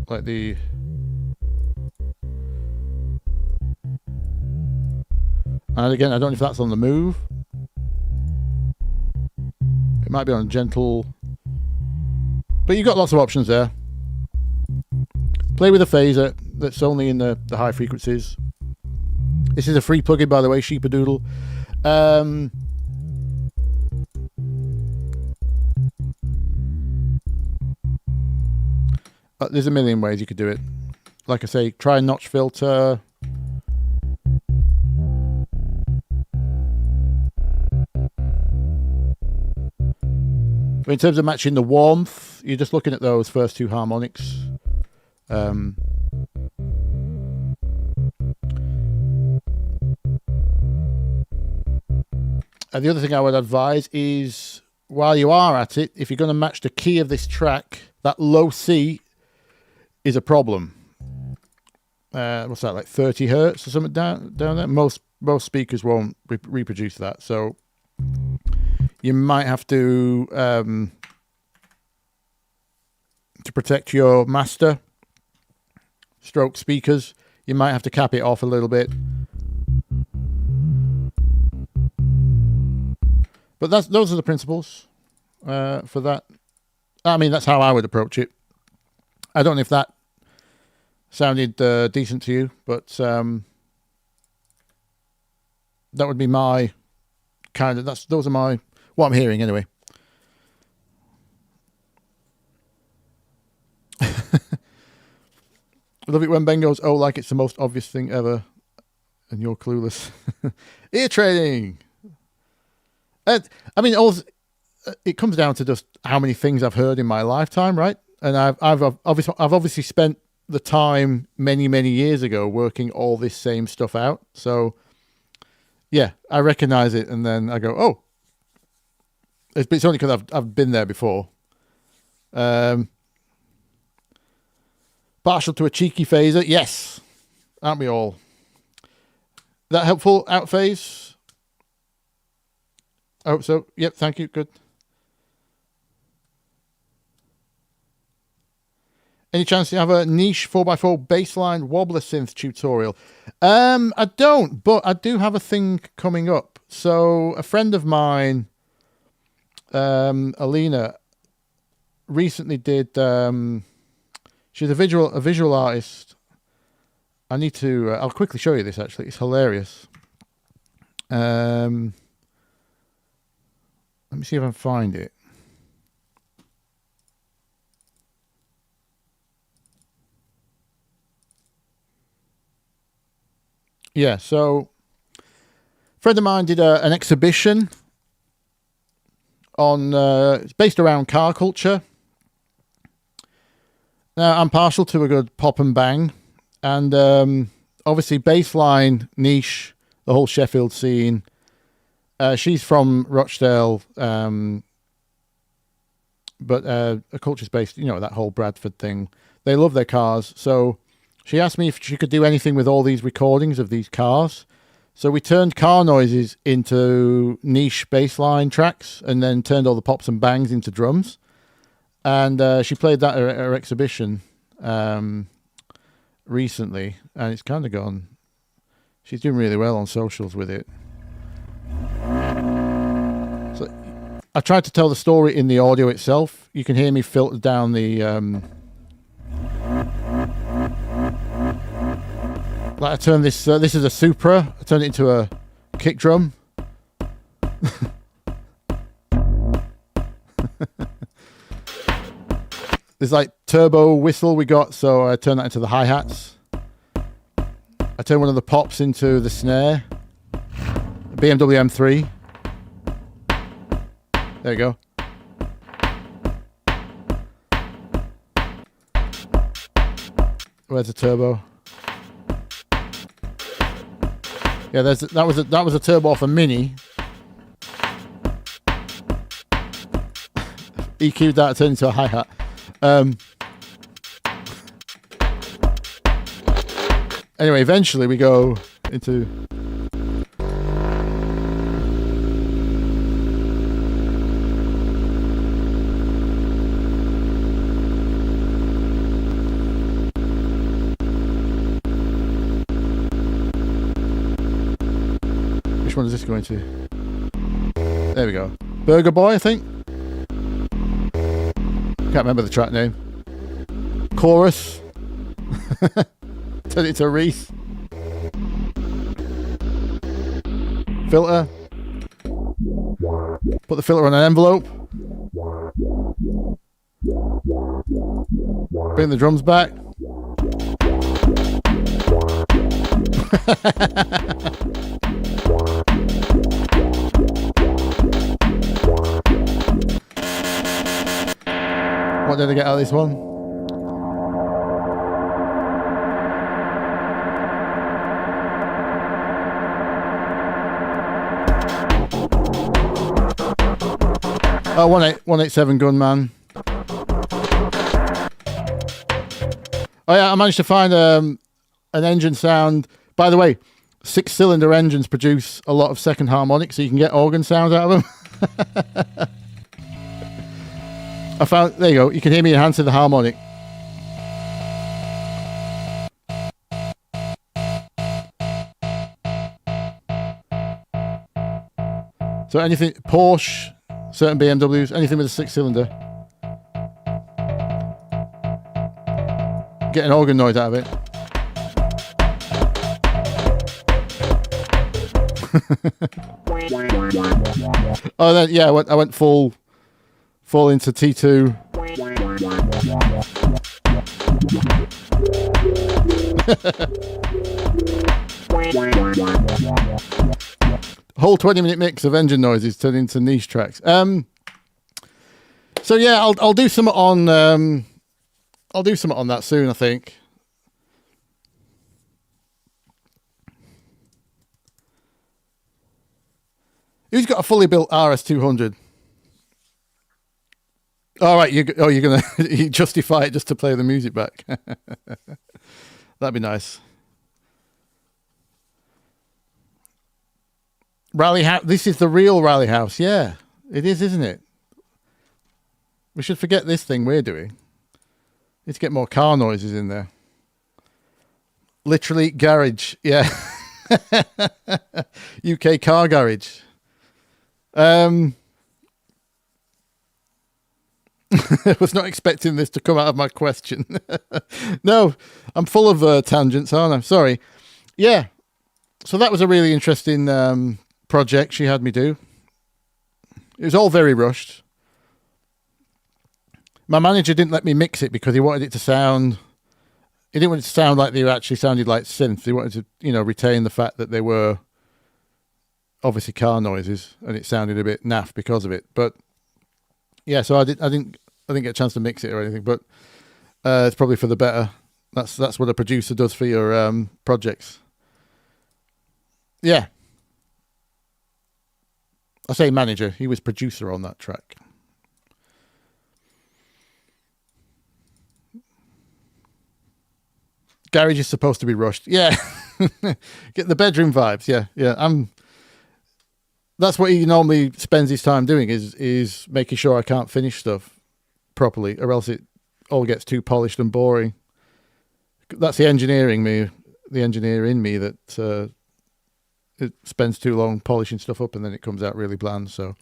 like the. And again, I don't know if that's on the move. It might be on gentle. But you've got lots of options there. Play with a phaser that's only in the high frequencies. This is a free plugin, by the way, Sheepadoodle. There's a million ways you could do it. Like I say, try a notch filter. But in terms of matching the warmth, you're just looking at those first two harmonics. And the other thing I would advise is, while you are at it, if you're going to match the key of this track, that low C is a problem. What's that, like 30 hertz or something down there? Most speakers won't reproduce that, so you might have to protect your master stroke speakers, you might have to cap it off a little bit. But those are the principles for that. I mean, that's how I would approach it. I don't know if that sounded decent to you, but that would be my kind of, those are my, what I'm hearing anyway. I love it when Ben goes, oh, like it's the most obvious thing ever, and you're clueless. Ear training. I mean, it comes down to just how many things I've heard in my lifetime, right? And I've obviously spent the time many years ago working all this same stuff out. So yeah, I recognize it, and then I go, oh, it's only because I've been there before. Partial to a cheeky phaser, yes, aren't we all? That helpful? Out phase? I hope so. Yep, thank you. Good. Any chance you have a niche 4x4 bassline wobbler synth tutorial? I don't, but I do have a thing coming up. So a friend of mine, Alina, recently did. She's a visual artist. I need to. I'll quickly show you this. Actually, it's hilarious. Let me see if I can find it. Yeah, so a friend of mine did an exhibition on, it's based around car culture. Now, I'm partial to a good pop and bang, and obviously bassline niche, the whole Sheffield scene. She's from Rochdale, but a culture's based, you know, that whole Bradford thing. They love their cars, so she asked me if she could do anything with all these recordings of these cars. So we turned car noises into niche bassline tracks, and then turned all the pops and bangs into drums. And she played that at her exhibition recently, and it's kind of gone. She's doing really well on socials with it. So I tried to tell the story in the audio itself. You can hear me filter down the Like I turn this, this is a Supra, I turn it into a kick drum. There's like turbo whistle we got, so I turn that into the hi-hats. I turn one of the pops into the snare. BMW M3. There you go. Where's the turbo? Yeah, that was a turbo off a Mini. EQ'd that, turned into a hi-hat. Anyway, eventually we go into which one is this going to? There we go. Burger Boy, I think. Can't remember the track name. Chorus. Turn it to a wreath. Filter. Put the filter on an envelope. Bring the drums back. What did I get out of this one? Oh, 187 Gunman. Oh yeah, I managed to find an engine sound. By the way, 6-cylinder engines produce a lot of second harmonics, so you can get organ sounds out of them. I found, there you go, you can hear me enhancing the harmonic. So anything, Porsche, certain BMWs, anything with a 6-cylinder. Get an organ noise out of it. Oh, then, yeah, I went full into T2. Whole 20-minute mix of engine noises turned into niche tracks. So yeah, I'll do some on that soon, I think. Who's got a fully built RS200? All right, you're gonna you justify it just to play the music back. That'd be nice. Rally house. This is the real rally house. Yeah, it is, isn't it? We should forget this thing we're doing. Need to get more car noises in there. Literally garage. Yeah. UK car garage. I was not expecting this to come out of my question. No, I'm full of tangents, aren't I? Sorry. Yeah. So that was a really interesting project she had me do. It was all very rushed. My manager didn't let me mix it because he wanted it to sound... He didn't want it to sound like they actually sounded like synth. He wanted to, retain the fact that they were obviously car noises, and it sounded a bit naff because of it. But yeah, so I didn't get a chance to mix it or anything. But it's probably for the better. That's what a producer does for your projects. Yeah. I say manager. He was producer on that track. Garage is supposed to be rushed. Yeah. Get the bedroom vibes. Yeah. That's what he normally spends his time doing is making sure I can't finish stuff properly, or else it all gets too polished and boring. That's the engineer in me that it spends too long polishing stuff up and then it comes out really bland. So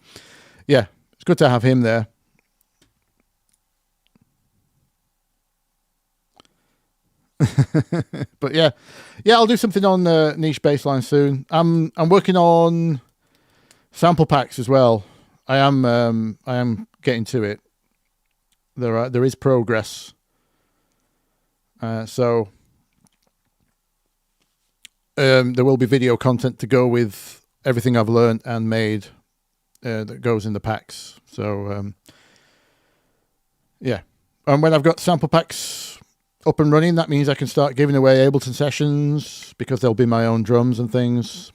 yeah, it's good to have him there. But yeah, I'll do something on niche bassline soon. I'm working on sample packs as well. I am getting to it. There is progress. So there will be video content to go with everything I've learned and made that goes in the packs. So yeah, and when I've got sample packs up and running, that means I can start giving away Ableton sessions, because there'll be my own drums and things.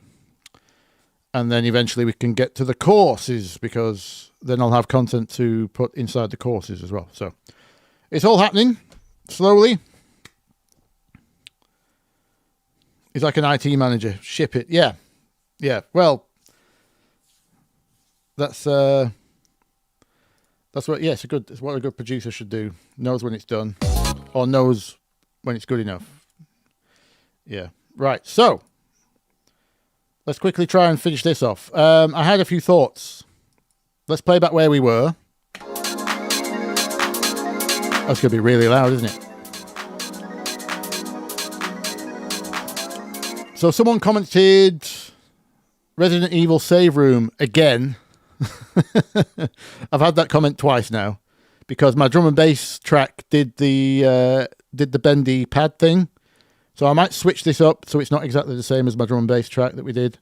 And then eventually we can get to the courses, because then I'll have content to put inside the courses as well. So it's all happening slowly. He's like an IT manager. Ship it. Yeah. Well, that's what. Yeah, it's what a good producer should do. Knows when it's done, or knows when it's good enough. Yeah. Right. So let's quickly try and finish this off. I had a few thoughts. Let's play back where we were. That's going to be really loud, isn't it? So someone commented Resident Evil save room again. I've had that comment twice now, because my drum and bass track did the bendy pad thing. So I might switch this up so it's not exactly the same as my drum and bass track that we did.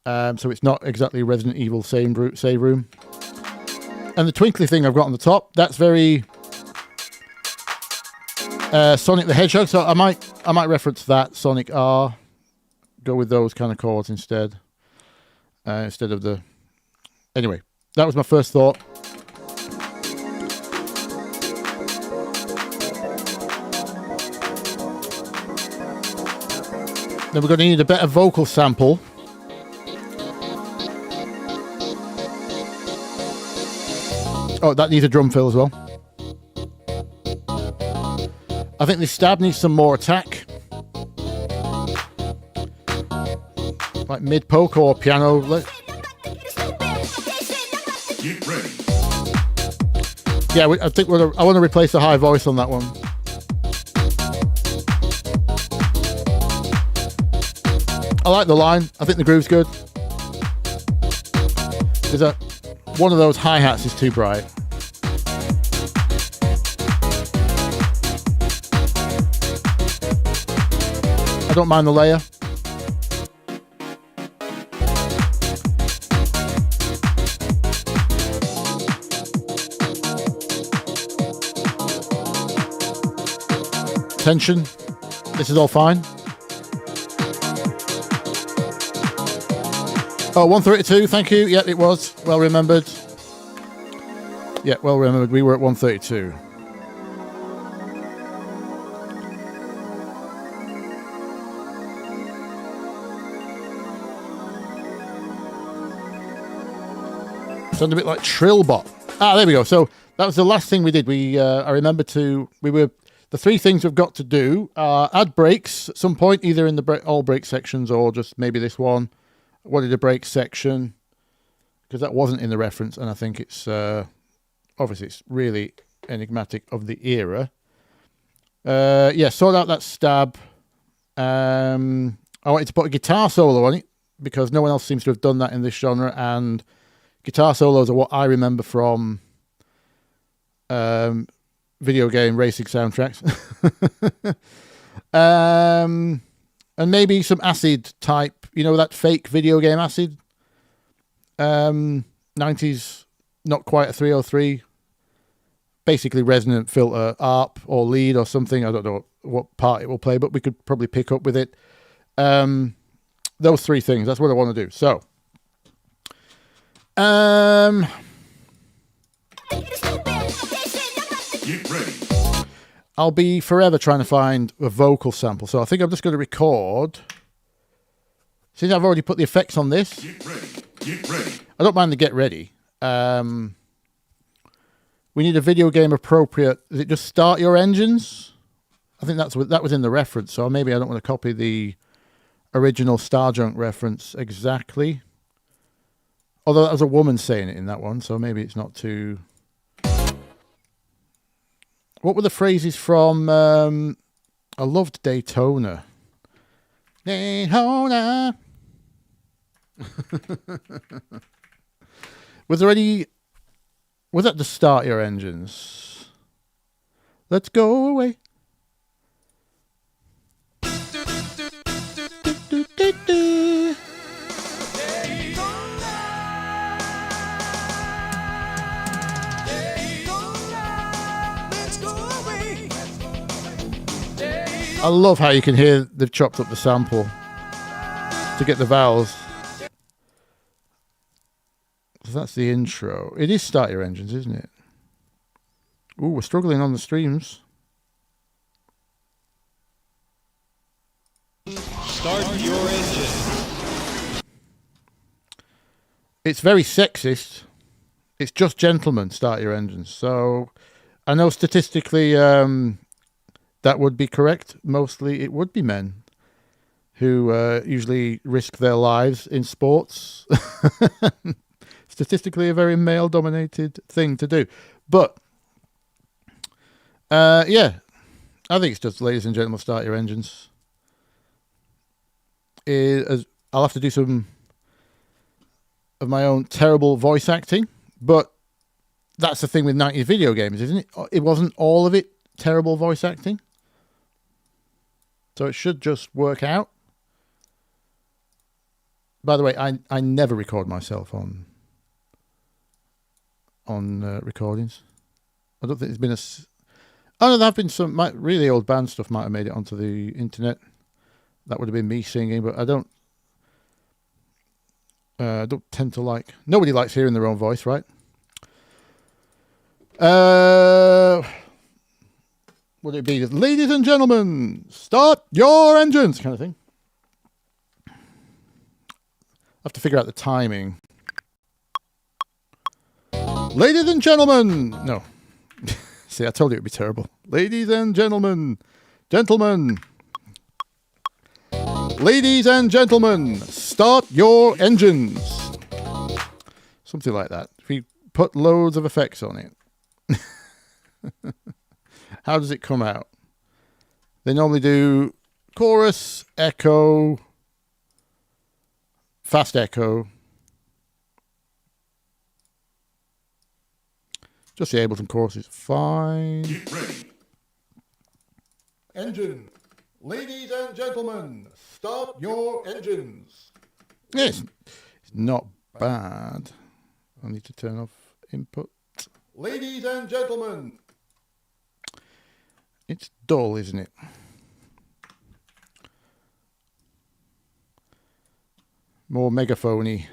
So it's not exactly Resident Evil save room. And the twinkly thing I've got on the top, that's very Sonic the Hedgehog. So I might reference that, Sonic R. Go with those kind of chords instead of the... Anyway, that was my first thought. Then we're going to need a better vocal sample. Oh, that needs a drum fill as well. I think this stab needs some more attack. Like mid-poke or piano. Get ready. Yeah, I think I want to replace the high voice on that one. I like the line. I think the groove's good. One of those hi-hats is too bright. I don't mind the layer. Tension. This is all fine. Oh, 132, thank you. Yep, it was. Well remembered. Yeah, well remembered. We were at 132. Sound a bit like Trillbot. Ah, there we go. So that was the last thing we did. I remember the three things we've got to do are add breaks at some point, either in the all break sections or just maybe this one. I wanted a break section because that wasn't in the reference, and I think it's obviously it's really enigmatic of the era. Yeah, sort out that stab. I wanted to put a guitar solo on it because no one else seems to have done that in this genre, and guitar solos are what I remember from video game racing soundtracks. And maybe some acid type, that fake video game acid. 90s, not quite a 303. Basically resonant filter, ARP or lead or something. I don't know what part it will play, but we could probably pick up with it. Those three things, that's what I want to do. So, Get ready. I'll be forever trying to find a vocal sample. So I think I'm just going to record. Since I've already put the effects on this. Get ready. Get ready. I don't mind the get ready. We need a video game appropriate. Is it just start your engines? I think that was in the reference. So maybe I don't want to copy the original Starjunk reference exactly. Although that was a woman saying it in that one. So maybe it's not too... What were the phrases from... I loved Daytona. Daytona. Was there any... Was that the Start Your Engines? Let's go away. I love how you can hear they've chopped up the sample to get the vowels. So that's the intro. It is Start Your Engines, isn't it? Ooh, we're struggling on the streams. Start your engine. It's very sexist. It's just gentlemen, Start Your Engines. So I know statistically that would be correct. Mostly it would be men who usually risk their lives in sports. Statistically a very male-dominated thing to do. But, yeah, I think it's just, ladies and gentlemen, Start Your Engines. I'll have to do some of my own terrible voice acting, but that's the thing with 90s video games, isn't it? It wasn't all of it terrible voice acting. So it should just work out. By the way, I never record myself on recordings. I don't think there's been oh no, there have been some really old band stuff might have made it onto the internet. That would have been me singing, but I don't tend to like... Nobody likes hearing their own voice, right? Would it be ladies and gentlemen, start your engines kind of thing? I have to figure out the timing. Ladies and gentlemen! No. See, I told you it would be terrible. Ladies and gentlemen. Gentlemen. Ladies and gentlemen, start your engines. Something like that. If you put loads of effects on it. How does it come out? They normally do chorus, echo, fast echo. Just the Ableton chorus is fine. Get ready. Engine. Ladies and gentlemen, start your engines. Yes, it's not bad. I need to turn off input. Ladies and gentlemen. It's dull, isn't it? More megaphony.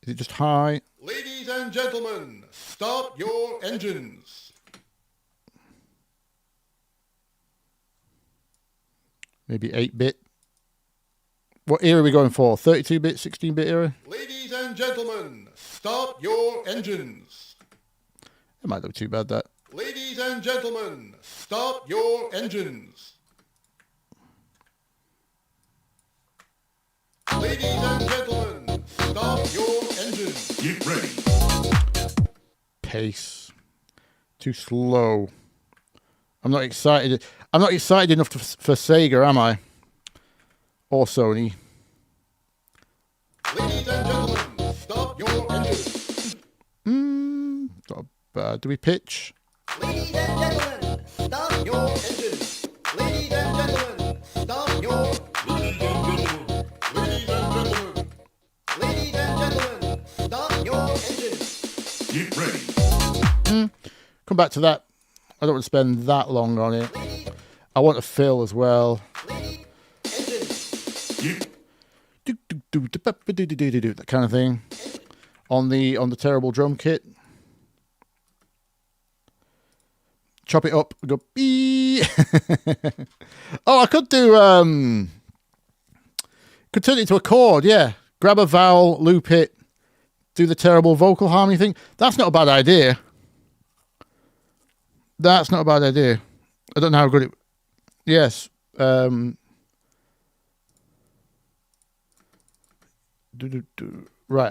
Is it just high? Ladies and gentlemen, start your engines. Maybe 8-bit. What era are we going for? 32-bit, 16-bit era? Ladies and gentlemen, start your engines. It might look too bad, that. Ladies and gentlemen, start your engines. Ladies and gentlemen, start your engines. Get ready. Pace. Too slow. I'm not excited. I'm not excited enough for Sega, am I? Or Sony. Ladies and gentlemen, start your engines. Not bad. Do we pitch? Ladies and gentlemen, start your engines. Ladies and gentlemen, start your... Ladies and gentlemen. Ladies and gentlemen. Ladies and gentlemen, start your engines. Get ready. Come back to that. I don't want to spend that long on it. I want a fill as well. Get That kind of thing. On the terrible drum kit. Chop it up. Go bee. Oh, I could do could turn it into a chord, yeah. Grab a vowel, loop it, do the terrible vocal harmony thing. That's not a bad idea. That's not a bad idea. I don't know how good it... Yes. Right,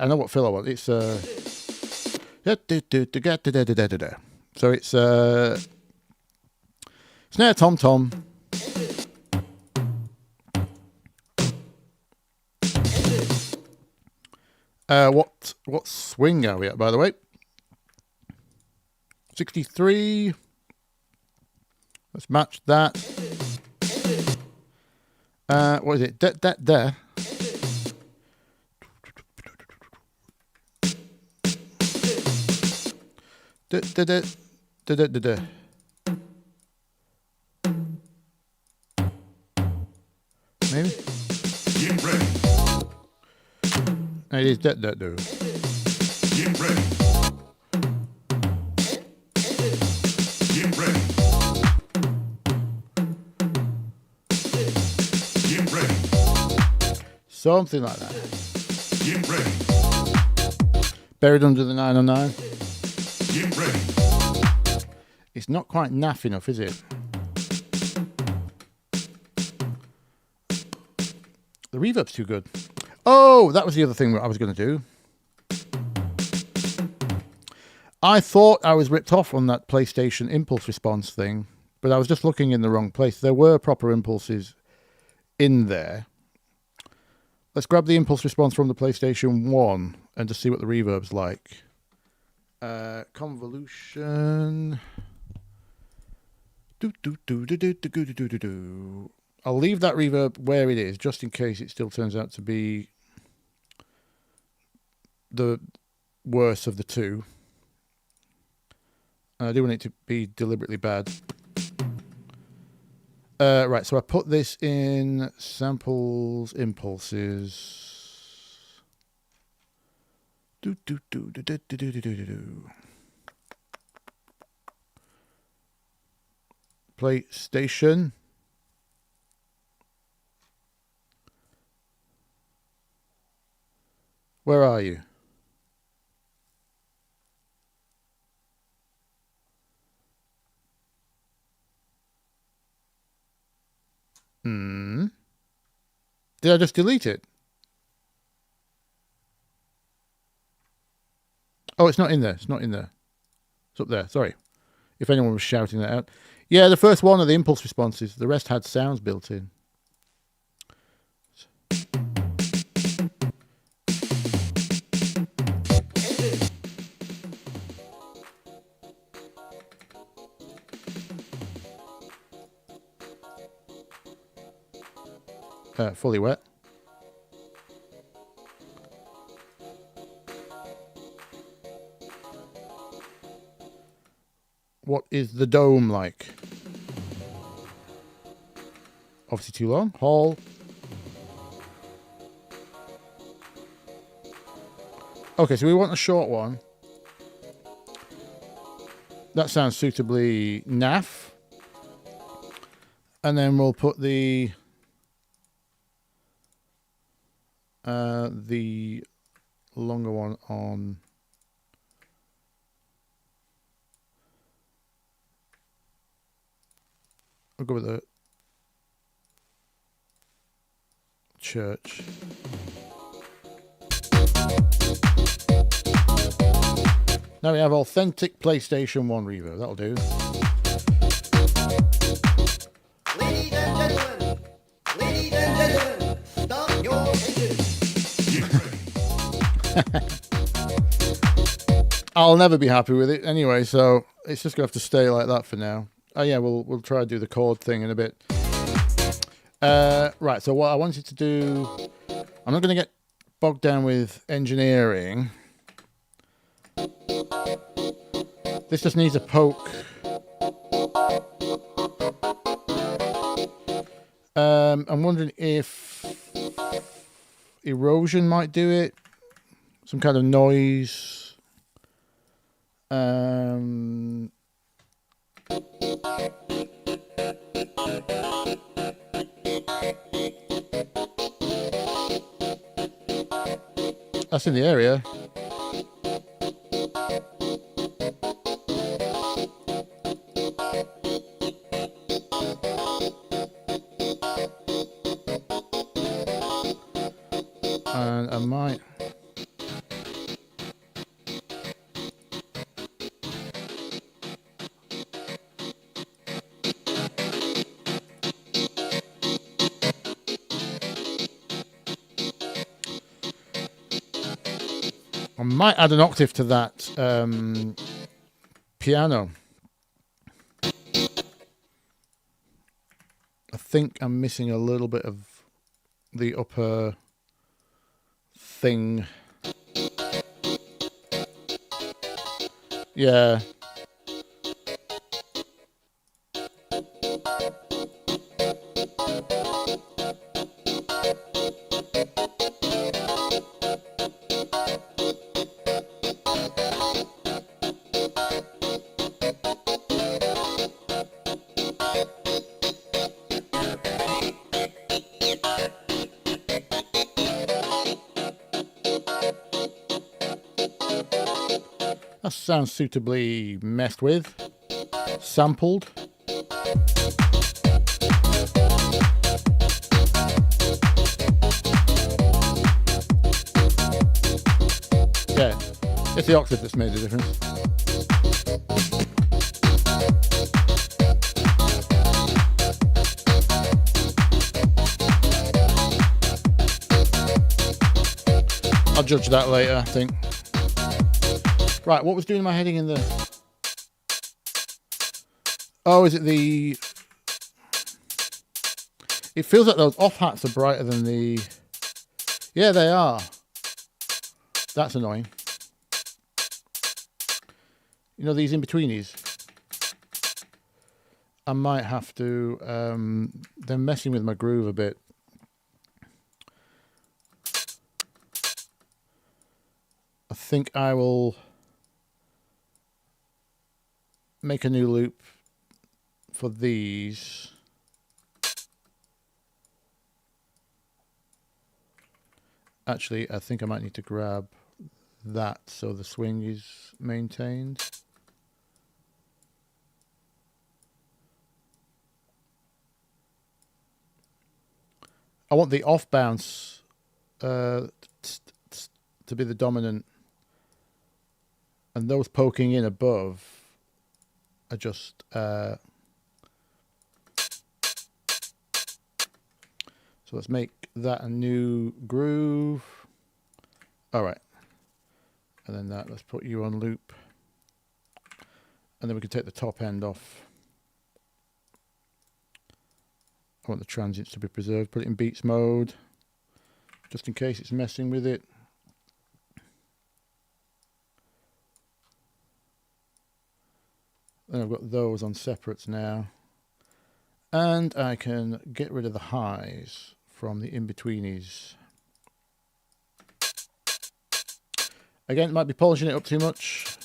I know what fill I want. It's... So it's Snare tom tom. What swing are we at, by the way? 63. Let's match that. What is it? Da. Maybe. Get ready. No, it is da. Get ready. Get ready. Get ready. Something like that. Get ready. Buried under the 909. Get ready. It's not quite naff enough, is it? The reverb's too good. Oh, that was the other thing that I was going to do. I thought I was ripped off on that PlayStation impulse response thing, but I was just looking in the wrong place. There were proper impulses in there. Let's grab the impulse response from the PlayStation 1 and just see what the reverb's like. Convolution. I'll leave that reverb where it is, just in case it still turns out to be the worst of the two. I do want it to be deliberately bad. Right, so I put this in samples, impulses. PlayStation. Where are you? Did I just delete it? Oh, it's not in there. It's not in there. It's up there. Sorry. If anyone was shouting that out. Yeah, the first one of the impulse responses. The rest had sounds built in. Fully wet. What is the dome like? Obviously too long. Hall. Okay, so we want a short one. That sounds suitably naff. And then we'll put the longer one on. I'll go with the church. Now we have authentic PlayStation 1 reverb. That'll do. Ladies and gentlemen, start your engines. I'll never be happy with it anyway, so it's just gonna have to stay like that for now. Oh yeah, we'll try to do the chord thing in a bit. Right, so what I wanted to do, I'm not gonna get bogged down with engineering. This just needs a poke. I'm wondering if erosion might do it. Some kind of noise. That's in the area. And I might. I might add an octave to that piano. I think I'm missing a little bit of the upper thing. Yeah. That sounds suitably messed with, sampled. Yeah, it's the octave that's made the difference. I'll judge that later, I think. Right, what was doing my heading in the... Oh, is it the... It feels like those off-hats are brighter than the... Yeah, they are. That's annoying. You know, these in-betweenies? I might have to... they're messing with my groove a bit. I think I will... make a new loop for these. Actually, I think I might need to grab that so the swing is maintained. I want the off bounce to be the dominant, and those poking in above are just so let's make that a new groove. All right, and then that, let's put you on loop, and then we can take the top end off. I want the transients to be preserved. Put it in beats mode just in case it's messing with it. Then I've got those on separates now, and I can get rid of the highs from the in-betweenies. Again, might be polishing it up too much.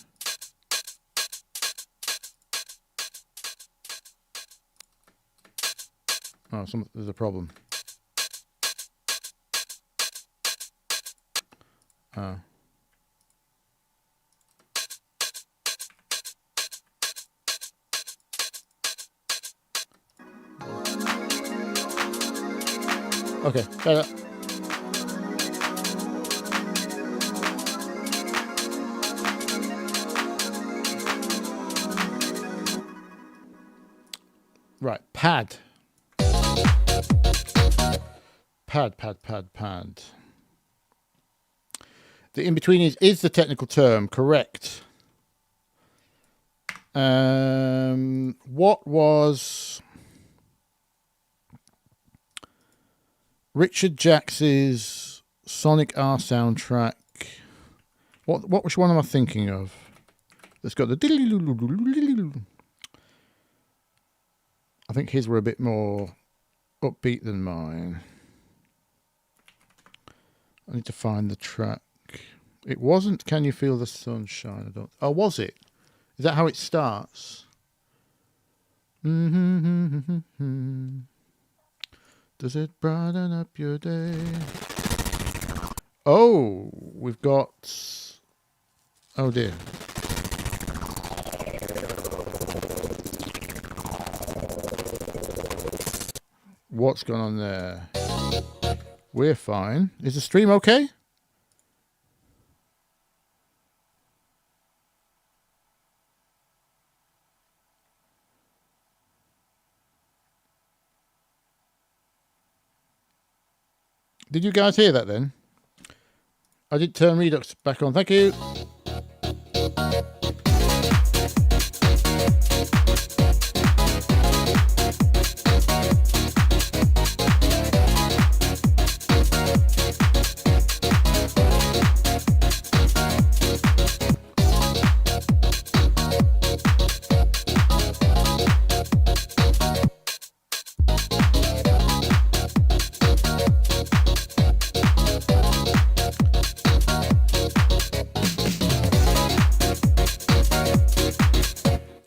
Oh, there's a problem. Oh. Okay, better. Right, pad. Pad. The in-between is the technical term, correct. What was Richard Jax's Sonic R soundtrack? Which one am I thinking of? That's got the... I think his were a bit more upbeat than mine. I need to find the track. It wasn't Can You Feel the Sunshine? I don't... Oh, was it? Is that how it starts? Does it brighten up your day? Oh, we've got... Oh dear. What's going on there? We're fine. Is the stream okay? Did you guys hear that then? I did turn Redux back on. Thank you.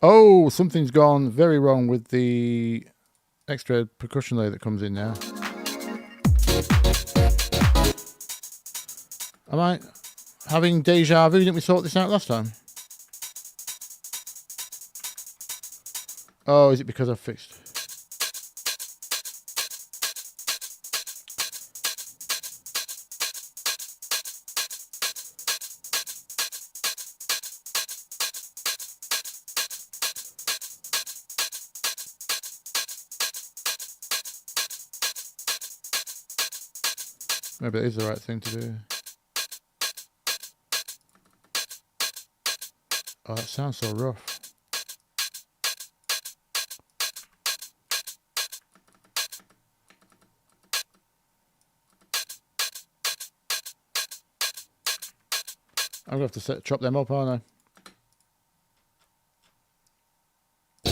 Oh, something's gone very wrong with the extra percussion layer that comes in now. Am I having deja vu? Didn't we sort this out last time? Oh, is it because I've fixed? Maybe it is the right thing to do. Oh, that sounds so rough. I'm going to have to chop them up, aren't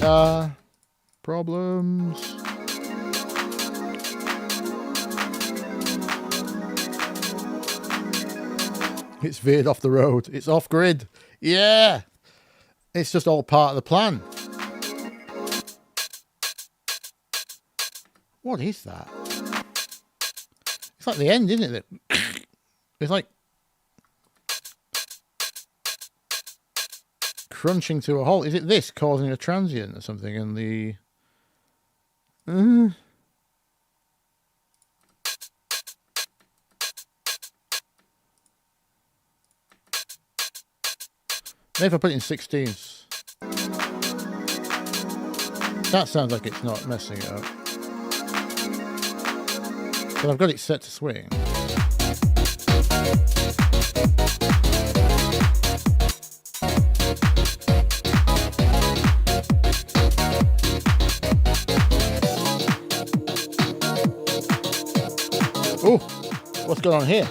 I? Problems. It's veered off the road. It's off grid. Yeah. It's just all part of the plan. What is that? It's like the end, isn't it? It's like crunching to a halt. Is it this causing a transient or something? And the... Maybe if I put it in 16ths. That sounds like it's not messing it up. But I've got it set to swing. Oh, what's going on here?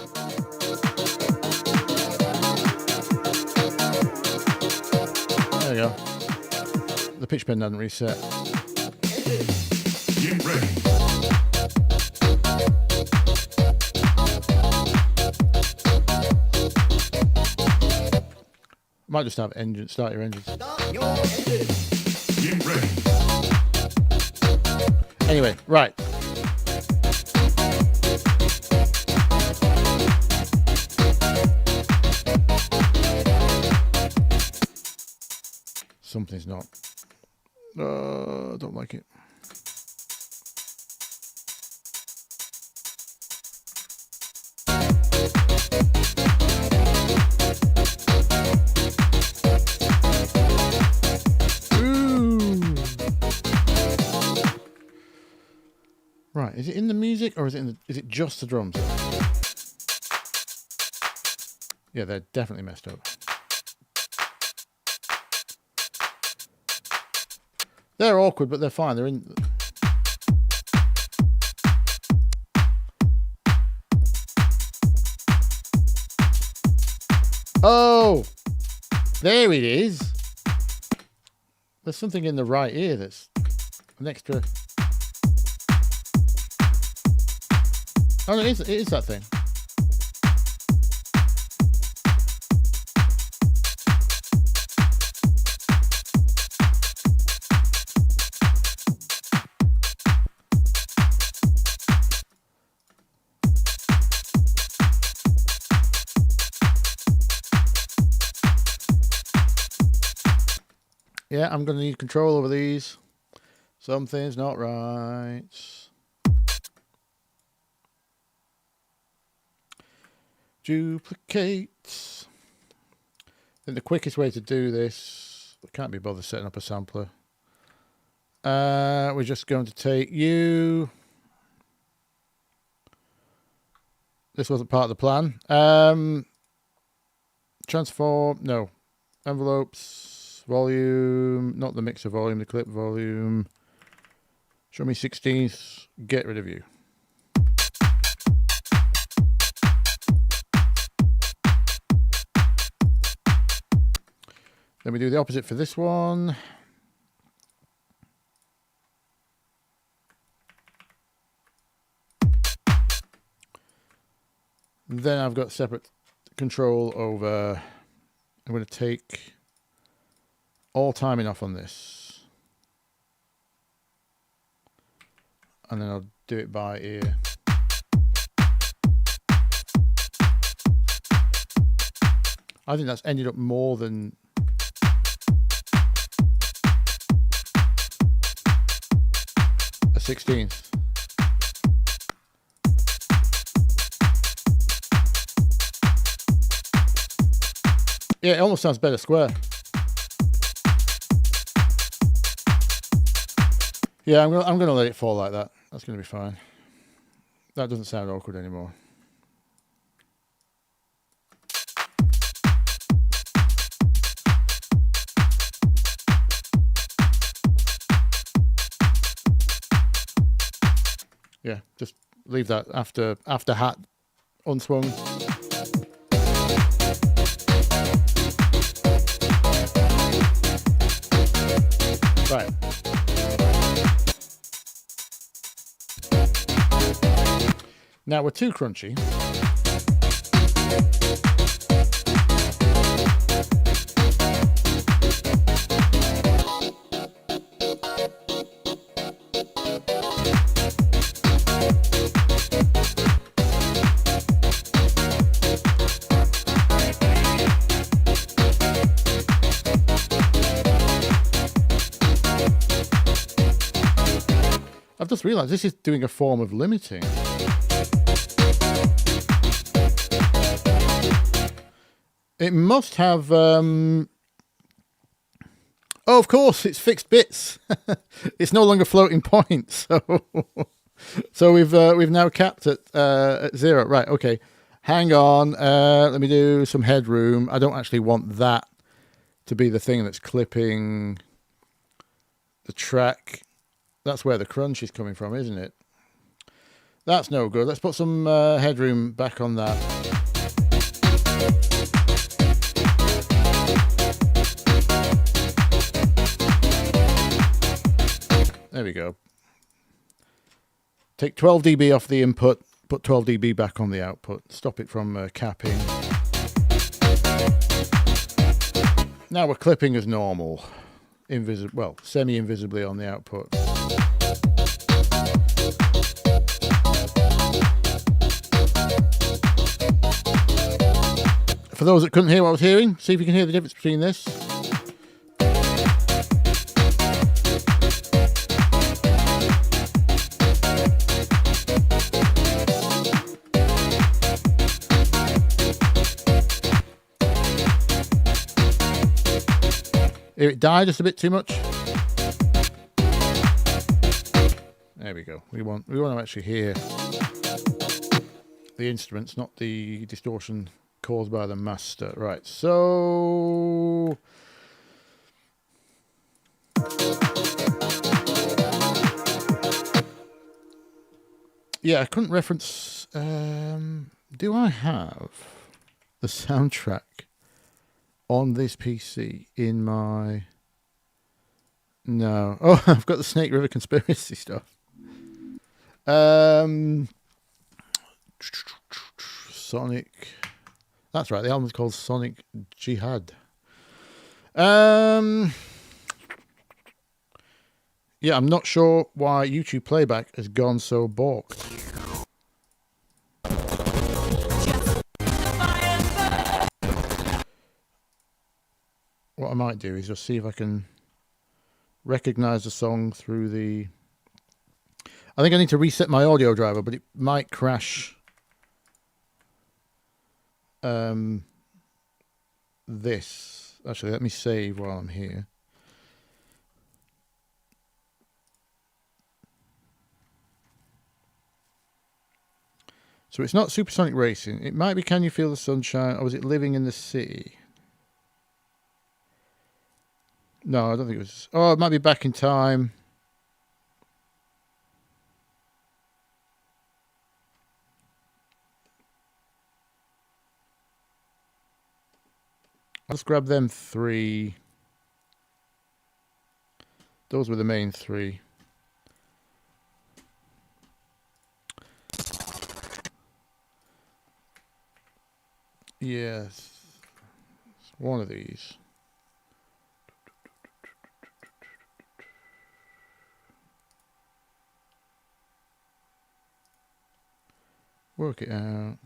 There you go. The pitch bend doesn't reset. Get ready. Might just have engine. Start your engines. Start your engines. Get ready. Anyway, right. Something's not. I don't like it. Ooh. Right, is it in the music or is it in the, is it just the drums? Yeah, they're definitely messed up. They're awkward, but they're fine. They're in. Oh, there it is. There's something in the right ear that's an extra. Oh, no, it is that thing. Yeah, I'm going to need control over these. Something's not right. Duplicate. I think the quickest way to do this, I can't be bothered setting up a sampler. We're just going to take you. This wasn't part of the plan. transform, no. Envelopes, volume, not the mixer volume, the clip volume. Show me 16th, get rid of you. Then we do the opposite for this one. Then I've got separate control over, I'm going to take all timing off on this. And then I'll do it by ear. I think that's ended up more than a 16th. Yeah, it almost sounds better square. Yeah, I'm gonna let it fall like that. That's gonna be fine. That doesn't sound awkward anymore. Yeah, just leave that after hat unswung. Right. Now we're too crunchy. I've just realized this is doing a form of limiting. It must have, oh, of course, it's fixed bits. It's no longer floating points. So we've now capped at 0. Right, okay. Hang on. Let me do some headroom. I don't actually want that to be the thing that's clipping the track. That's where the crunch is coming from, isn't it? That's no good. Let's put some headroom back on that. There we go. Take 12 dB off the input, put 12 dB back on the output. Stop it from capping. Now we're clipping as normal. Well, semi-invisibly on the output. For those that couldn't hear what I was hearing, see if you can hear the difference between this. Here it died just a bit too much. There we go. We want to actually hear the instruments, not the distortion caused by the master. Right, so yeah, I couldn't reference. Do I have the soundtrack on this PC in my... No. Oh, I've got the Snake River Conspiracy stuff. Sonic... That's right, the album's called Sonic Jihad. Yeah, I'm not sure why YouTube Playback has gone so balked. What I might do is just see if I can recognize the song through the... I think I need to reset my audio driver, but it might crash this. Actually, let me save while I'm here. So it's not Supersonic Racing. It might be Can You Feel the Sunshine, or was it Living in the City? No, I don't think it was. Oh, it might be Back in Time. Let's grab them 3. Those were the main 3. Yes. It's one of these. Work it out.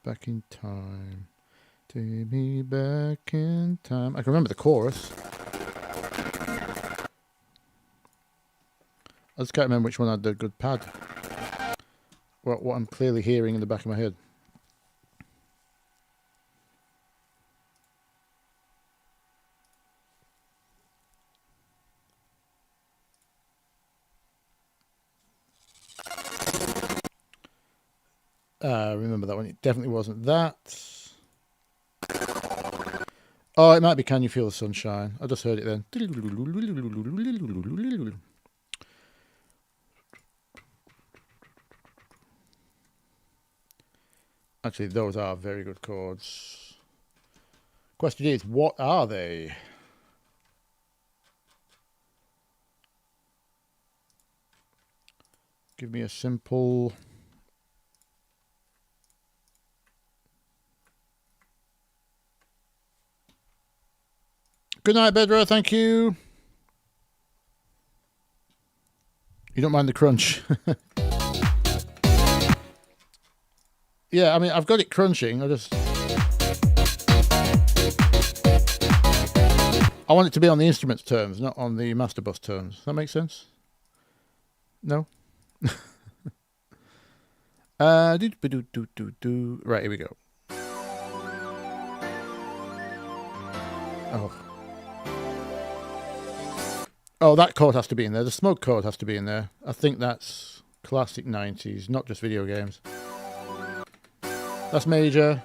Back in time. Take me back in time. I can remember the chorus. I just can't remember which one had the good pad. What I'm clearly hearing in the back of my head. Remember that one. It definitely wasn't that. Oh, it might be Can You Feel the Sunshine? I just heard it then. Actually, those are very good chords. Question is, what are they? Give me a simple... Good night, Bedra. Thank you. You don't mind the crunch? Yeah, I mean, I've got it crunching. I want it to be on the instruments terms, not on the master bus terms. Does that make sense? No? Right, here we go. Oh, that chord has to be in there. The smoke chord has to be in there. I think that's classic 90s, not just video games. That's major,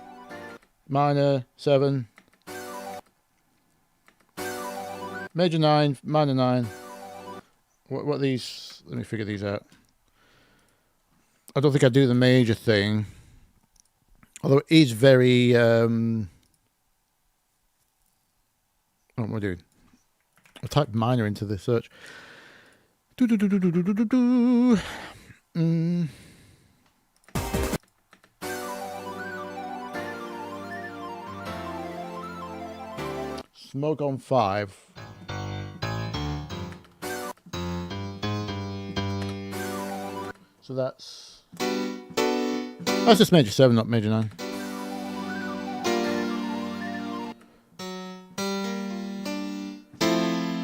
minor, 7. Major 9, minor 9. What are these? Let me figure these out. I don't think I do the major thing. Although it is very... what am I doing? I typed minor into the search. Smoke on 5. So that's just major 7, not major 9.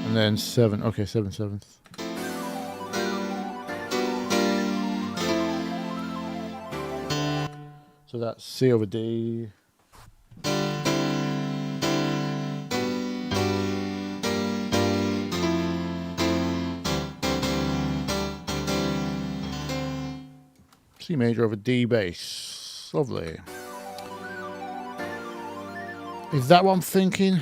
And then 7. Okay, 7 sevenths. So that's C over D. C major over D bass. Lovely. Is that what I'm thinking?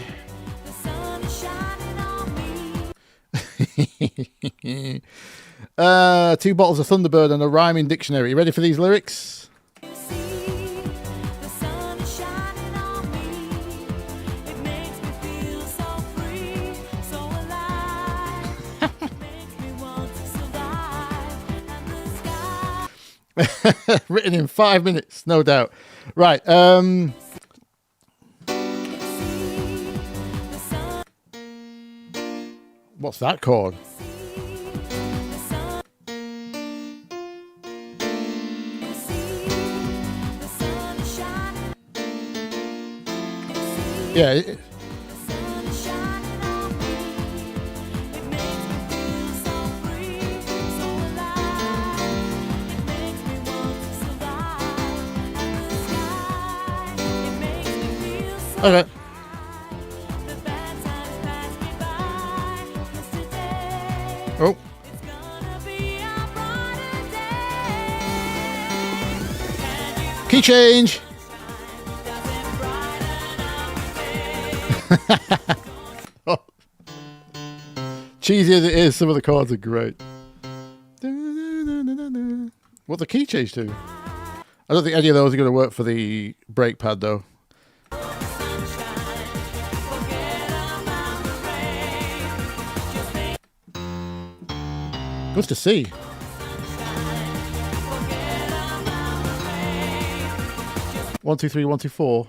Two bottles of Thunderbird and a rhyming dictionary. You ready for these lyrics? Written in 5 minutes, no doubt. Right. What's that chord? Yeah. Okay. Key change. Oh. Cheesy as it is, some of the chords are great. What's the key change to? I don't think any of those are going to work for the brake pad though. Good to see. One, two, three, 1, 2, 4.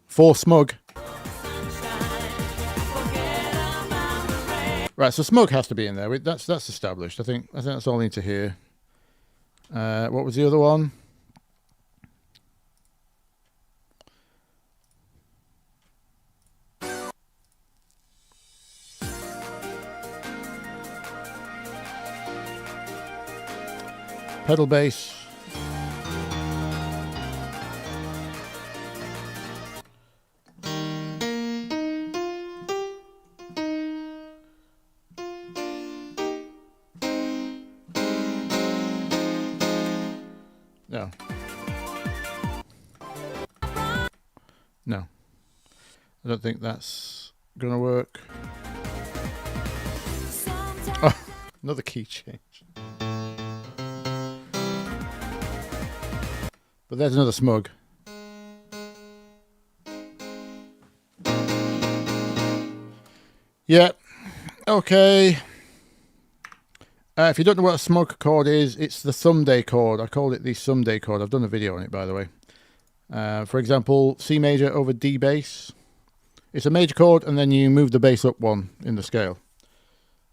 Four smug. Right, so smug has to be in there. That's established. I think that's all I need to hear. What was the other one? Pedal bass. No. No. I don't think that's gonna work. Oh, another key change. But there's another smug. Yeah. Okay. If you don't know what a smug chord is, it's the someday chord. I call it the someday chord. I've done a video on it, by the way. For example, C major over D bass. It's a major chord, and then you move the bass up one in the scale.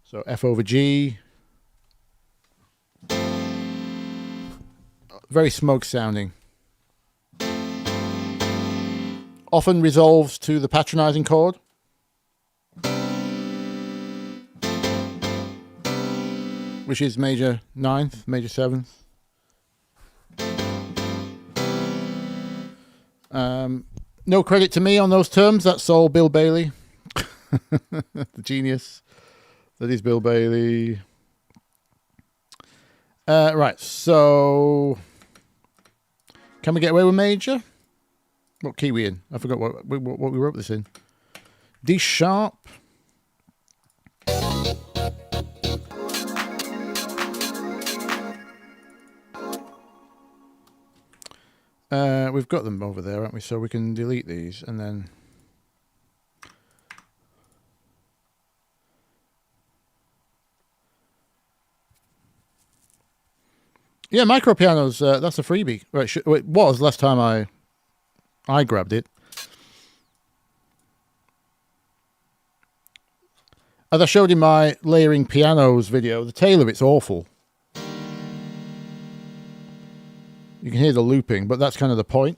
So F over G. Very smug sounding. Often resolves to the patronizing chord. Which is major 9th, major 7th. No credit to me on those terms. That's all Bill Bailey. The genius. That is Bill Bailey. Right, so... Can we get away with major? What key we in? I forgot what we wrote this in. D sharp. We've got them over there, haven't we? So we can delete these and then... Yeah, micro pianos, that's a freebie. Right, it was last time I grabbed it. As I showed in my layering pianos video, the tail of it's awful. You can hear the looping, but that's kind of the point.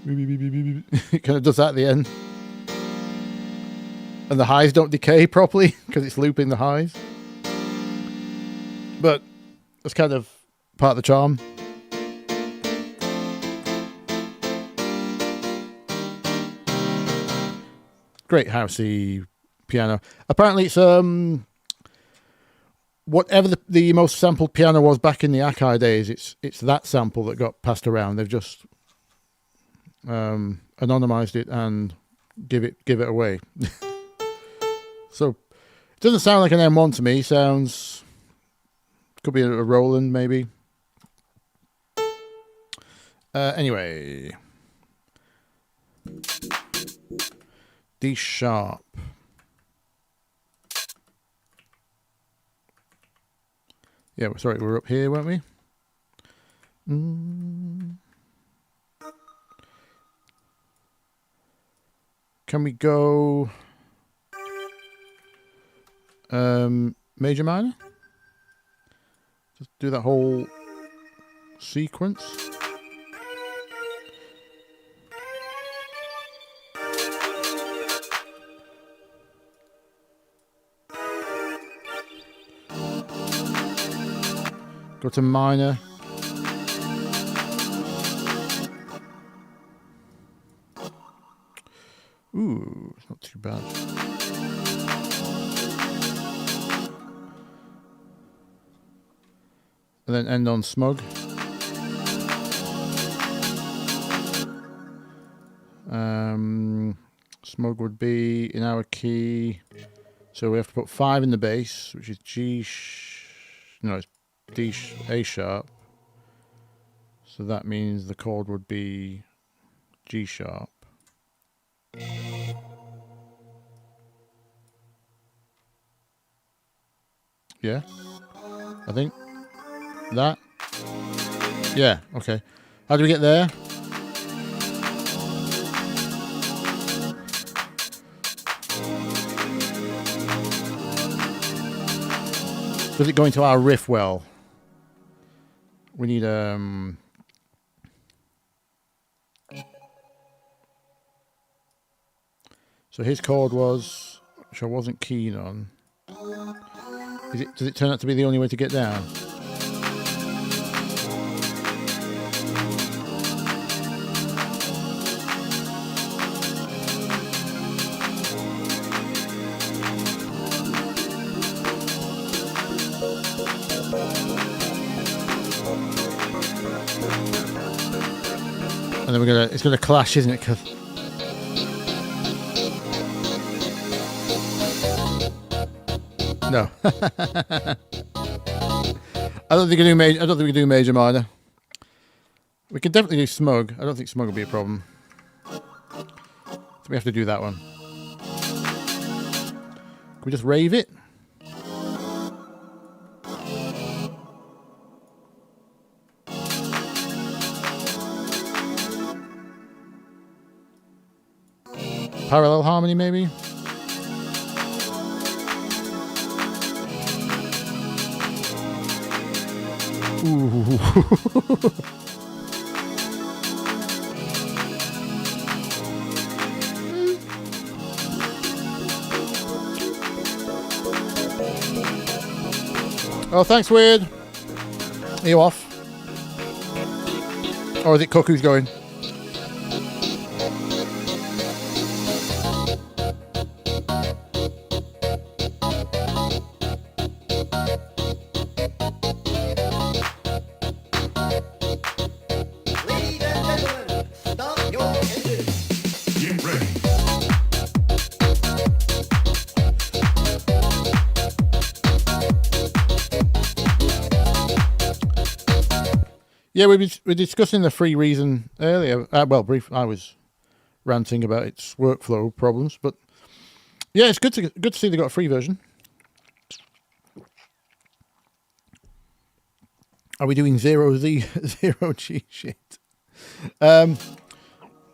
It kind of does that at the end. And the highs don't decay properly because it's looping the highs. But that's kind of part of the charm. Great housey piano. Apparently it's whatever the most sampled piano was back in the Akai days, it's that sample that got passed around. They've just anonymized it and give it away. So it doesn't sound like an M1 to me. Sounds could be a Roland maybe. Anyway, D sharp. Yeah, sorry, we're up here, weren't we? Can we go major minor? Just do that whole sequence. Go to minor. Ooh, it's not too bad. And then end on smug. Smug would be in our key. So we have to put 5 in the bass, which is G. No, it's D A sharp. So that means the chord would be G sharp. Yeah, I think that. Yeah, okay. How do we get there? Does it go into our riff well? We need so his chord was, which I wasn't keen on. Does it turn out to be the only way to get down? And then it's gonna clash, isn't it? 'Cause no. I don't think we can do major minor. We can definitely do smug. I don't think smug will be a problem. So we have to do that one. Can we just rave it? Parallel harmony, maybe? Ooh. Oh, thanks, Weird. Are you off? Or is it Cook who's going? Ladies and gentlemen, start your engines. Get ready. Yeah, we were discussing the free reason earlier. Well, brief. I was ranting about its workflow problems, but yeah, it's good to see they got a free version. Are we doing zero G shit?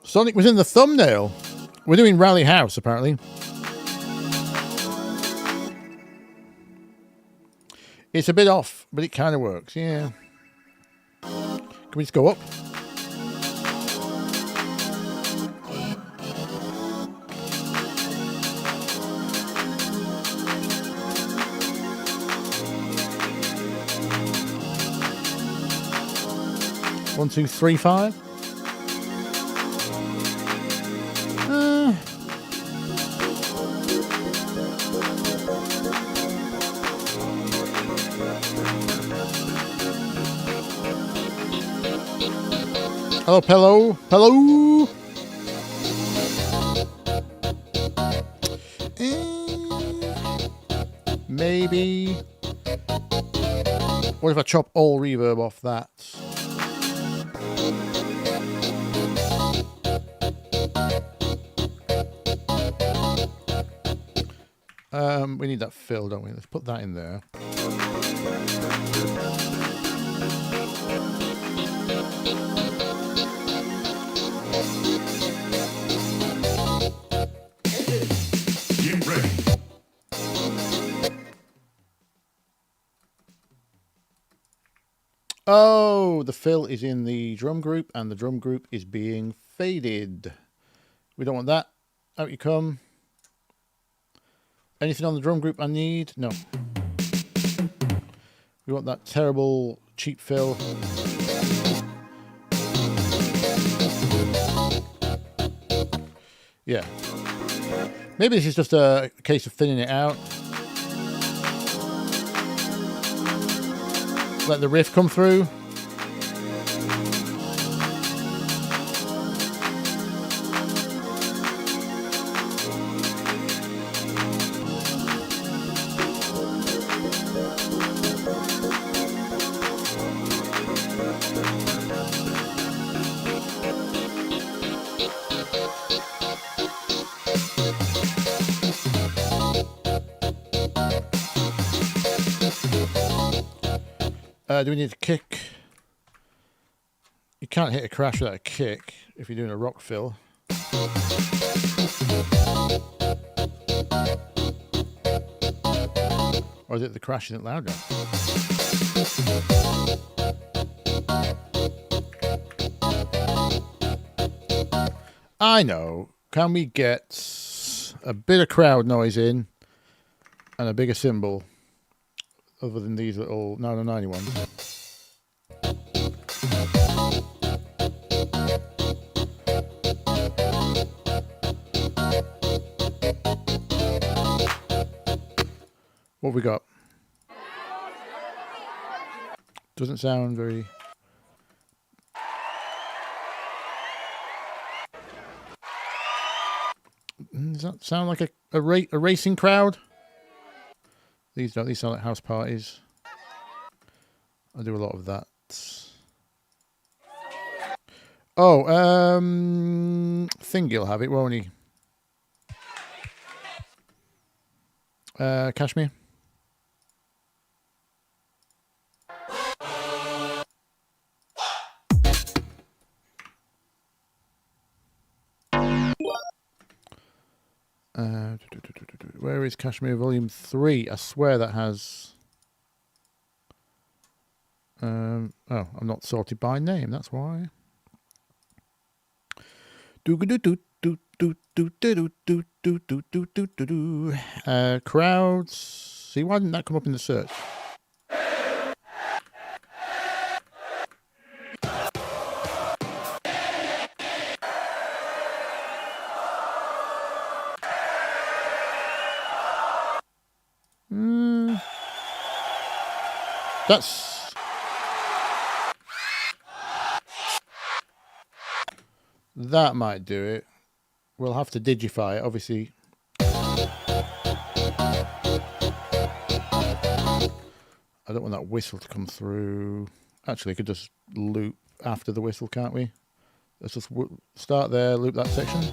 Sonic was in the thumbnail. We're doing Rally House apparently. It's a bit off, but it kind of works. Yeah. Can we just go up? One, two, three, 5. Oh, hello, hello. Maybe. What if I chop all reverb off that? We need that fill, don't we? Let's put that in there. Get ready. Oh, the fill is in the drum group, and the drum group is being faded. We don't want that. Out you come. Anything on the drum group I need? No. We want that terrible cheap fill. Yeah. Maybe this is just a case of thinning it out. Let the riff come through. Do we need a kick? You can't hit a crash without a kick if you're doing a rock fill. Or is it the crash isn't loud enough? I know. Can we get a bit of crowd noise in and a bigger cymbal? Other than these little 909 ones. What have we got? Doesn't sound very... Does that sound like a racing crowd? These don't. These sound like house parties. I do a lot of that. Oh, Thingy'll have it, won't he? Kashmir. Where is Kashmir Volume 3? I swear that has... oh, I'm not sorted by name, that's why. Crowds. See, why didn't that come up in the search? That's... That might do it. We'll have to digify it, obviously. I don't want that whistle to come through. Actually, I could just loop after the whistle, can't we? Let's just start there, loop that section.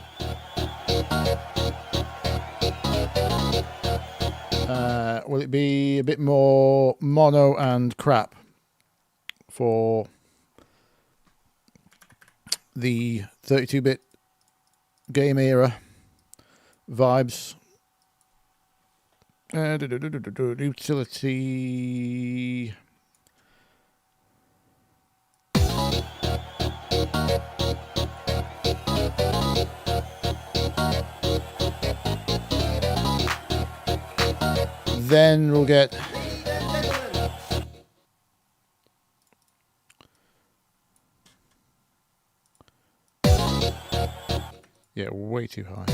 Will it be a bit more mono and crap for the 32-bit game era vibes? Utility. Then we'll get yeah, way too high.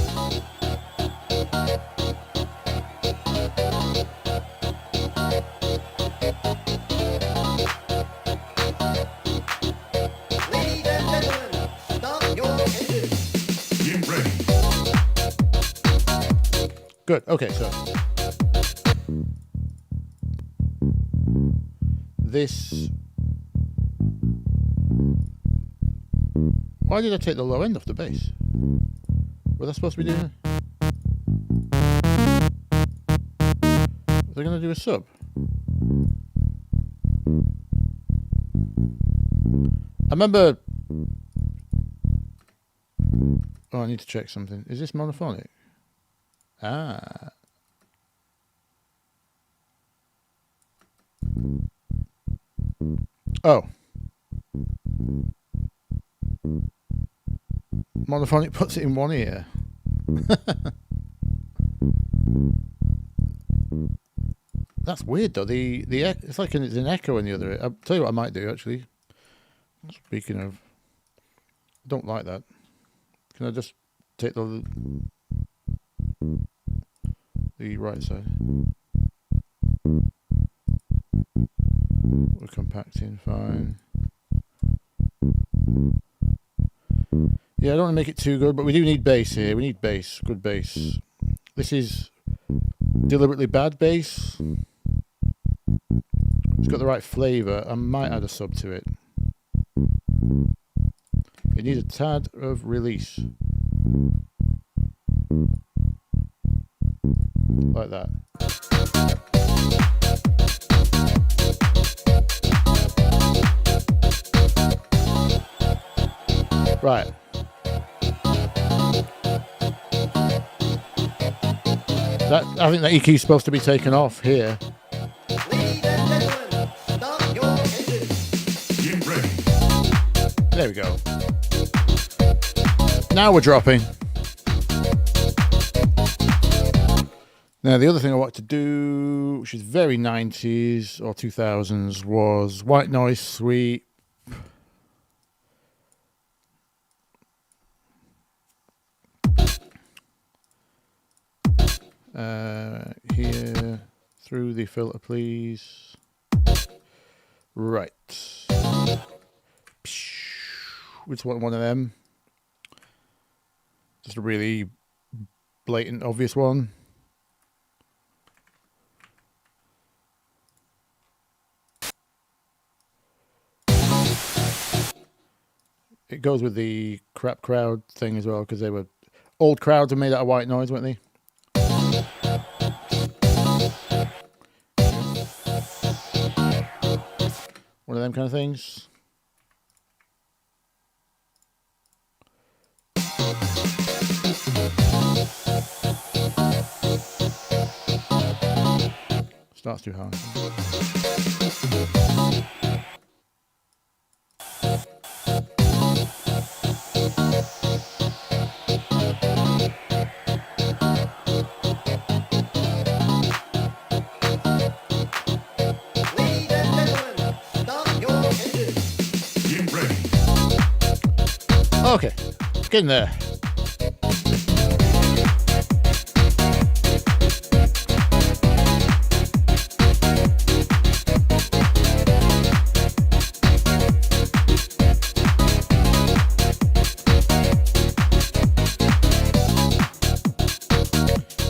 Ladies and gentlemen, start your engines. Get ready. Good. Okay, so this. Why did I take the low end off the bass? Was I supposed to be doing? Was I going to do a sub? I remember. Oh, I need to check something. Is this monophonic? Ah. Oh. Monophonic puts it in one ear. That's weird though. It's like it's an echo in the other ear. I'll tell you what I might do actually. Speaking of, I don't like that. Can I just take the? The right side. We're compacting fine. Yeah, I don't want to make it too good, but we do need bass here. We need bass, good bass. This is deliberately bad bass. It's got the right flavour. I might add a sub to it. It needs a tad of release. Like that. Right. I think that EQ is supposed to be taken off here. Ladies and gentlemen, start your engines. Get ready. There we go. Now we're dropping. Now the other thing I wanted to do, which is very 90s or 2000s, was white noise sweep. Here through the filter, please. Right. Which one of them? Just a really blatant, obvious one. It goes with the crap crowd thing as well, because they were old crowds were made out of white noise, weren't they? One of them kind of things. Starts too hard. Ladies and gentlemen, start your engines. Get ready. Okay, get in there.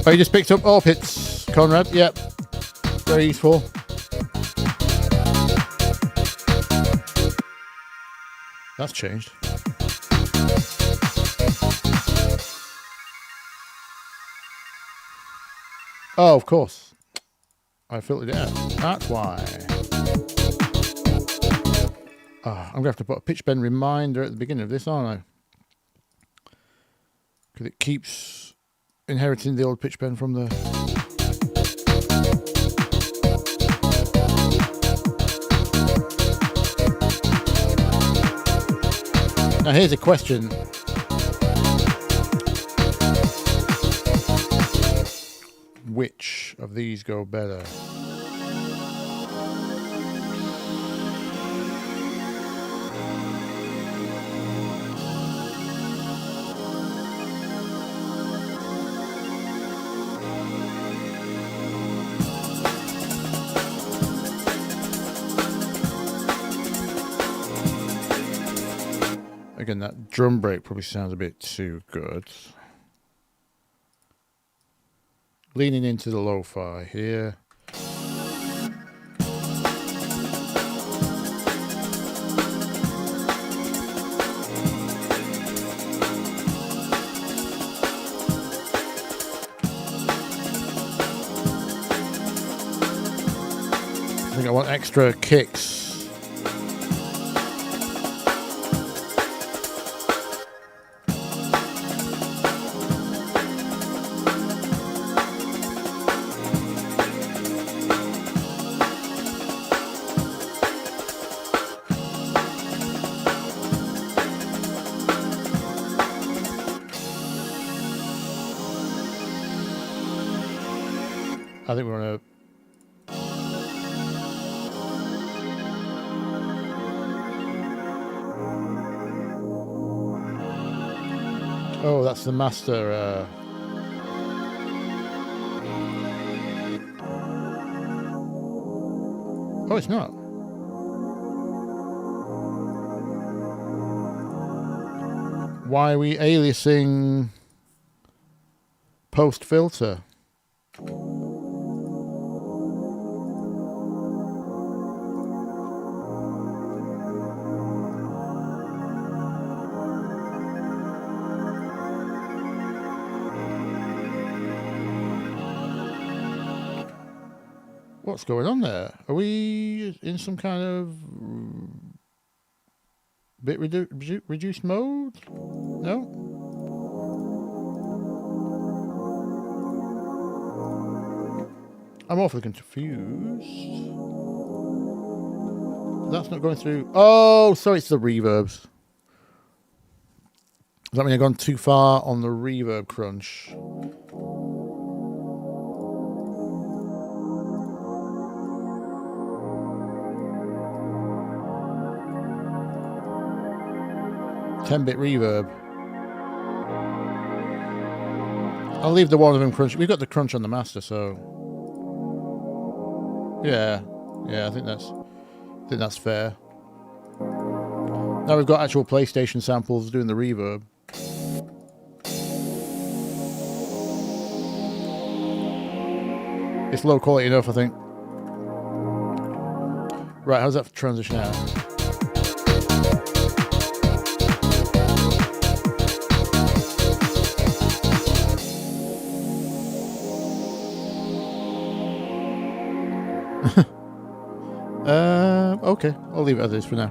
Oh, you just picked up all pits, Conrad. Yep, very useful. That's changed. Oh, of course. I filtered it out. That's why. Oh, I'm going to have to put a pitch bend reminder at the beginning of this, aren't I? Because it keeps inheriting the old pitch bend from the... Now here's a question. Which of these go better? Again, that drum break probably sounds a bit too good. Leaning into the lo-fi here. I think I want extra kicks. I think we're going to... Oh, that's the master. Oh, it's not. Why are we aliasing post filter? What's going on there? Are we in some kind of bit reduced mode? No? I'm awfully confused. That's not going through. Oh, so it's the reverbs. Does that mean I've gone too far on the reverb crunch? Ten-bit reverb. I'll leave the one of them crunch. We've got the crunch on the master, so yeah, I think that's fair. Now we've got actual PlayStation samples doing the reverb. It's low quality enough, I think. Right, how's that for transition out? Okay, I'll leave it as is for now.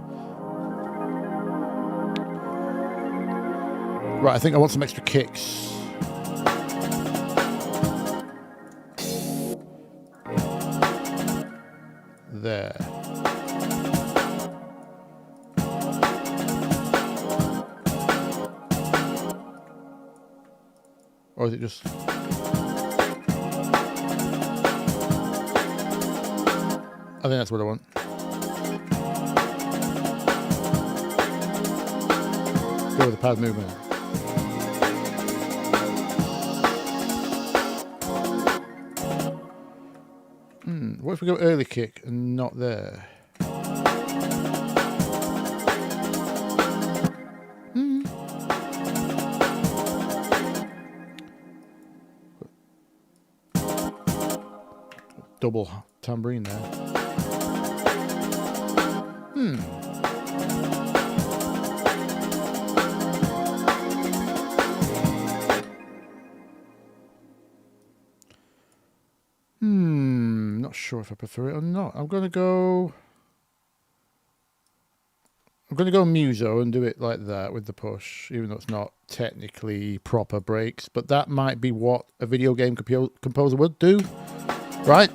Right, I think I want some extra kicks. There. Or is it just... I think that's what I want. Go with the pad movement. What if we go early kick and not there? Double tambourine there. Not sure if I prefer it or not. I'm gonna go muso and do it like that with the push, even though it's not technically proper breaks. But that might be what a video game composer would do, right?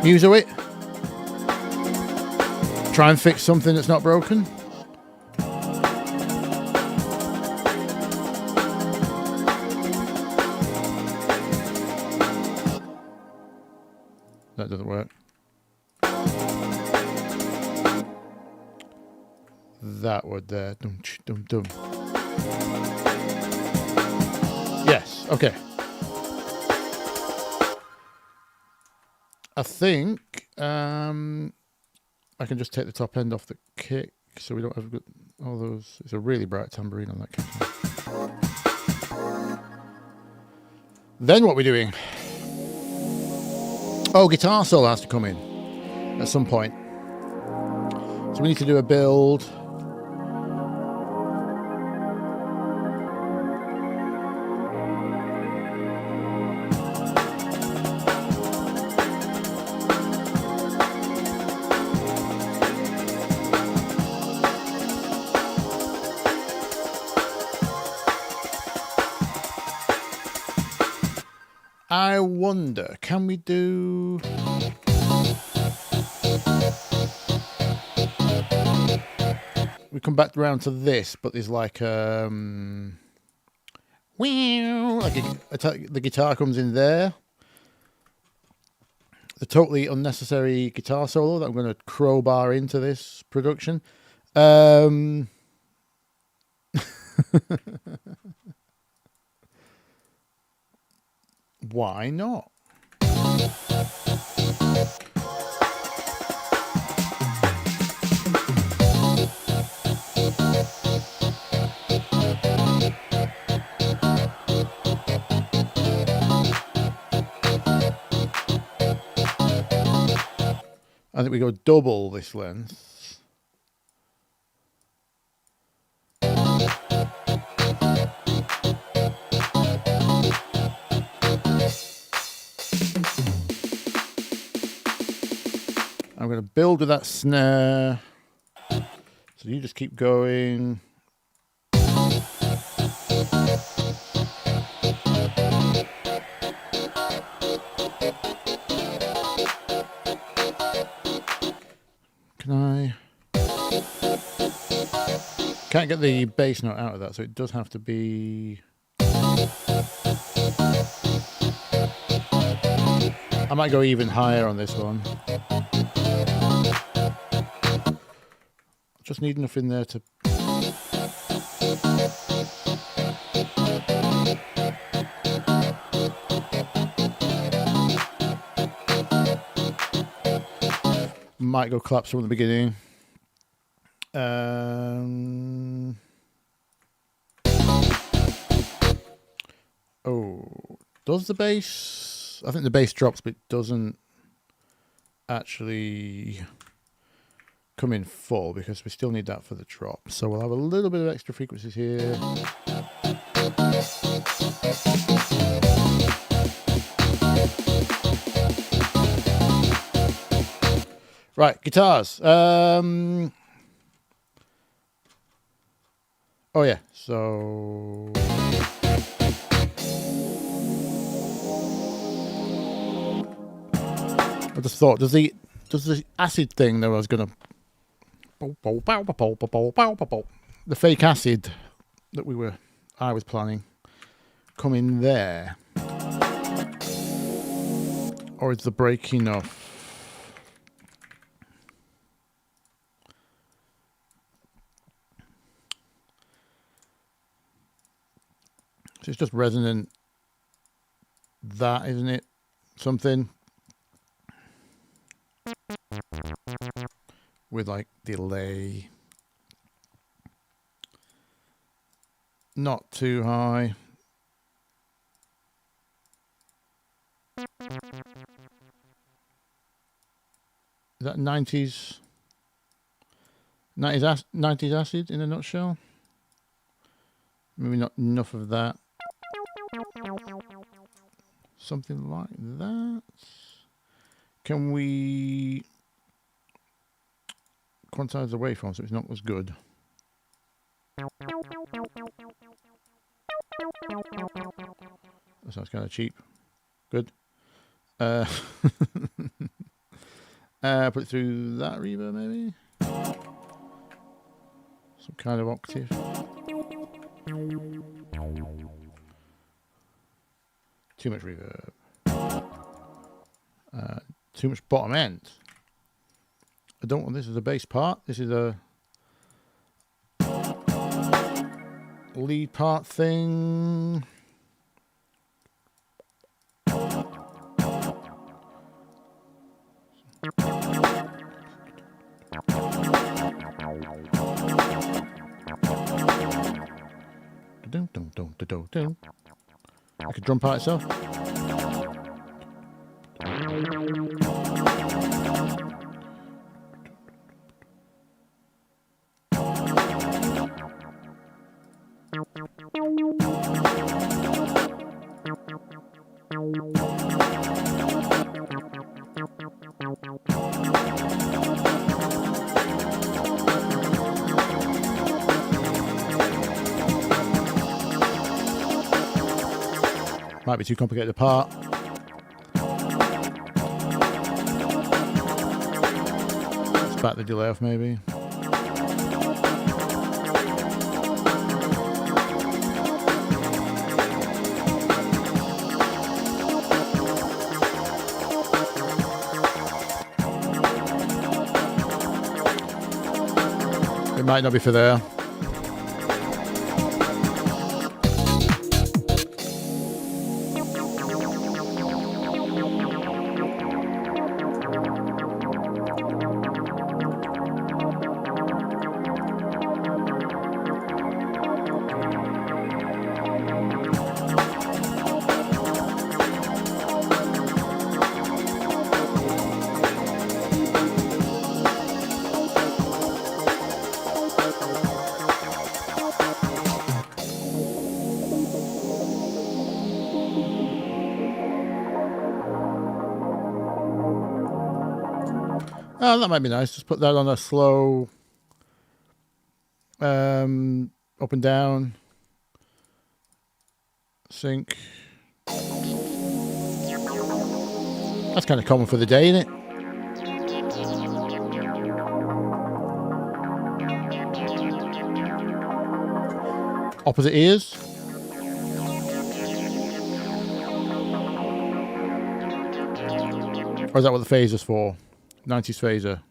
Muso it. Try and fix something that's not broken. That doesn't work. That would there. Dum, dum, dum. Yes, okay. I think I can just take the top end off the kick so we don't have all those. It's a really bright tambourine on that kick. Then what are we doing? Oh, guitar solo has to come in at some point. So we need to do a build. I wonder, can we do... We come back around to this, but there's like the guitar comes in there. The totally unnecessary guitar solo that I'm going to crowbar into this production. Why not? I think we go double this length. I'm going to build with that snare. So you just keep going. Can I? Can't get the bass note out of that, so it does have to be. I might go even higher on this one. Just need enough in there to. Might go collapse from the beginning. Oh, does the bass? I think the bass drops, but it doesn't actually come in full because we still need that for the drop. So we'll have a little bit of extra frequencies here. Right, guitars. Oh yeah, so I just thought, does the acid thing that I was gonna the fake acid that I was planning come in there, or is the break enough? So it's just resonant, that, isn't it? Something with like delay, not too high. Is that 90s acid in a nutshell? Maybe not enough of that. Something like that. Can we quantize the waveform so it's not as good? That sounds kind of cheap. Good. Put it through that reverb maybe? Some kind of octave. Too much reverb. Too much bottom end. I don't want this as a bass part. This is a lead part thing. Like a drum part itself. Might be too complicated a part. Let's back the delay off maybe. It might not be for there. Oh, that might be nice. Just put that on a slow up and down sync. That's kind of common for the day, isn't it? Opposite ears. Or is that what the phaser's for? 90s phaser.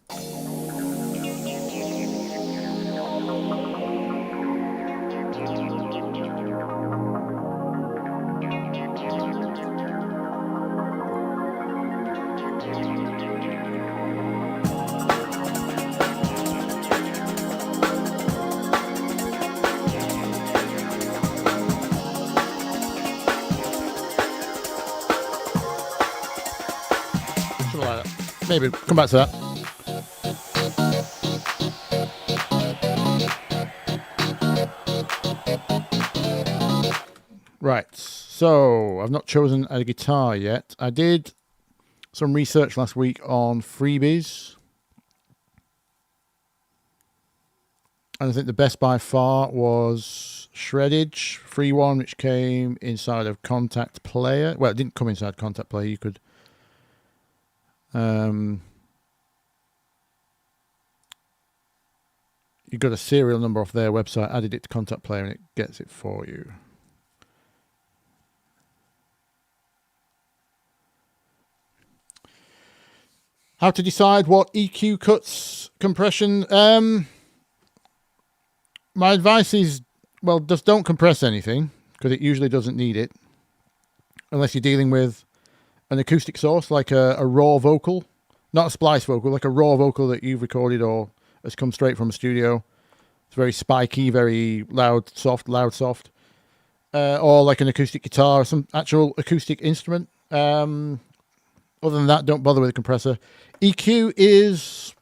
Maybe come back to that. Right, so I've not chosen a guitar yet. I did some research last week on freebies, and I think the best by far was Shreddage, free one, which came inside of Contact Player. Well, it didn't come inside Contact Player. You could you got a serial number off their website, added it to Contact Player, and it gets it for you. How to decide what EQ cuts compression? My advice is, well, just don't compress anything, because it usually doesn't need it, unless you're dealing with an acoustic source, like a raw vocal, not a splice vocal, like a raw vocal that you've recorded or has come straight from a studio. It's very spiky, very loud, soft, or like an acoustic guitar or some actual acoustic instrument. Other than that, don't bother with a compressor. EQ is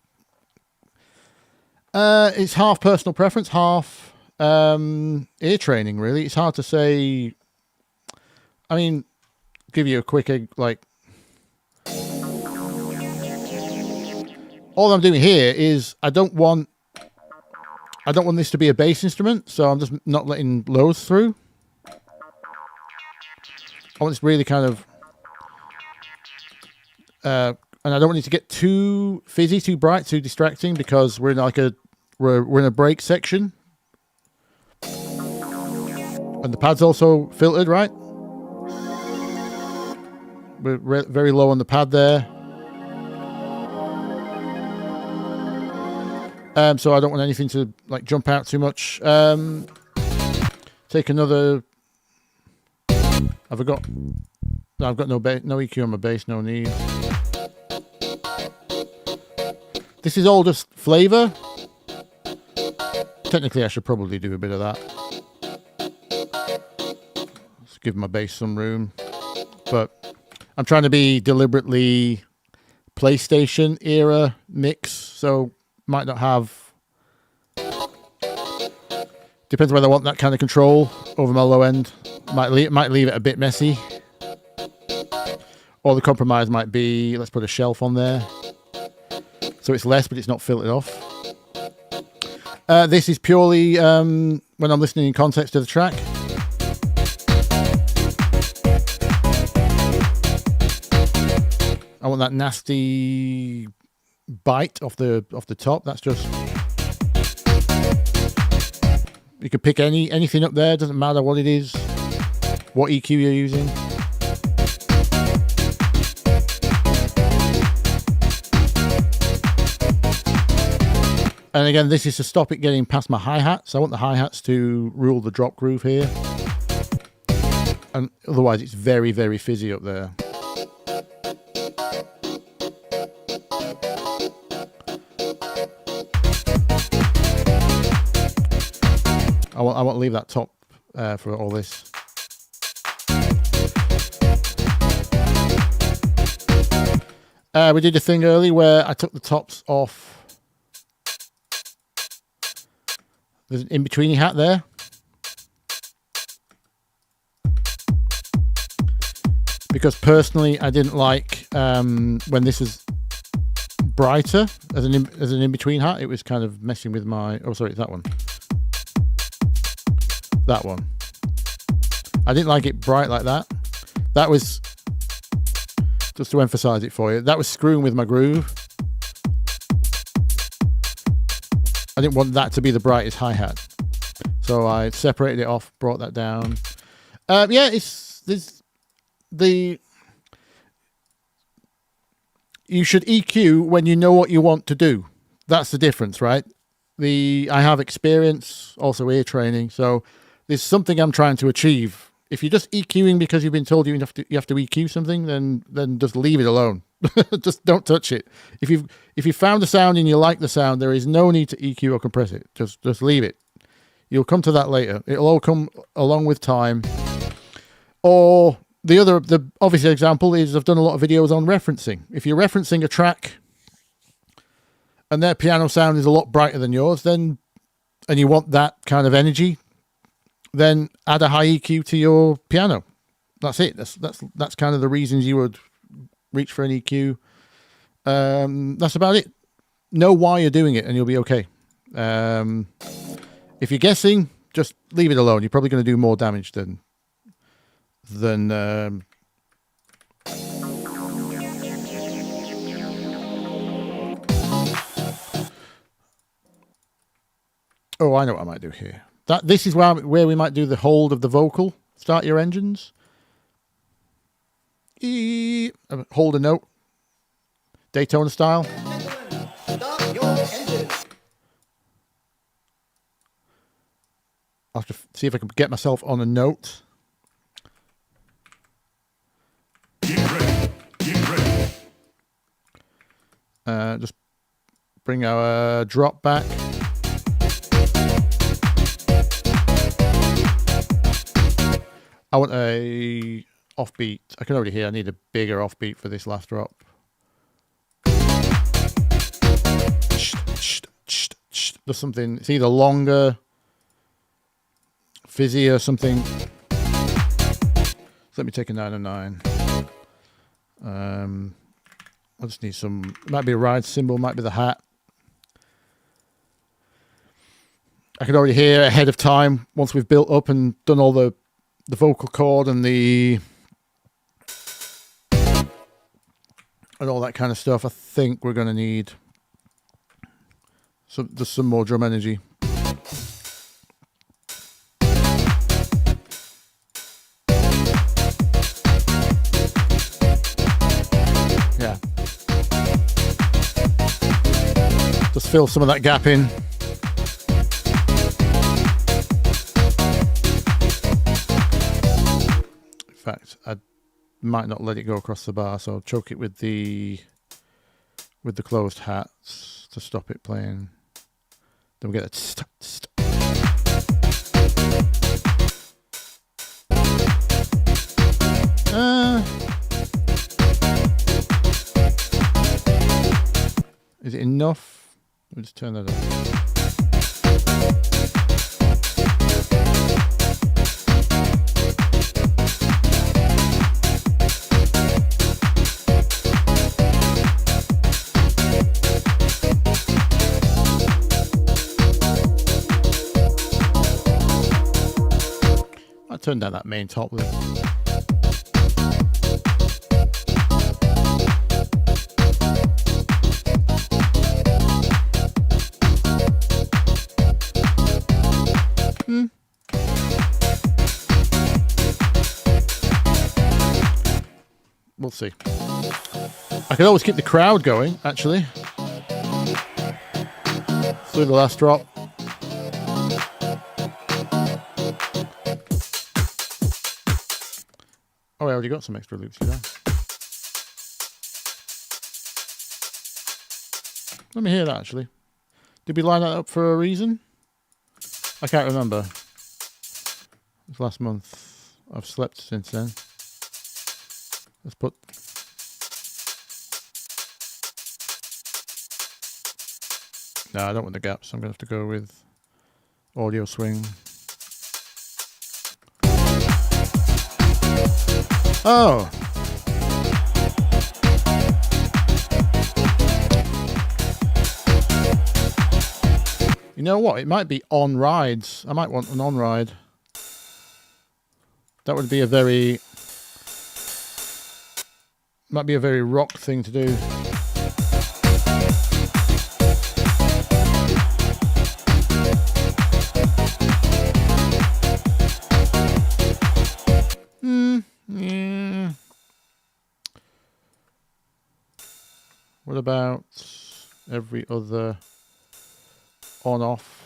it's half personal preference, half ear training, really. It's hard to say. I mean, give you a quick, like, all I'm doing here is I don't want this to be a bass instrument, so I'm just not letting lows through. I want this really kind of and I don't want it to get too fizzy, too bright, too distracting, because we're in like we're in a break section, and the pad's also filtered, right? We're very low on the pad there. So I don't want anything to like jump out too much. Take another. Have I got? No, I've got no EQ on my bass. No need. This is all just flavor. Technically, I should probably do a bit of that. Let's give my bass some room, but I'm trying to be deliberately PlayStation era mix, so might not have. Depends whether I want that kind of control over my low end. Might leave it a bit messy. Or the compromise might be, let's put a shelf on there, so it's less, but it's not filtered off. This is purely when I'm listening in context to the track. I want that nasty bite off the top. That's just, you can pick anything up there. Doesn't matter what it is, what EQ you're using. And again, this is to stop it getting past my hi-hats. I want the hi-hats to rule the drop groove here, and otherwise it's very, very fizzy up there. I want to leave that top for all this. We did a thing early where I took the tops off. There's an in-betweeny hat there. Because personally, I didn't like when this is brighter. as an in-between hat, it was kind of messing with my... Oh, sorry, it's that one. That one. I didn't like it bright like that. That was, just to emphasize it for you, that was screwing with my groove. I didn't want that to be the brightest hi-hat. So I separated it off, brought that down. Yeah, you should EQ when you know what you want to do. That's the difference, right? I have experience, also ear training, so there's something I'm trying to achieve. If you're just EQing because you've been told you have to EQ something, then just leave it alone. Just don't touch it. If you found a sound and you like the sound, there is no need to EQ or compress it. Just leave it. You'll come to that later. It'll all come along with time. Or the obvious example is I've done a lot of videos on referencing. If you're referencing a track and their piano sound is a lot brighter than yours, and you want that kind of energy, then add a high EQ to your piano. That's it. That's kind of the reasons you would reach for an EQ. That's about it. Know why you're doing it and you'll be okay. If you're guessing, just leave it alone. You're probably going to do more damage than Oh, I know what I might do here. This is where we might do the hold of the vocal. Start your engines. Hold a note. Daytona style. Start your engines. I'll have to see if I can get myself on a note. Get ready. Get ready. Just bring our drop back. I want a offbeat. I can already hear I need a bigger offbeat for this last drop. There's something, it's either longer, fizzy or something. So let me take a 909. I just need some, it might be a ride cymbal, might be the hat. I can already hear ahead of time, once we've built up and done all the vocal cord and all that kind of stuff. I think we're going to need just some more drum energy. Yeah. Just fill some of that gap in. In fact, I might not let it go across the bar, so I'll choke it with the closed hats to stop it playing. Then we get a st. Is it enough? Let me just turn that on. Turn down that main top lip. We'll see. I could always keep the crowd going, actually. Through the last drop. Oh, I already got some extra loops here. Let me hear that, actually. Did we line that up for a reason? I can't remember. It was last month. I've slept since then. Let's put... No, I don't want the gaps. I'm going to have to go with audio swing. Oh. You know what? It might be on rides. I might want an on ride. That would be a very... Might be a very rock thing to do. Yeah. What about every other on-off?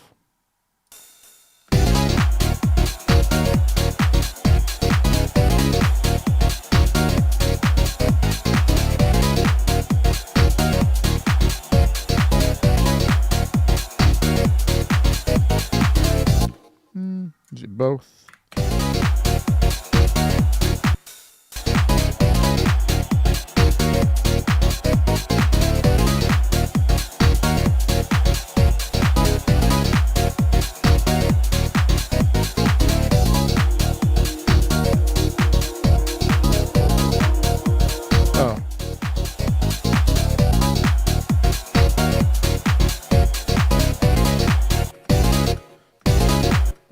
Is it both?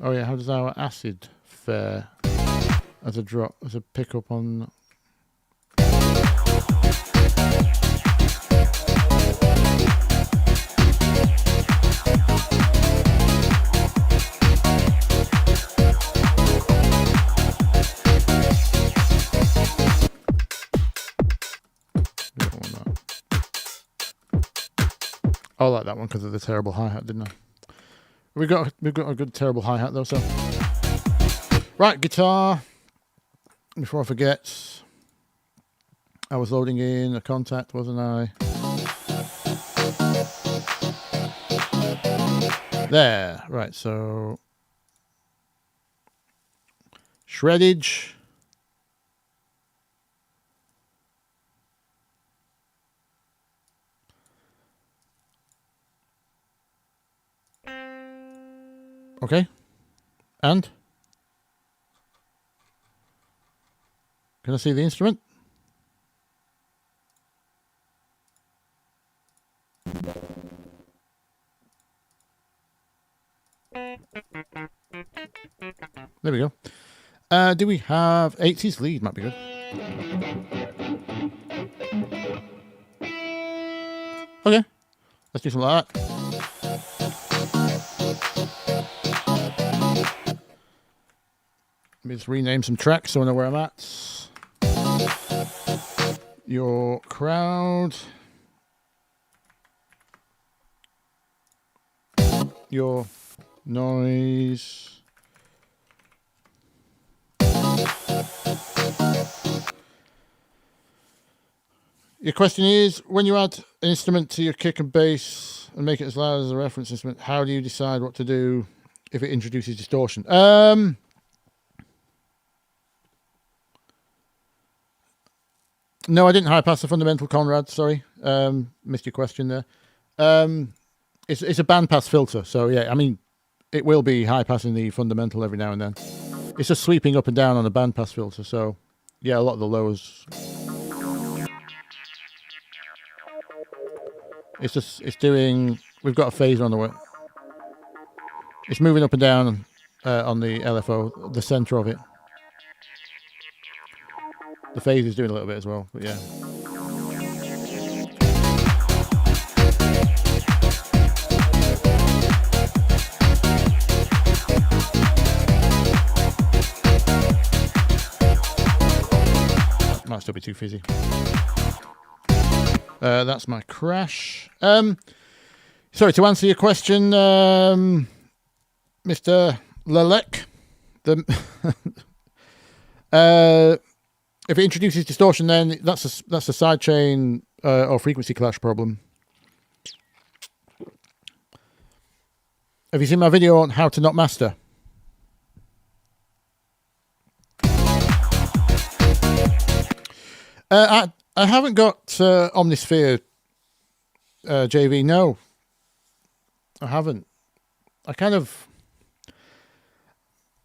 Oh yeah, how does our acid fare as a drop, as a pickup on? I like that one because of the terrible hi-hat, didn't I? We've got a good terrible hi-hat though, so. Right, guitar. Before I forget, I was loading in a contact, wasn't I? There, right, so shreddage. Okay, and can I see the instrument? There we go. Do we have 80s lead? Might be good. Okay, let's do something like that. Let me just rename some tracks so I know where I'm at. Your crowd. Your noise. Your question is, when you add an instrument to your kick and bass and make it as loud as a reference instrument, how do you decide what to do if it introduces distortion? No, I didn't high pass the fundamental, Conrad. Sorry, missed your question there. It's a bandpass filter, so yeah, I mean, it will be high passing the fundamental every now and then. It's just sweeping up and down on a bandpass filter, so yeah, a lot of the lows. It's doing. We've got a phaser on the way. It's moving up and down on the LFO, the center of it. The phase is doing a little bit as well, but yeah. Might still be too fizzy. That's my crash. Sorry, to answer your question, Mr. Bthelick, if it introduces distortion, then that's a sidechain or frequency clash problem. Have you seen my video on how to not master? I haven't got Omnisphere, JV. No, I haven't. I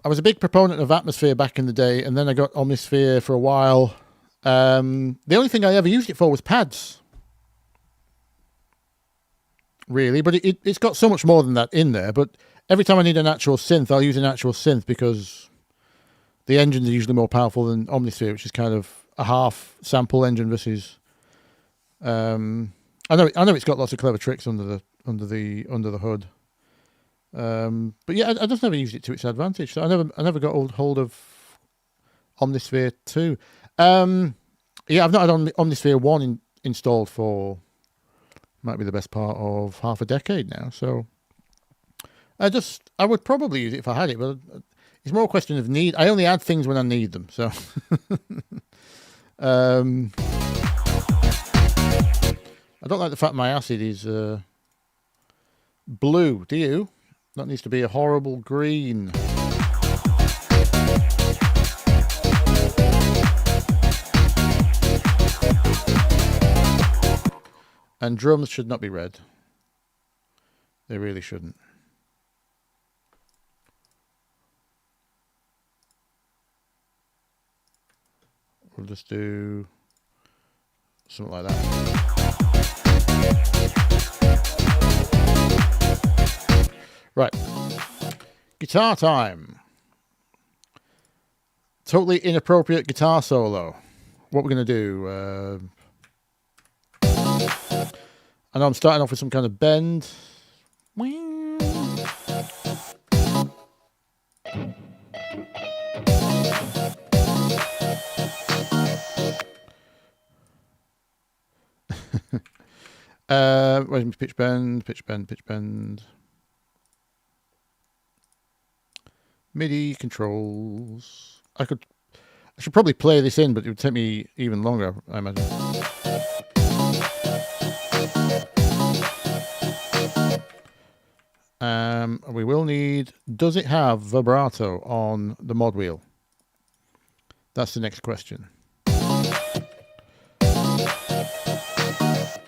was a big proponent of Atmosphere back in the day, and then I got Omnisphere for a while. The only thing I ever used it for was pads. really, but it's got so much more than that in there. But every time I need an actual synth, I'll use an actual synth because the engines are usually more powerful than Omnisphere, which is kind of a half sample engine versus. I know it's got lots of clever tricks under the hood. But yeah, I just never used it to its advantage. So I never got hold of Omnisphere 2. Yeah, I've not had Omnisphere 1 installed for might be the best part of half a decade now. So I would probably use it if I had it, but it's more a question of need. I only add things when I need them. So I don't like the fact my acid is blue. Do you? That needs to be a horrible green. And drums should not be red. They really shouldn't. We'll just do something like that. Right. Guitar time. Totally inappropriate guitar solo. What we're going to do... I know I'm starting off with some kind of bend. Where's my pitch bend, pitch bend, pitch bend. MIDI controls. I should probably play this in, but it would take me even longer, I imagine. We will need, does it have vibrato on the mod wheel? That's the next question.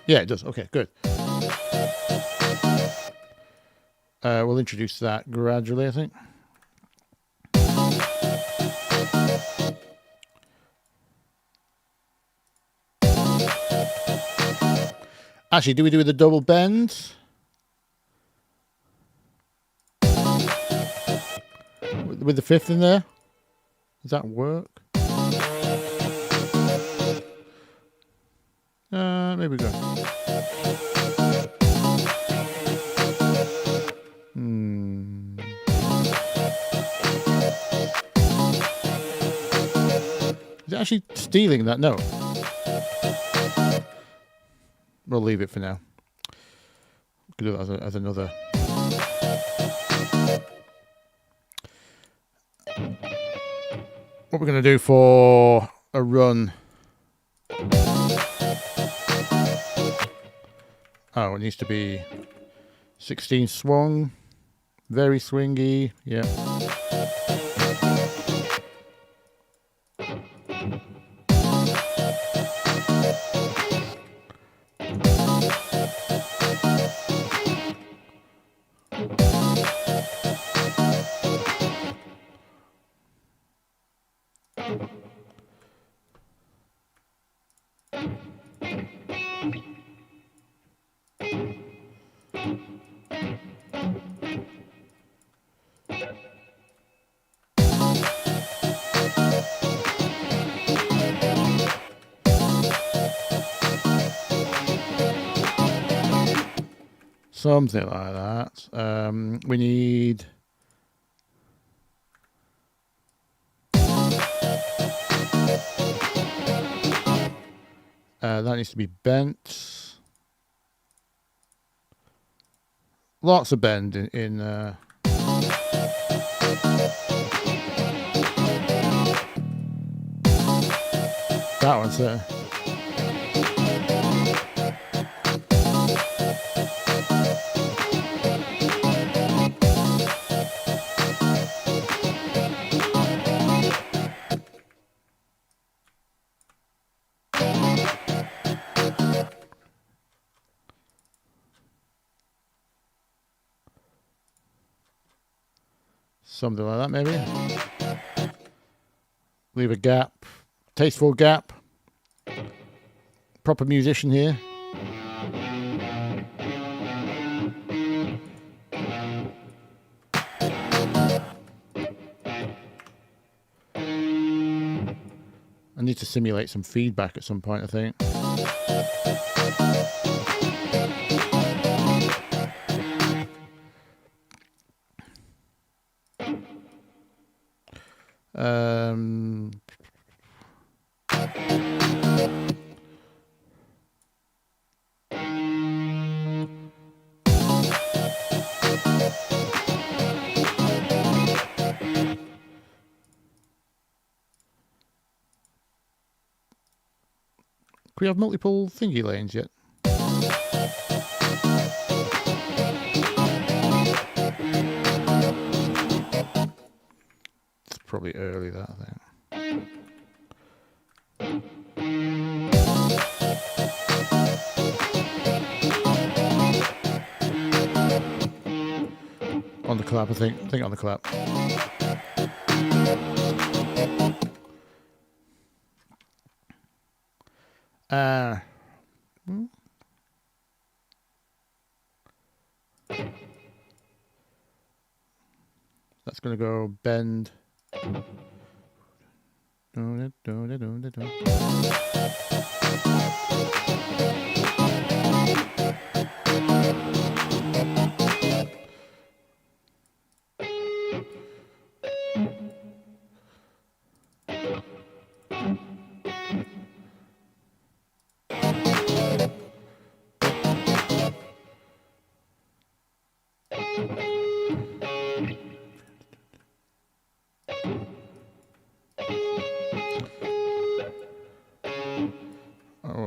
Yeah, it does. Okay, good. We'll introduce that gradually, I think. Actually, do we do the double bend? With the fifth in there? Does that work? Maybe go. Is it actually stealing that note? We'll leave it for now. We could do that as another. What we're going to do for a run. Oh, it needs to be 16 swung. Very swingy. Yeah. Something like that. We need... that needs to be bent. Lots of bend in that one's there. Something like that, maybe. Leave a gap. Tasteful gap. Proper musician here. I need to simulate some feedback at some point, I think. We have multiple thingy lanes yet? It's probably early, that, I think. On the clap, I think. I think on the clap. That's going to go bend.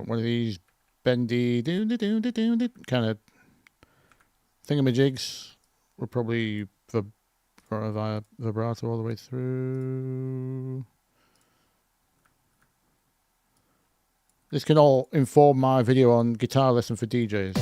One of these bendy kind of thingamajigs. We'll probably vibrato all the way through. This can all inform my video on guitar lesson for DJs.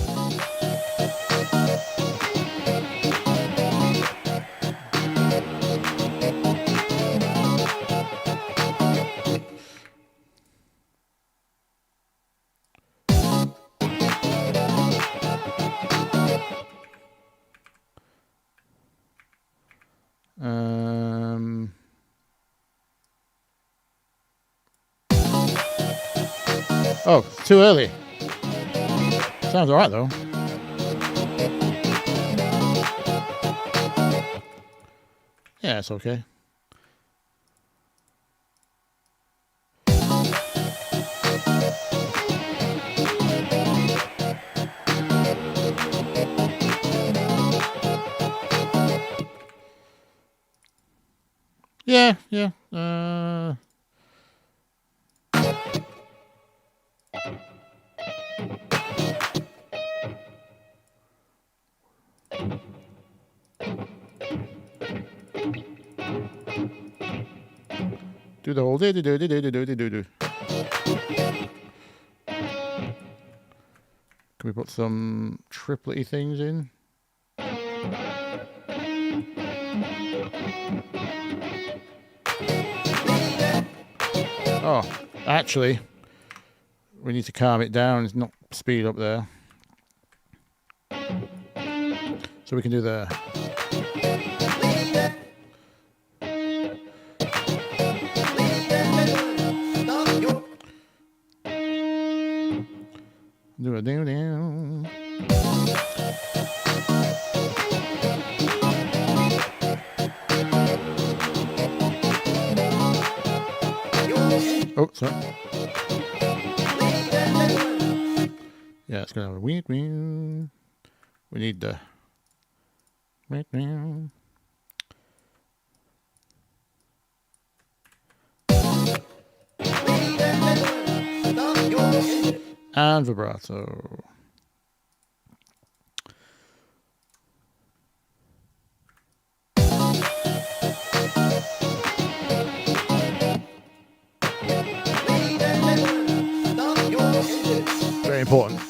Oh, too early. Sounds alright though. Yeah, it's okay. Yeah. Do the whole do. Can we put some triplet-y things in? Oh, actually, we need to calm it down. It's not speed up there. So we can do the... Do a down. Oh, sorry. Yeah, it's gonna have a weird. We need the. And vibrato. Very important.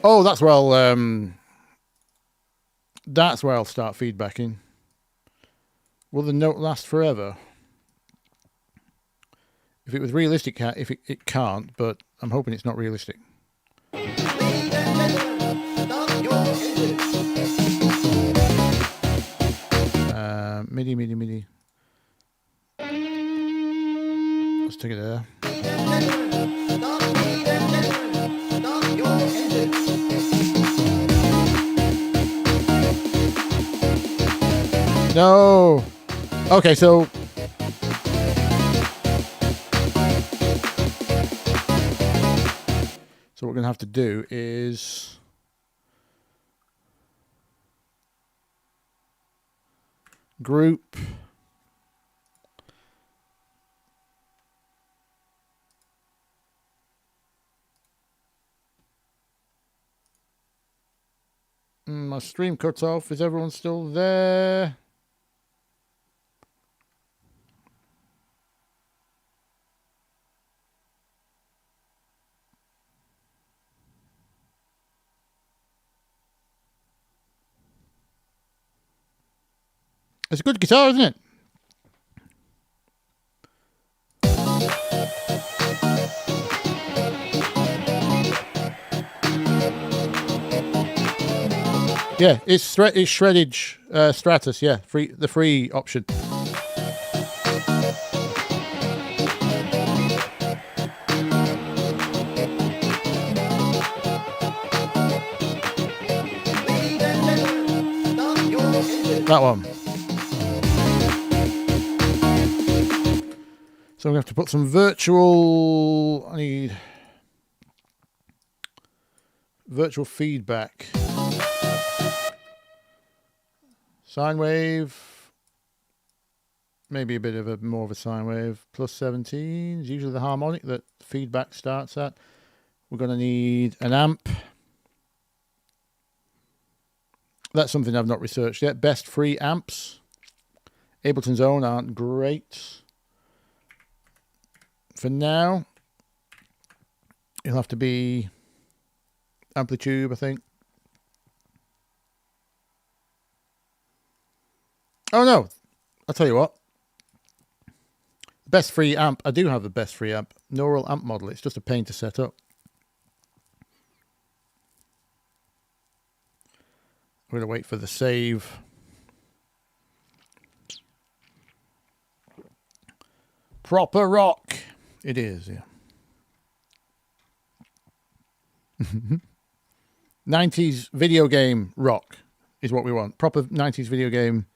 Oh, that's where I'll start feedbacking. Will the note last forever? If it was realistic, it can't, but I'm hoping it's not realistic. MIDI. Let's take it there. Ladies and gentlemen, start your engines. No. Okay, so what we're going to have to do is group my stream cuts off. Is everyone still there? It's a good guitar, isn't it? Yeah, it's shredded Stratus. Yeah, the free option. Ladies and gentlemen, start your engines. That one. So I'm going to have to put some virtual. I need virtual feedback. Sine wave. Maybe a bit of more of a sine wave. Plus 17 is usually the harmonic that feedback starts at. We're going to need an amp. That's something I've not researched yet. Best free amps. Ableton's own aren't great. For now, it'll have to be Amplitude, I think. Oh no, I'll tell you what. Best free amp. I do have the best free amp. Neural amp model. It's just a pain to set up. We're going to wait for the save. Proper rock. It is, yeah. 90s video game rock is what we want. Proper 90s video game.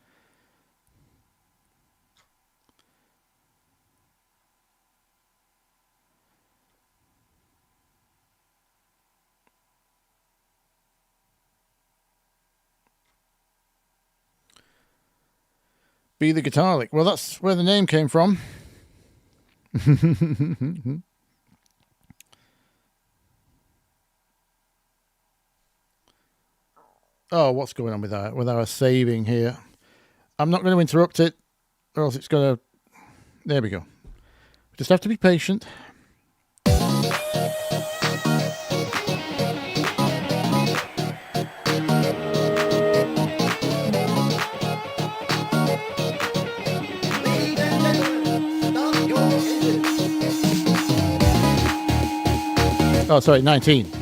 Be the Guitarlic. Well, that's where the name came from. Oh, what's going on with our saving here? I'm not going to interrupt it, or else it's going to... There we go. Just have to be patient. Ladies and gentlemen, start your engines. Oh, sorry, 19.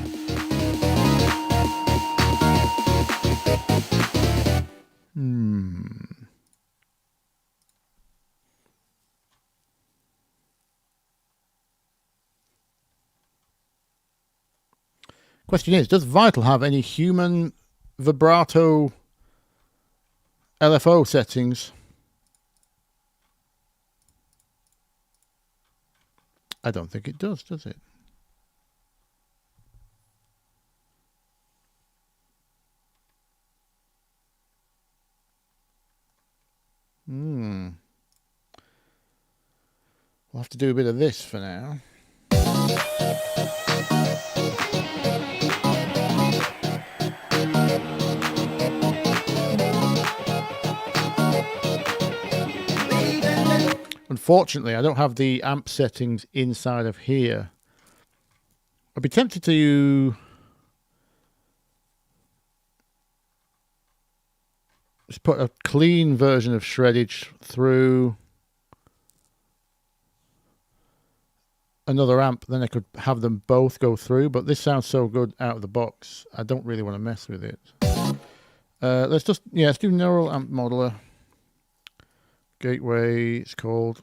Question is, does Vital have any human vibrato LFO settings? I don't think it does it? We'll have to do a bit of this for now. Unfortunately, I don't have the amp settings inside of here. I'd be tempted to just put a clean version of shreddage through another amp, then I could have them both go through, but this sounds so good out of the box, I don't really want to mess with it. Let's do neural amp modeler. Gateway, it's called.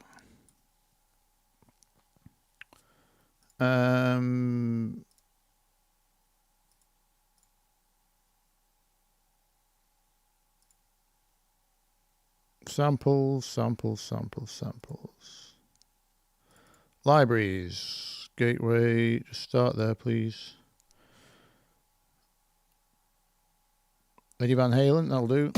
Samples. Libraries. Gateway. Just start there, please. Eddie Van Halen, that'll do.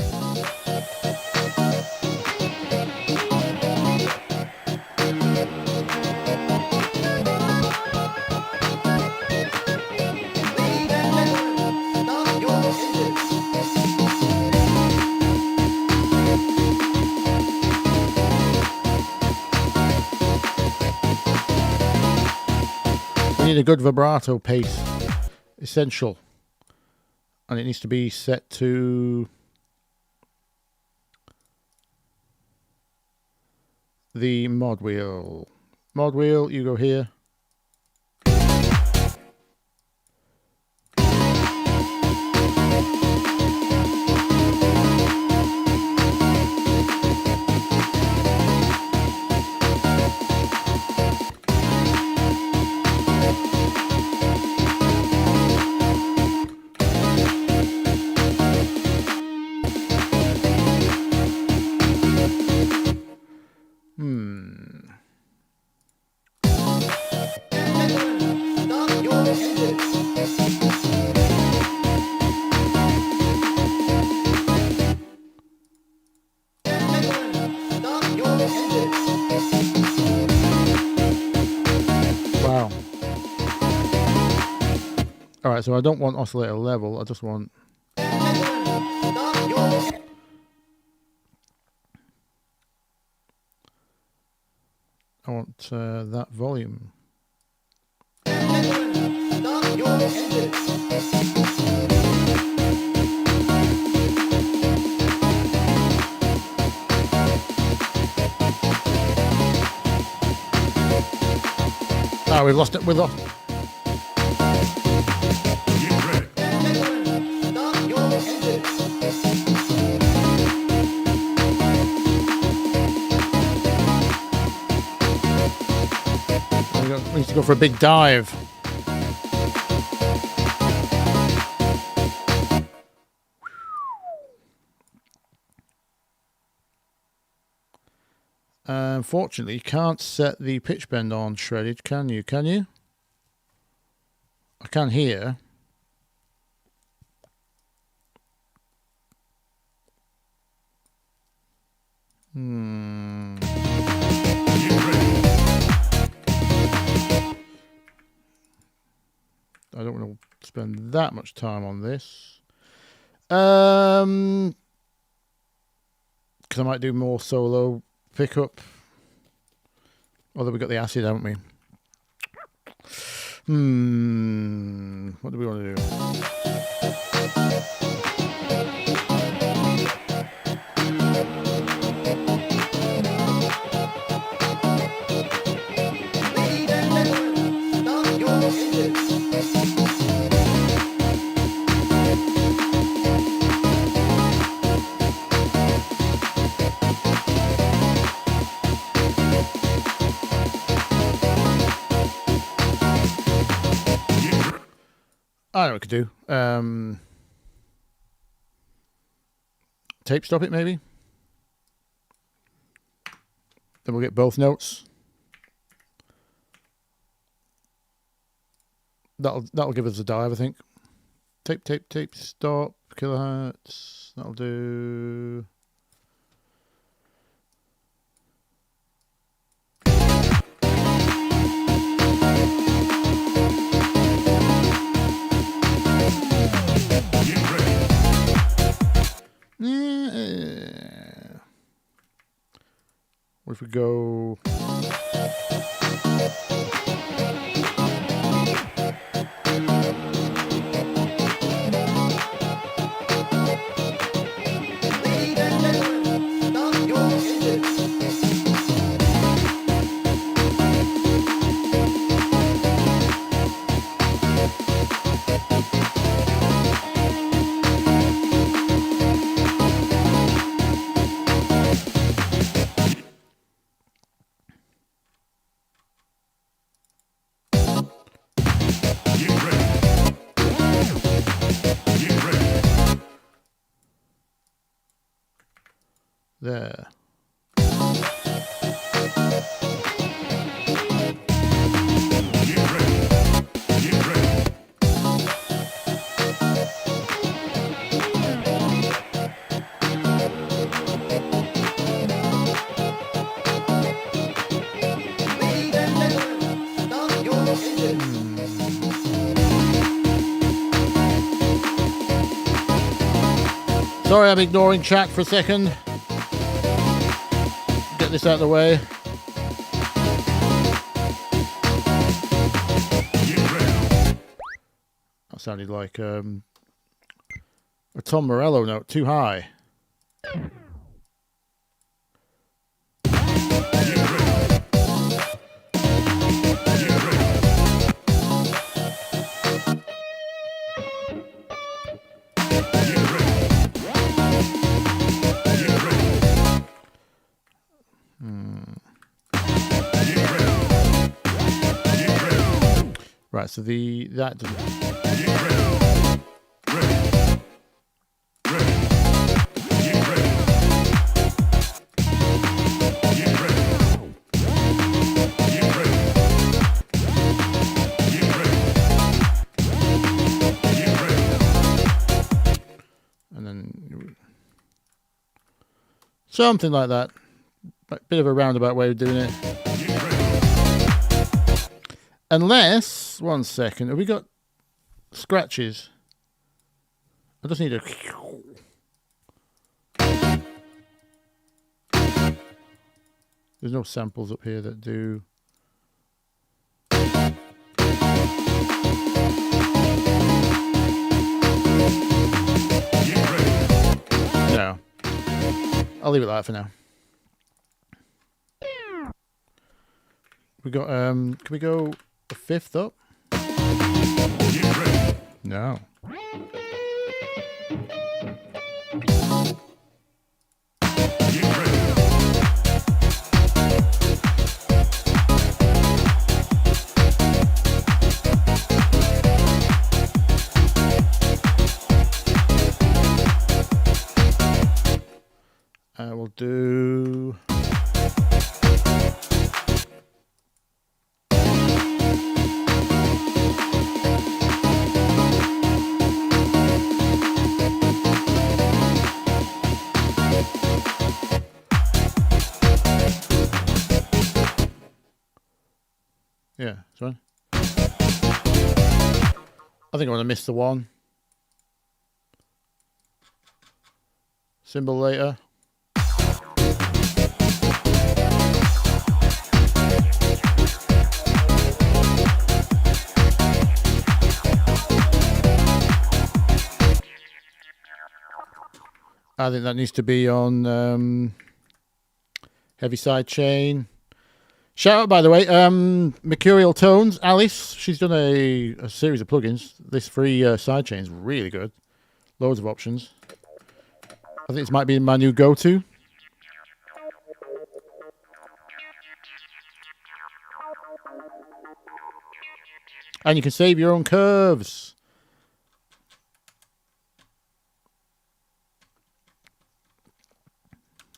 We need a good vibrato pace. Essential. And it needs to be set to the mod wheel. Mod wheel, you go here. Wow. Alright, so I don't want oscillator level, I just want... I want that volume. Ah, we've lost it. We've lost. Get ready. We need to go for a big dive. Unfortunately, you can't set the pitch bend on shredded, can you? Can you? I can here. I don't want to spend that much time on this. Because I might do more solo pickup. Although we've got the acid, haven't we? What do we want to do? I know what we could do. Tape stop it, maybe. Then we'll get both notes. That'll give us a dive, I think. Tape stop kilohertz. That'll do. What if we go... There. Get ready. Get ready. Ladies and gentlemen, start your engines. Sorry, I'm ignoring chat for a second. Get this out of the way. Get ready. That sounded like a Tom Morello note, too high. Get ready. Get ready. Get ready. Get ready. Get ready. Get ready. Right, so that doesn't. Get ready. Ready. Ready. Get ready. Get ready. Get ready. Get ready. Get ready. And then something like that. Bit of a roundabout way of doing it. Get ready. Unless, one second, have we got scratches? I just need a. There's no samples up here that do. Get ready. No. I'll leave it like that for now. We got can we go a fifth up? Get ready. No. Get ready. We'll do. Yeah, sorry. I think I want to miss the one. Symbol later. I think that needs to be on heavy side chain. Shout out, by the way, Mercurial Tones, Alice. She's done a series of plugins. This free sidechain is really good. Loads of options. I think this might be my new go-to. And you can save your own curves.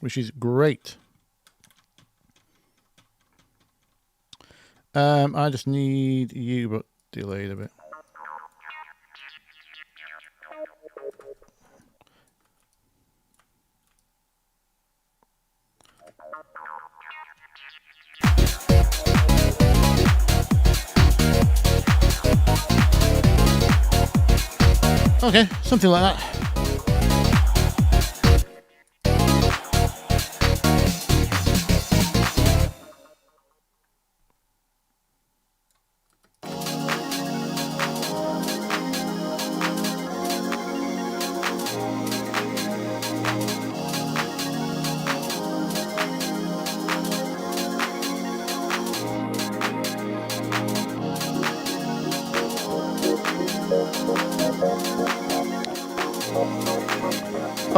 Which is great. I just need you, but delayed a bit. Okay, something like that.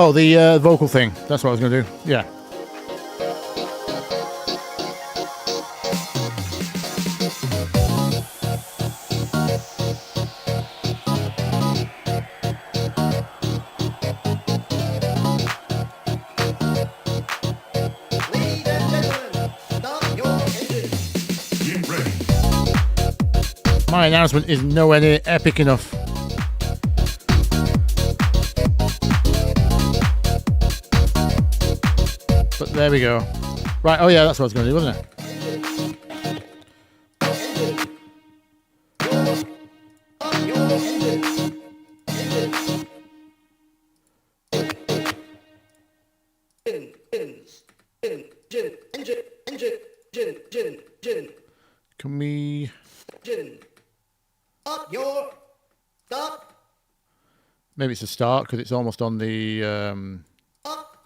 Oh, the vocal thing. That's what I was going to do. Yeah. My announcement is nowhere near epic enough. But there we go. Right, oh yeah, that's what I was going to do, wasn't it? Can we... Up your stop. Maybe it's a start because it's almost on the... Up.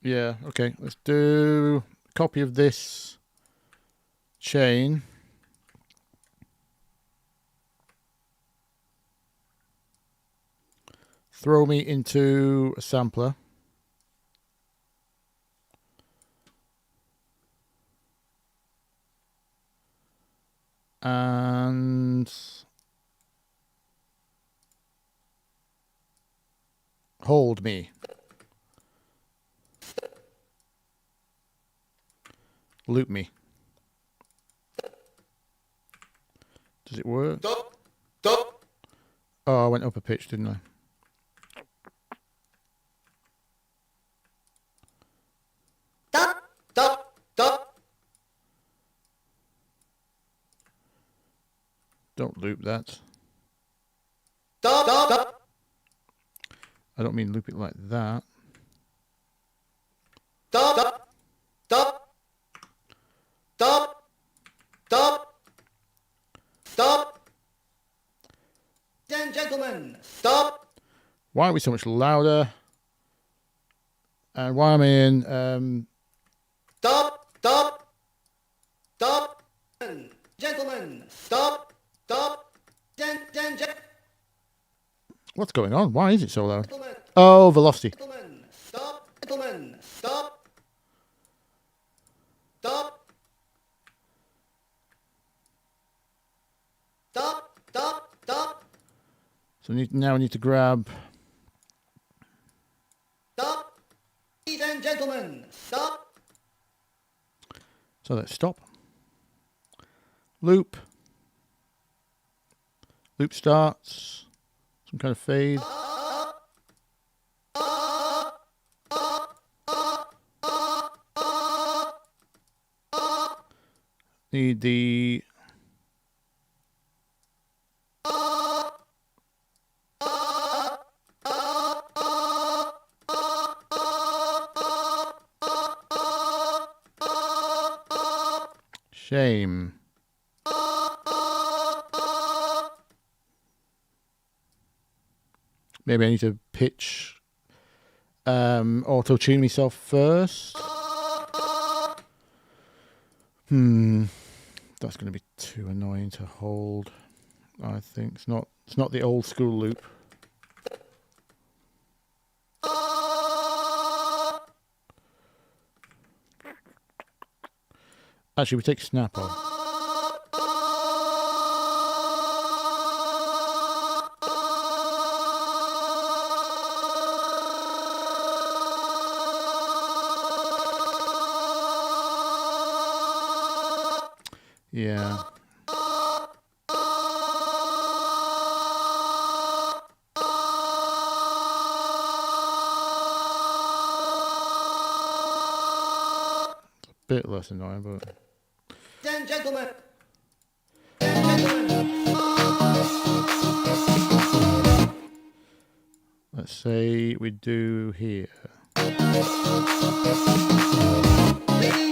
Yeah, okay. Let's do a copy of this chain. Throw me into a sampler. And hold me. Loop me. Does it work? Stop. Stop. Oh, I went up a pitch, didn't I? Stop. Stop. Stop. Don't loop that. Stop. Stop. Stop. I don't mean loop it like that. Stop. Stop. Stop. Stop. Stop. Stop. Gentlemen, stop. Why are we so much louder? And why am I in... Stop. Stop. Stop. Gentlemen, stop. Stop. What's going on? Why is it so loud? Gentlemen, Oh, velocity. gentlemen, stop. Gentlemen, stop. Stop. Stop. Stop. Stop. So now I need to grab... Stop. Ladies and gentlemen, stop. So let's stop. Loop. Loop starts. Some kind of fade. Need the... Shame. Maybe I need to pitch auto-tune myself first. That's going to be too annoying to hold. I think it's not the old school loop. Actually, we take snap off. Yeah. It's a bit less annoying, but... Gentlemen. Let's say we do here. Ladies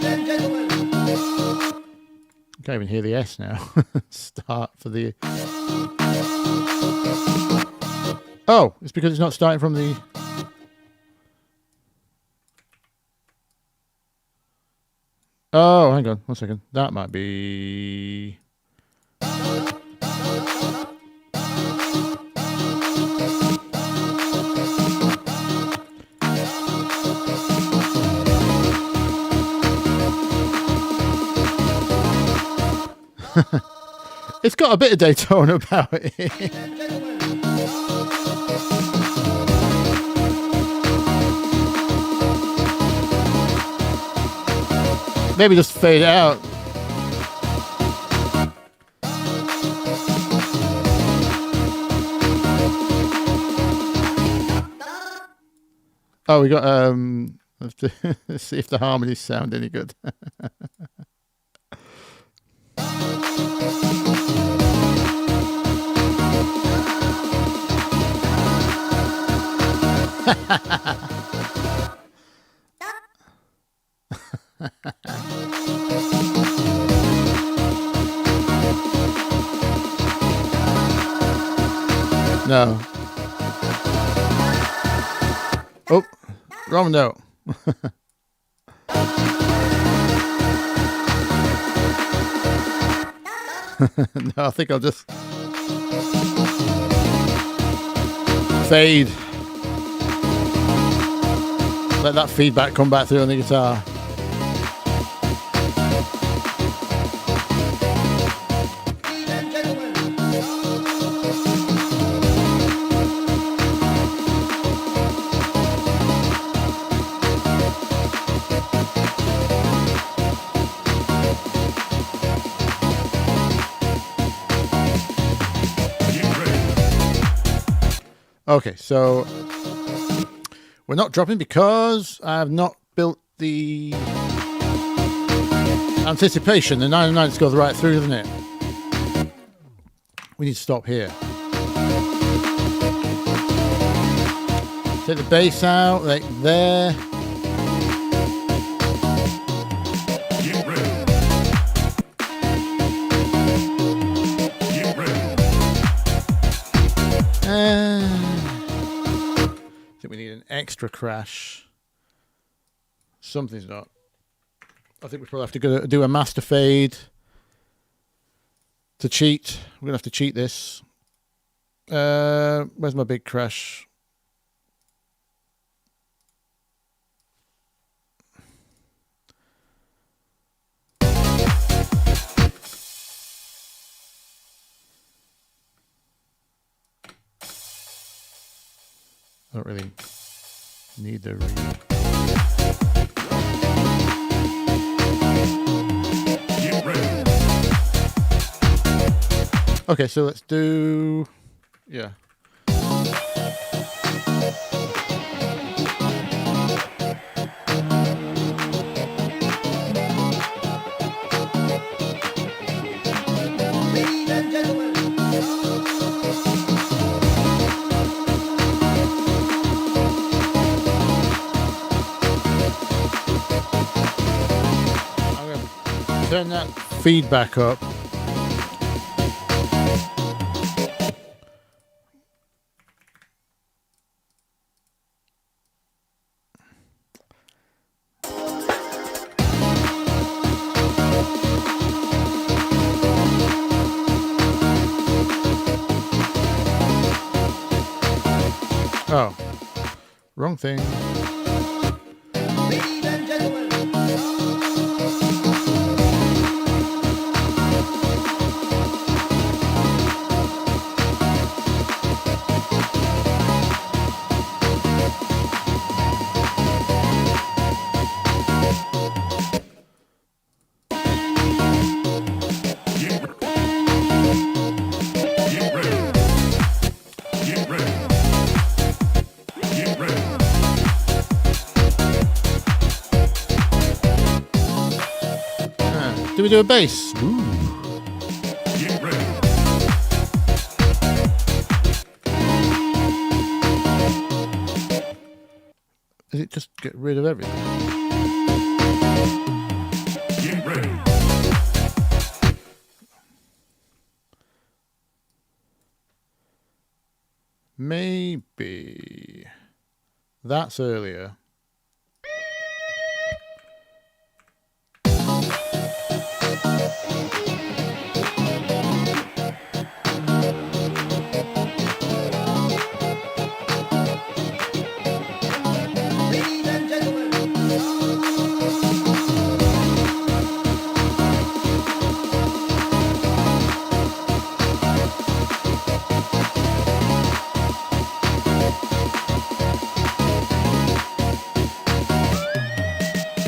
and gentlemen. Can't even hear the S now. Start for the... Oh, it's because it's not starting from the... Oh, hang on, 1 second. That might be... It's got a bit of Daytona about it. Maybe just fade it out. Oh, we got let's see if the harmonies sound any good. No. Oh, wrong note. No, I think I'll just fade. Let that feedback come back through on the guitar. Ladies and gentlemen, Get ready. Okay, so we're not dropping because I have not built the anticipation. The 909's goes right through, doesn't it? We need to stop here. Take the bass out, like there. Get ready. Get ready. I think we need an extra crash. Something's not. I think we probably have to go do a master fade to cheat. We're gonna have to cheat this. Where's my big crash? I don't really need the read. Get ready. Okay, so let's do, yeah. ladies and gentlemen, I'm going to turn that feedback up. Oh, wrong thing. ladies and gentlemen, Get ready. Get ready. Get ready. Get ready. Do we do a bass? Ooh. Get ready. Does it just get rid of everything? Get ready. Maybe. That's earlier. ladies and gentlemen,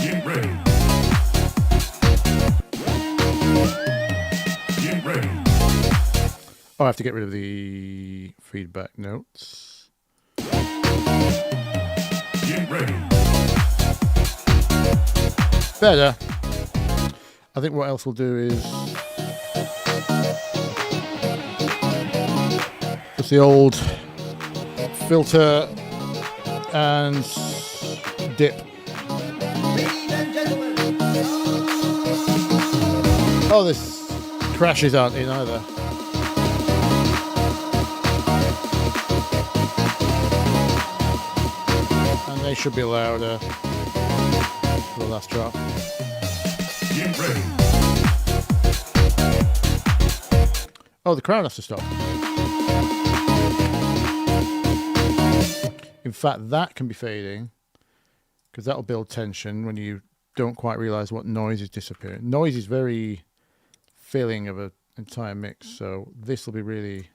Get ready. Get ready. Oh, I have to get rid of the feedback notes. Get ready. better. I think what else we'll do is just the old filter and dip. Ladies and gentlemen, Oh, this crashes aren't in either. And they should be louder for the last drop. Get ready. Oh, the crowd has to stop. In fact, that can be fading because that'll build tension when you don't quite realize what noise is disappearing. Noise is very filling of an entire mix, so this will be really...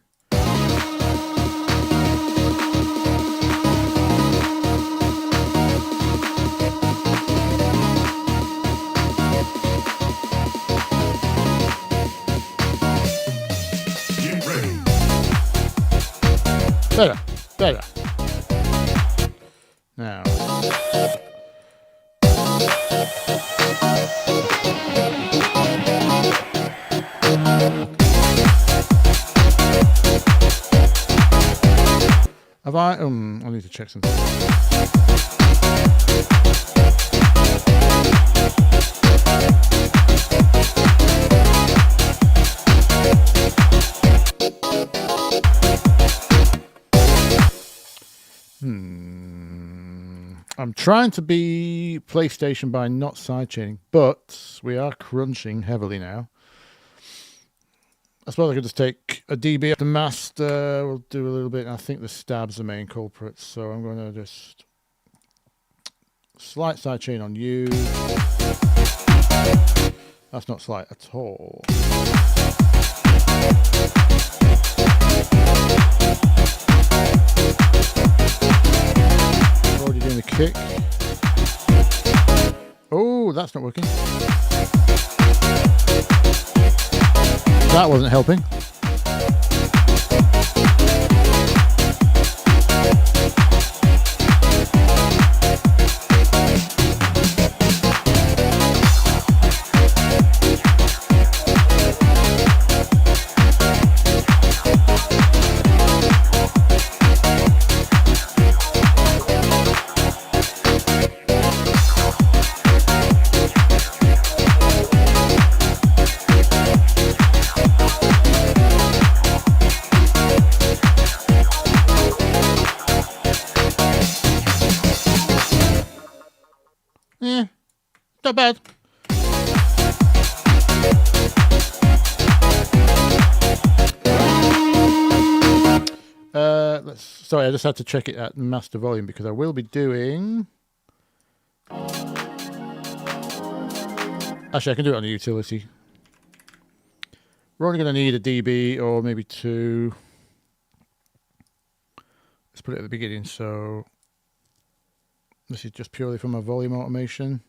Get ready. Better, better. Now. Have I need to check something. I'm trying to be PlayStation by not sidechaining, but we are crunching heavily now. I suppose I could just take a dB off the master. We'll do a little bit. I think the stab's the main culprit, so I'm going to just slight sidechain on you. That's not slight at all. Already doing the kick. Oh, that's not working. That wasn't helping. Not bad. Sorry, I just had to check it at master volume because I will be doing... Actually, I can do it on the utility. We're only going to need a dB or maybe two. Let's put it at the beginning, so... This is just purely from my volume automation.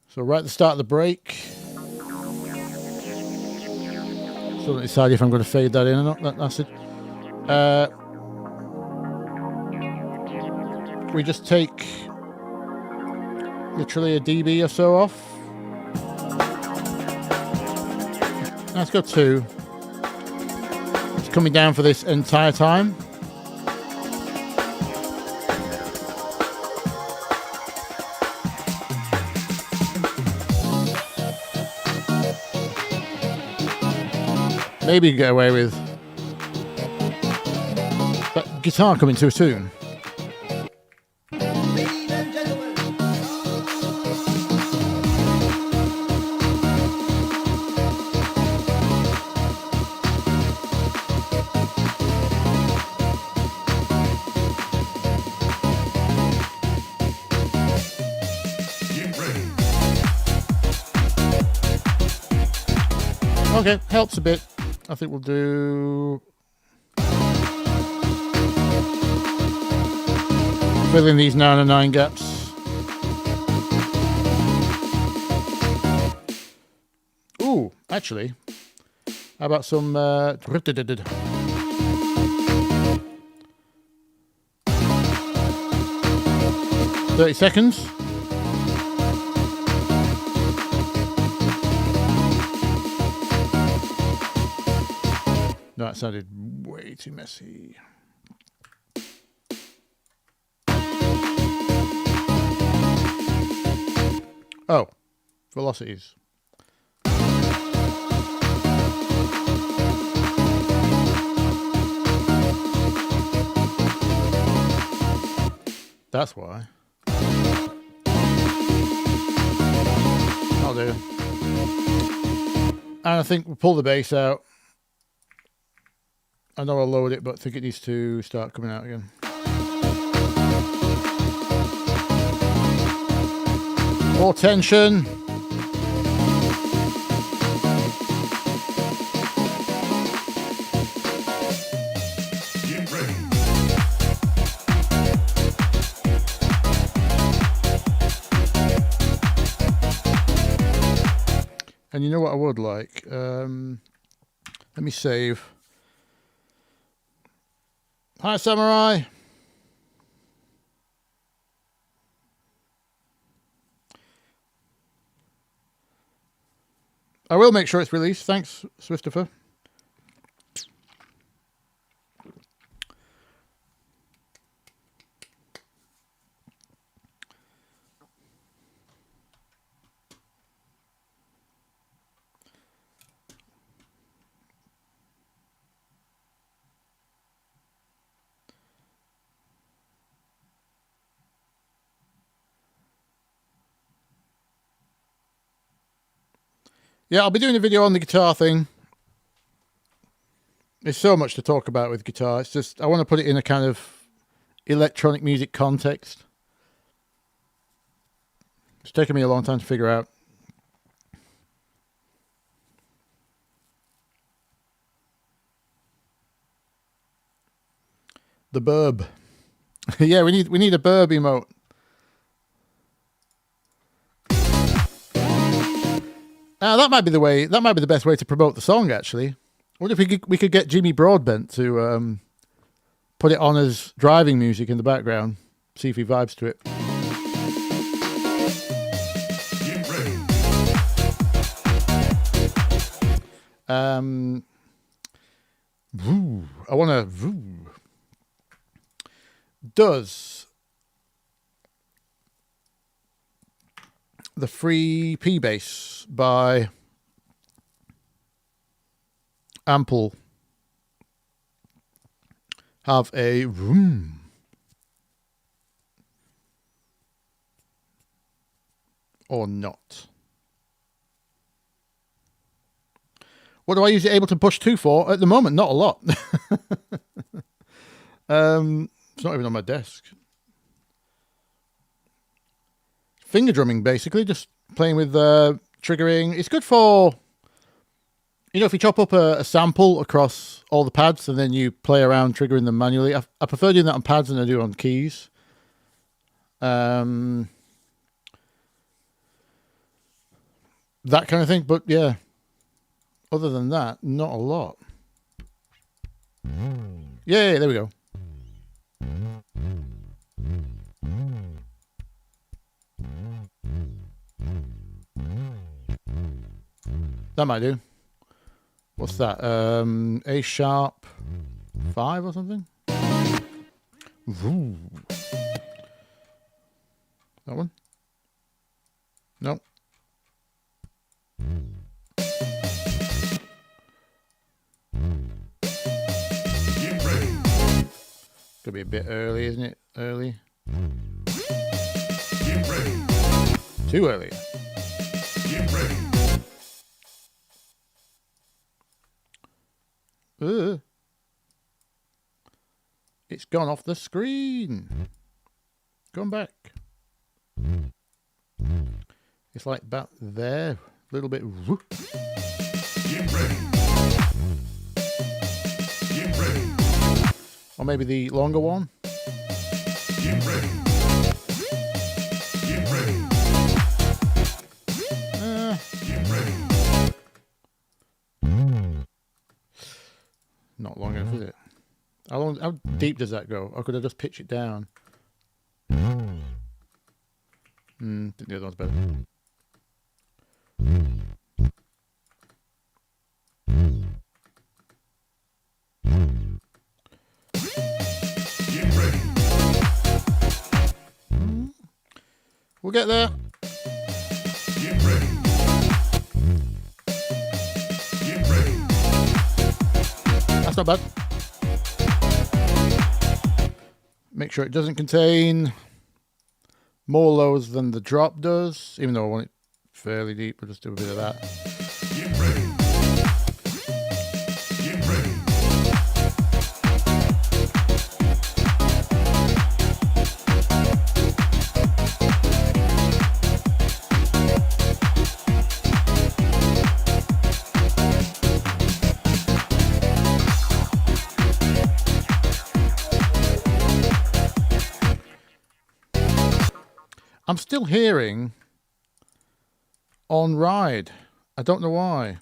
So right at the start of the break. Still don't decide if I'm going to fade that in or not. That's it. We just take literally a dB or so off. Let's go 2. It's coming down for this entire time. Maybe you can get away with that guitar coming too soon. ladies and gentlemen, Get ready. Okay, helps a bit. I think we'll do... Fill in these 9 and 9 gaps. Ooh, actually, how about some... 30 seconds. That sounded way too messy. Oh, velocities. That's why. I'll do. And I think we'll pull the bass out. I know I'll load it, but I think it needs to start coming out again. More tension. Get ready. And you know what I would like? Let me save. Hi, Samurai. I will make sure it's released. Thanks, Swiftifer. Yeah, I'll be doing a video on the guitar thing. There's so much to talk about with guitar. It's just, I want to put it in a kind of electronic music context. It's taken me a long time to figure out. The burb. Yeah, we need a burb emote. That might be the way. That might be the best way to promote the song. Actually, what if we could get Jimmy Broadbent to put it on as driving music in the background? See if he vibes to it. Get ready. I want to. Does the free P bass by Ample have a room or not? What do I use Ableton Push 2 for? At the moment, not a lot. It's not even on my desk. Finger drumming, basically, just playing with triggering. It's good for, you know, if you chop up a sample across all the pads and then you play around triggering them manually. I prefer doing that on pads than I do on keys. That kind of thing, but yeah. Other than that, not a lot. Yeah, there we go. That might do. What's that? A sharp 5 or something? Ooh. That one? No. Get ready. Could be a bit early, isn't it? Early. Get ready. Too early. Get ready. It's gone off the screen. Come back. It's like back there. A little bit. Get ready. Get ready. Or maybe the longer one. Get ready. Get ready. Get ready. Not long enough, is it? How deep does that go? Or could I just pitch it down? I think the other one's better. We'll get there. Get ready. Get ready. That's not bad. Make sure it doesn't contain more lows than the drop does, even though I want it fairly deep. We'll just do a bit of that. Get ready. Get ready. I'm still hearing on ride. I don't know why.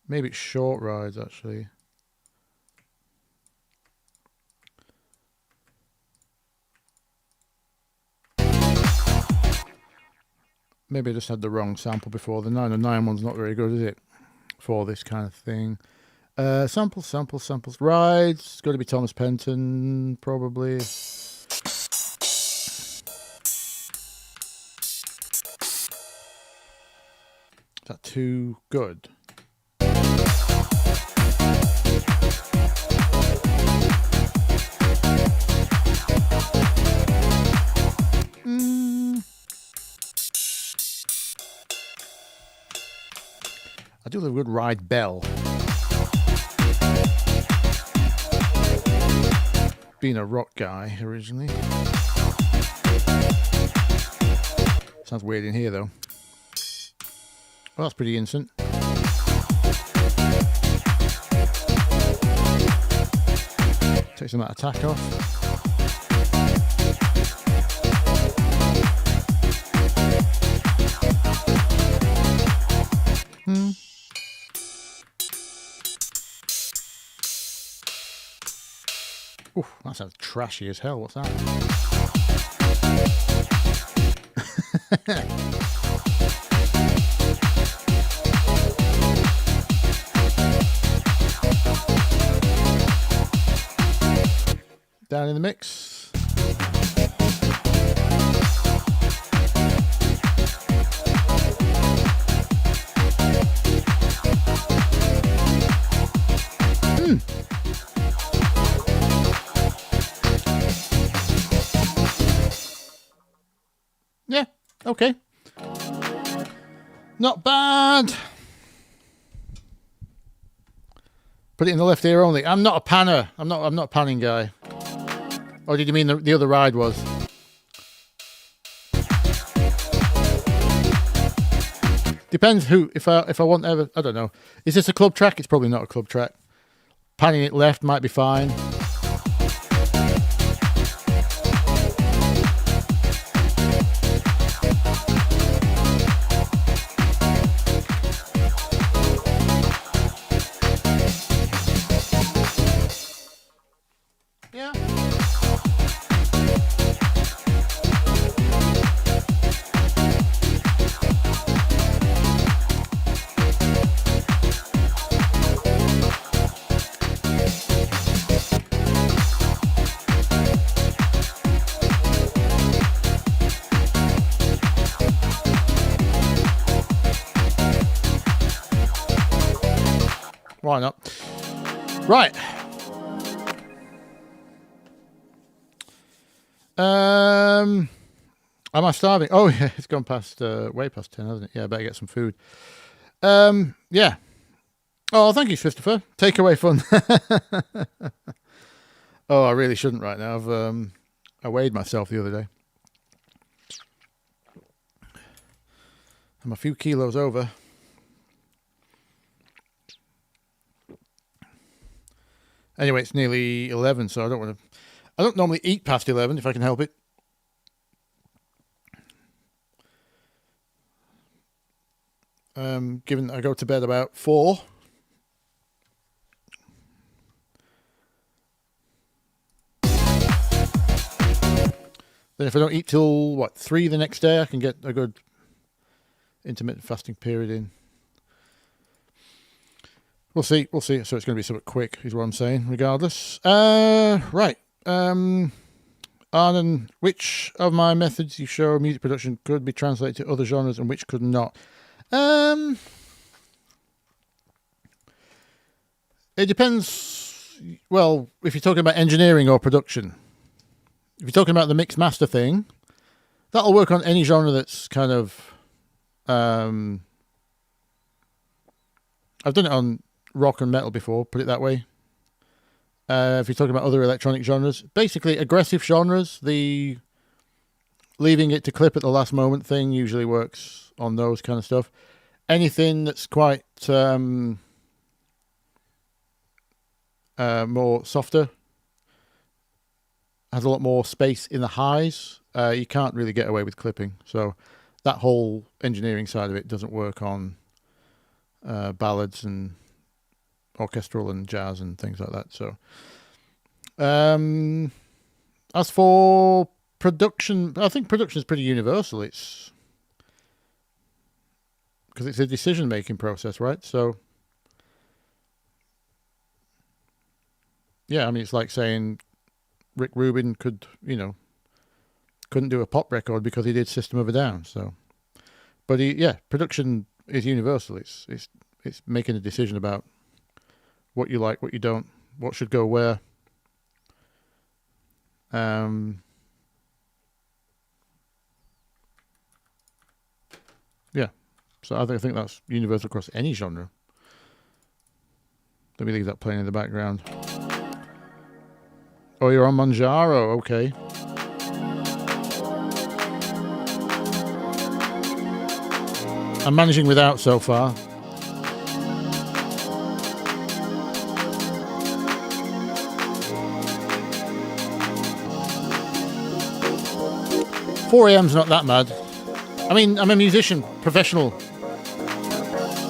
Maybe it's short rides, actually. Maybe I just had the wrong sample before. The 909 one's not very good, is it? For this kind of thing. Samples. Rides. It's got to be Thomas Penton, probably. Is that too good? I do love a good ride bell. Being a rock guy originally. Sounds weird in here though. Well, that's pretty instant. Take some of that attack off. Oof, that sounds trashy as hell. What's that? Down in the mix. Yeah, okay. Not bad. Put it in the left ear only. I'm not a panner. I'm not a panning guy. Or did you mean the other ride was? Depends who. If I want ever, I don't know. Is this a club track? It's probably not a club track. Panning it left might be fine. Yeah. Why not? Right. Am I starving? Oh yeah, it's gone past way past 10, hasn't it? Yeah, I better get some food. Yeah. Oh, thank you, Christopher. Takeaway fun. Oh, I really shouldn't right now. I weighed myself the other day. I'm a few kilos over. Anyway, it's nearly 11, so I don't normally eat past 11 if I can help it. Given I go to bed about 4. Then if I don't eat till, 3 the next day, I can get a good intermittent fasting period in. We'll see. So it's going to be somewhat quick, is what I'm saying, regardless. Right. And then, which of my methods you show music production could be translated to other genres and which could not? It depends. Well, if you're talking about engineering or production, if you're talking about the mix master thing, that'll work on any genre that's kind of. I've done it on rock and metal before, put it that way. If you're talking about other electronic genres, basically aggressive genres, the leaving it to clip at the last moment thing usually works on those kind of stuff. Anything that's quite more softer, has a lot more space in the highs, you can't really get away with clipping. So that whole engineering side of it doesn't work on ballads and orchestral and jazz and things like that. So as for production, I think production is pretty universal. It's because it's a decision making process, right? So yeah, I mean, it's like saying Rick Rubin couldn't do a pop record because he did System of a Down. So, but production is universal. It's making a decision about what you like, what you don't, what should go where. Yeah, so I think that's universal across any genre. Let me leave that playing in the background. Oh, you're on Manjaro, okay. I'm managing without so far. Four AM's not that mad. I mean, I'm a musician, professional.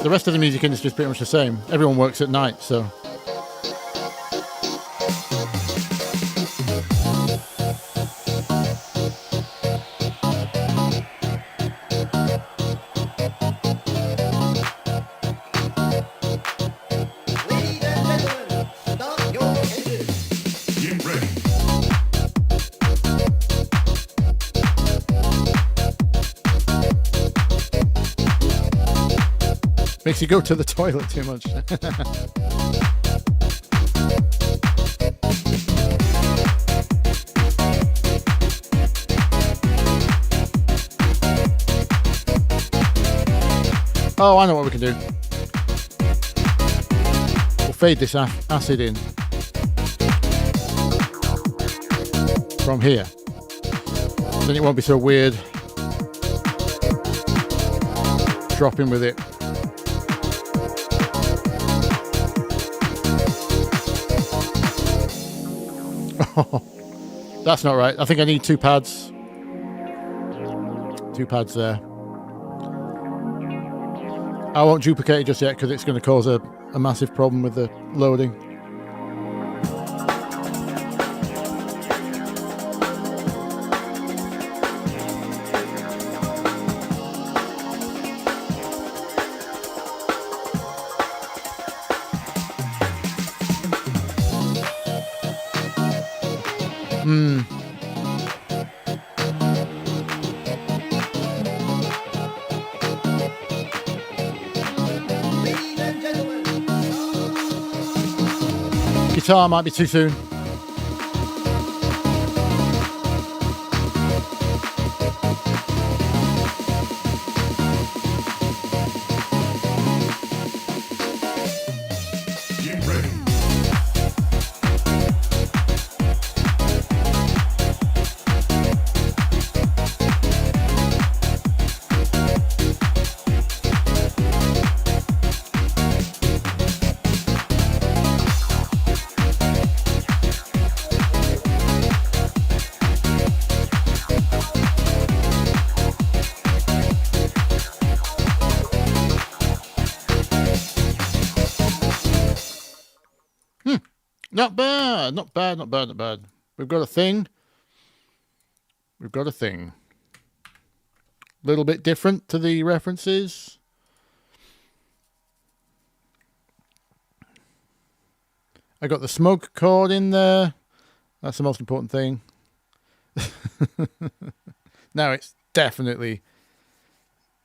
The rest of the music industry is pretty much the same. Everyone works at night, so. Ladies and gentlemen, start your engines. Get ready. Makes you go to the toilet too much. Oh, I know what we can do. We'll fade this acid in from here. Then it won't be so weird dropping with it. That's not right. I think I need two pads. Two pads there. I won't duplicate it just yet because it's going to cause a massive problem with the loading. Ladies and gentlemen, Guitar might be too soon. Get ready. Not bad, not bad, not bad, not bad. We've got a thing. We've got a thing. A little bit different to the references. I got the smoke chord in there. That's the most important thing. Now it's definitely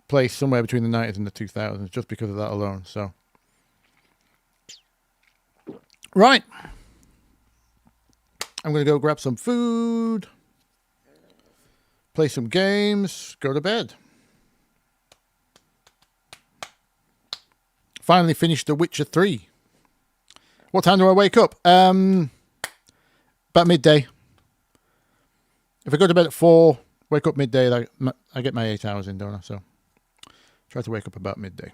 placed somewhere between the 90s and the 2000s just because of that alone. So, right. I'm going to go grab some food, play some games, go to bed. Finally finished The Witcher 3. What time do I wake up? About midday. If I go to bed at 4, wake up midday, I get my 8 hours in, don't I? So try to wake up about midday.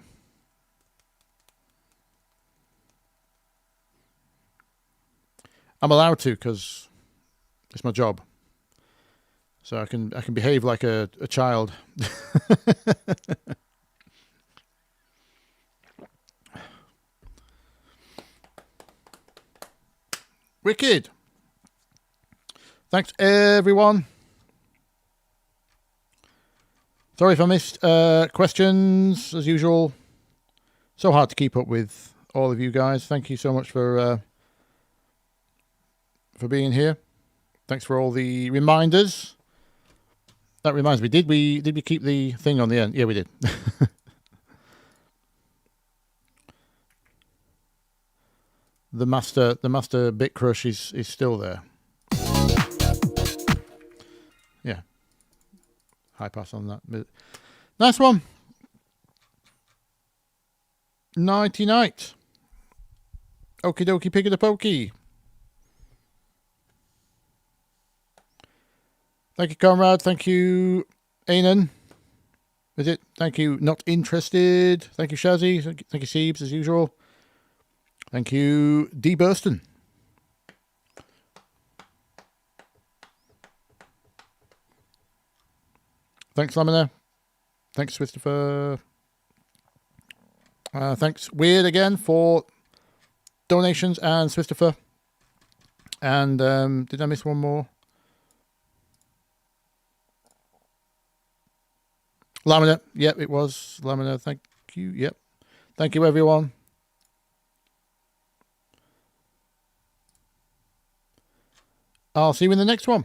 I'm allowed to because it's my job. So I can behave like a child. Wicked. Thanks, everyone. Sorry if I missed questions, as usual. So hard to keep up with all of you guys. Thank you so much for being here. Thanks for all the reminders. That reminds me, did we keep the thing on the end? Yeah, we did. The master bit crush is still there. Yeah. High pass on that. Nice one. Nighty night. Okie dokie pig of the pokey. Thank you, Conrad. Thank you, Anan. Is it? Thank you, Not Interested. Thank you, Shazzy. Thank you, Siebes, as usual. Thank you, D. Burston. Thanks, Lamina. Thanks, Christopher. Thanks, Weird, again, for donations, and Christopher. And did I miss one more? Lamina. Yep, it was Lamina. Thank you. Yep. Thank you, everyone. I'll see you in the next one.